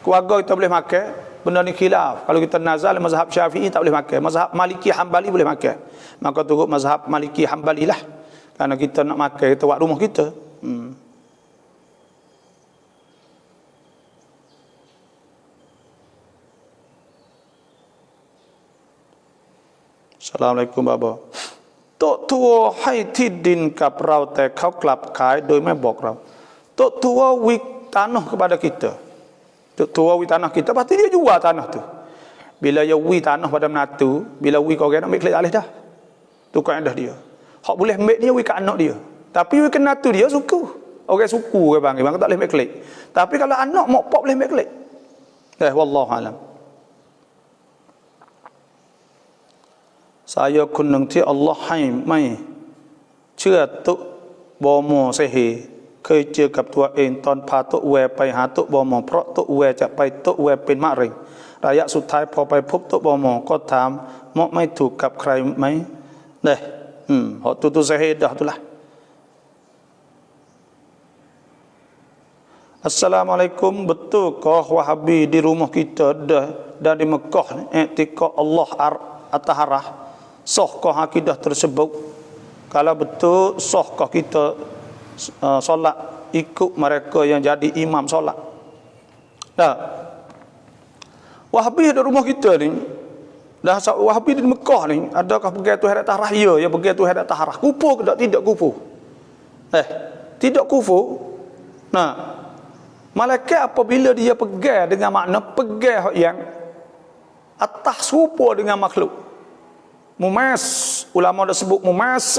Keluarga kita boleh makan? Benda ni khilaf. Kalau kita nazar mazhab Syafi'i tak boleh makan. Mazhab Maliki Hambali boleh makan. Maka turut mazhab Maliki Hambali lah. Karena kita nak makan, kita buat rumah kita. Assalamualaikum Baba. โต๊ะทัวให้ที่ดินกับเราแต่เขากลับขายโดยไม่บอกเราโต๊ะทัววิtanah kepada kita. Tok tua wi tanah kita, pasti dia jual tanah tu. Bila dia wi tanah pada menatu, bila wi kau nak ambil kelik alih dah. Tu kaedah dia. Hak boleh ambil dia wi kat anak dia. Tapi wi kena tu dia suku. Orang suku ke bang tak boleh ambil kelik. Tapi kalau anak mak pak boleh ambil kelik. Wallahu alam. Saya คนหนึ่งที่อัลลอฮ์ให้ไม่เชื่อตุบอมอเสฮีเคยเจอกับตัวเองตอนพาตุแวไปหาตุบอมอเพราะตุแวจะไปตุแวเป็นมะเร็งระยะสุดท้ายพอไปพบตุบอมอก็ถามมะไม่ถูกกับใครไหมฮอตุเสฮีdah itulah. Assalamualaikum, betulkah Wahabi di rumah kita dan di Mekah i'tikad Allah at-taharah? Sahkah akidah tersebut? Kalau betul, sahkah kita solat ikut mereka yang jadi imam solat? Wahabi di rumah kita ni, Wahabi di Mekah ni, adakah pergi Tuhan atas raya, ya pergi Tuhan atas taharah? Kufur ke tak? Tidak kufur. Tidak kufur. Malaikat apabila dia pergi dengan makna pergi yang atas serupa dengan makhluk. Mumas, ulama dah sebut mumas,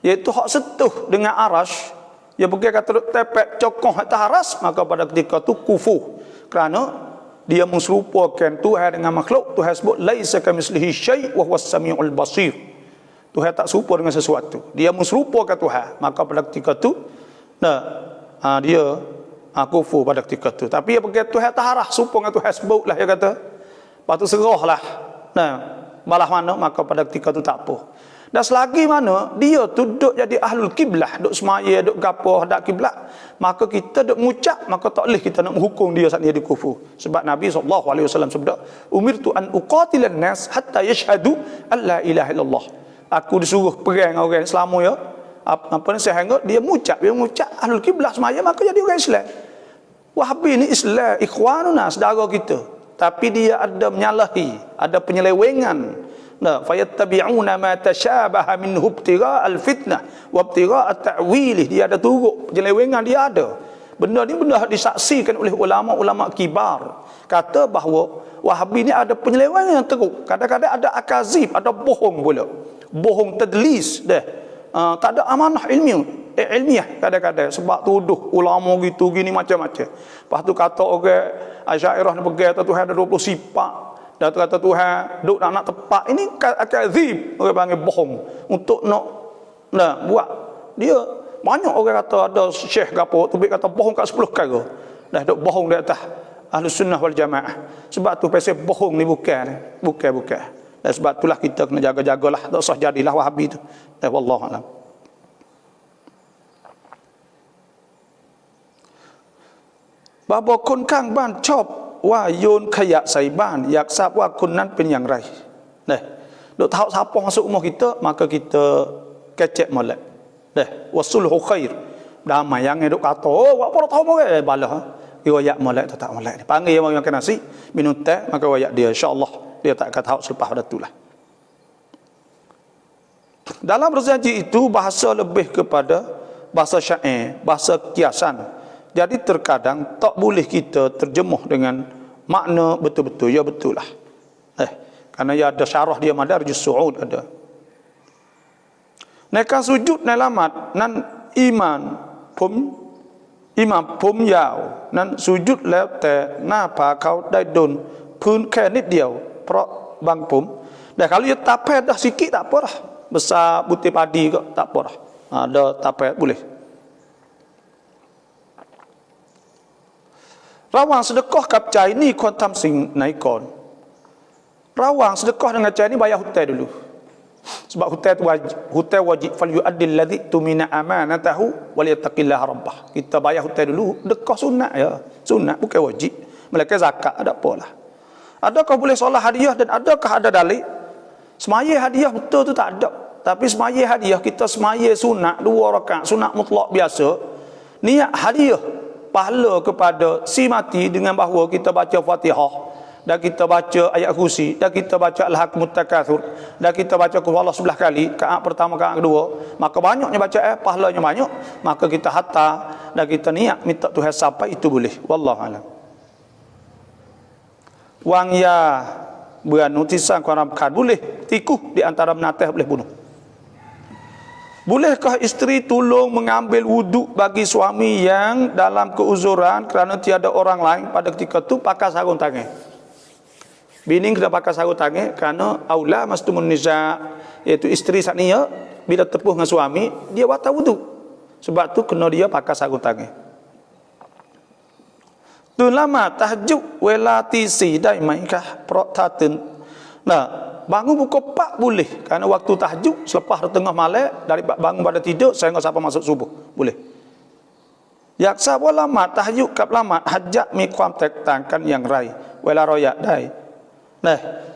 iaitu hak setuh dengan arash. Dia pergi kata tepek cokoh atas aras, maka pada ketika itu kufur. Kerana dia menserupakan Tuhan dengan makhluk. Tuhan sebut laisa kamitslihi syai' wa huwas samiul basir. Tuhan tak serupa dengan sesuatu. Dia menserupakan Tuhan, maka pada ketika itu dia kufur pada ketika itu. Tapi dia pergi Tuhan taharah, serupa dengan Tuhan sebutlah dia kata. Lepas tu serahlah. Balah mana, maka pada ketika itu tak apa. Dan selagi mana dia tu duk jadi ahlul kiblah, duk semaya, duk gapo hadap kiblat, maka kita duk mengucap, maka tak boleh kita nak menghukum dia saat dia kufur. Sebab Nabi SAW sebut, umirtu an uqatilan nas hatta yashhadu an la ilaha illallah. Aku disuruh perang orang Islam ya, apa ni, sehingga dia mengucap ahlul kiblah semaya, maka jadi orang Islam. Wahabi ni Islam, ikhwanuna, saudara kita, tapi dia ada menyalahi, ada penyelewengan. Nah, fayattabi'una ma tashabaha minhu ibtigha' al-fitnah wa ibtigha' at-ta'wilih. Dia ada turut penyelewengan, dia ada. Benda ni benda disaksikan oleh ulama-ulama kibar. Kata bahawa Wahabi ni ada penyelewengan yang teruk. Kadang-kadang ada akazib, ada bohong pula. Bohong tadlis dah. Tak ada amanah ilmiah kadang-kadang, sebab tuduh ulama gitu gini macam-macam. Lepas tu kata orang Asy'ariyah ni pegang Tuhan ada 20 sifat. Dan kata Tuhan duk nak tepat, ini akazib, orang panggil bohong untuk nak buat dia. Banyak orang kata ada syekh gapo tu kata bohong kat 10 perkara. Dah duk bohong di atas Ahlus Sunnah wal Jamaah. Sebab tu pasal bohong ni bukan. Dan sebab itulah kita kena jaga-jagalah, tak usah jadilah Wahabi tu. Wallahu a'lam. Babo kun kang ban ชอบว่าโยนขยะใส่บ้านอยากทราบว่าคนนั้นเป็นอย่างไร duk tahu siapa masuk rumah kita, maka kita kecek molek. Wasulhu khair. Damai yang duk kata, oh apa tahu molek balah. Riwayat molek atau tak molek. Panggil yang makan nasi, minum teh, maka wayak dia, insya-Allah dia tak akan tahu selepas pada itulah. Dalam berjanji itu bahasa lebih kepada bahasa syair, bahasa kiasan. Jadi terkadang tak boleh kita terjemuh dengan makna betul-betul. Ya betul lah. Kerana ya ada syarah dia Madarijus Su'ud ada. Neka sujud nai lamat nan iman pum yao nan sujud แล้วแต่หน้าผาเขาได้โดนพื้นแค่นิดเดียวเพราะบางผม dan kalau dia tapet dah sikit tak apa dah. Besar butir padi ke tak apa dah. Ada tapet boleh. Rawang sedekahกับใจนี่ควรทำสิ่งไหนก่อน Rawang sedekah denganใจนี่bayar hutang dulu. Sebab hutang wajib fal yu'addil ladzi tumina amanatahu wal yattaqillaha rabbah. Kita bayar hutang dulu, sedekah sunat ya. Sunat bukan wajib. Melainkan zakat ada apalah. Adakah boleh solat hadiah dan adakah ada dalil? Semaya hadiah betul tu tak ada. Tapi semaya hadiah kita semaya sunat 2 rakaat sunat mutlak biasa. Niat hadiah pahala kepada si mati dengan bahawa kita baca Fatihah dan kita baca ayat kursi dan kita baca Al-Hakumut Takatsur dan kita baca Qul Huwallahu 11 kali, rakaat pertama rakaat kedua, maka banyaknya baca pahalanya banyak, maka kita hantar dan kita niat minta Tuhan sampai itu boleh. Wallahu a'lam. Wang ya beranu tisan kuaramkan boleh tikuh di antara menatih boleh bunuh. Bolehkah isteri tolong mengambil wuduk bagi suami yang dalam keuzuran kerana tiada orang lain pada ketika itu pakai sarung tangan? Bini kena pakai sarung tangan kerana aula mastumun niza, iaitu isteri saat ni bila tepuh dengan suami dia buat wuduk. Sebab tu kena dia pakai sarung tangan. Tu lama tahajud welati si dai maikah protaten. Bangun pukul 4 boleh kerana waktu tahajud selepas tengah malam dari bangun pada tidur sehingga sampai masuk subuh boleh. Yaksa lama tahajud kap lama hajat mi ความแตกต่างกันอย่างไรเวลาเราอยากได้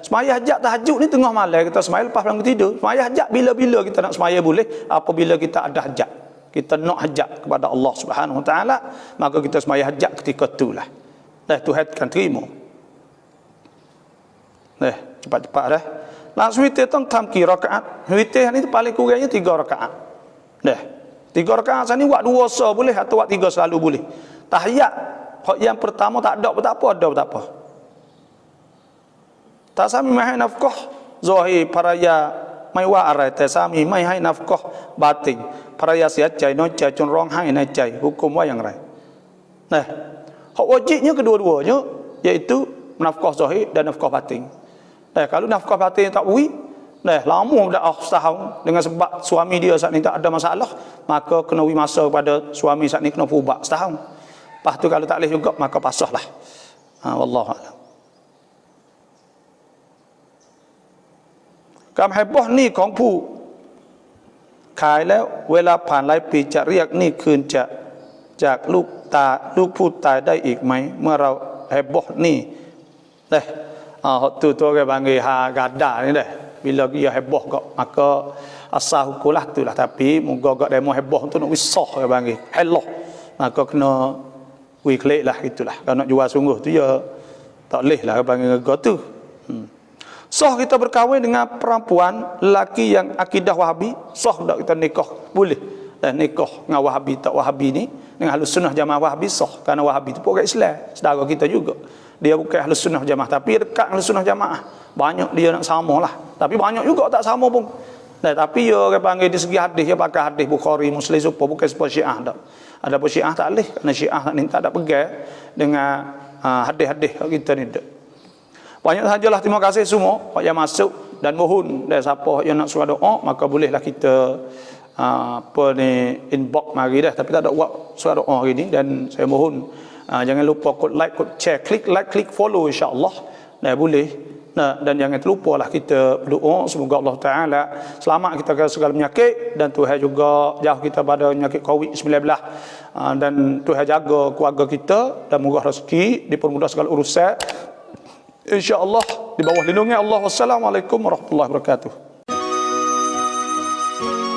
semaya hajat tahajud ni tengah malam kita semaya lepas bangun tidur. Semaya hajat bila-bila kita nak semaya boleh, apabila kita ada hajat, kita nak hajat kepada Allah Subhanahu Wa Taala, maka kita semaya hajat ketika itulah. Tuhan akan terima. Cepat-cepat dah. Langsung witir tu tam kira rakaat. Witir ni paling kurangnya 3 rakaat. 3 rakaat sini buat 2 sah boleh atau buat 3 selalu boleh. Tahiyat hak yang pertama tak ada tak apa, ada tak apa. Tak sami mai nafkah zahir paraya mai wa araiแต่สามีไม่ให้nafkah batin. Paraya siaใจน้อยใจจนร้องไห้ในใจ hukumว่าอย่างไร hak wajibnya kedua-duanya iaitu nafkah zahir dan nafkah batin. Kalau nafkah batin tak beri, lama dah setahun dengan sebab suami dia saat ni tak ada masalah, maka kena beri masa kepada suami saat ni kena ubah setahun. Lepas tu kalau tak boleh juga maka pasahlah. Wallahu a'lam. Kam heboh ni ของผู้ ขายแล้วเวลาผ่านหลายปีจะเรียกหนี้คืนจากลูกผู้ตายได้อีกไหมเมื่อเราheboh ni deh waktu tu orang panggil gada ni deh bila dia heboh kok maka asal hukumlah tu lah tapi moga gak demo heboh tu nak wisah orang panggil heloh maka kena wiklik lah itulah kalau nak jual sungguh tu ya tak boleh lah orang panggil gak tu sah kita berkahwin dengan perempuan lelaki yang akidah Wahabi sah tak kita nikah boleh dan nikah dengan Wahabi tak Wahabi ni dengan Ahlus Sunnah Jamaah Wahabi sah kerana Wahabi itu pun orang Islam saudara kita juga dia bukan Ahlus Sunnah Jamaah tapi dekat Ahlus Sunnah Jamaah banyak dia nak sama lah tapi banyak juga tak sama pun tapi dia orang panggil di segi hadis dia pakai hadis Bukhari Muslim supaya bukan sebuah Syiah tak ada pun Syiah tak boleh kerana Syiah tak ada pegang dengan hadis-hadis kita ni tak banyak sajalah terima kasih semua yang masuk dan mohon dan siapa yang nak suruh doa maka bolehlah kita inbox mari dah tapi tak ada buat suara doa hari ni dan saya mohon jangan lupa klik like klik share klik follow insya-Allah boleh dan jangan terlupalah kita berdoa semoga Allah Taala selamat kita dari segala penyakit dan Tuhan juga jauh kita pada penyakit COVID-19 dan Tuhan jaga keluarga kita dan murah rezeki dipermudah segala urusan insya-Allah di bawah lindungan Allah. Wassalamualaikum warahmatullahi wabarakatuh.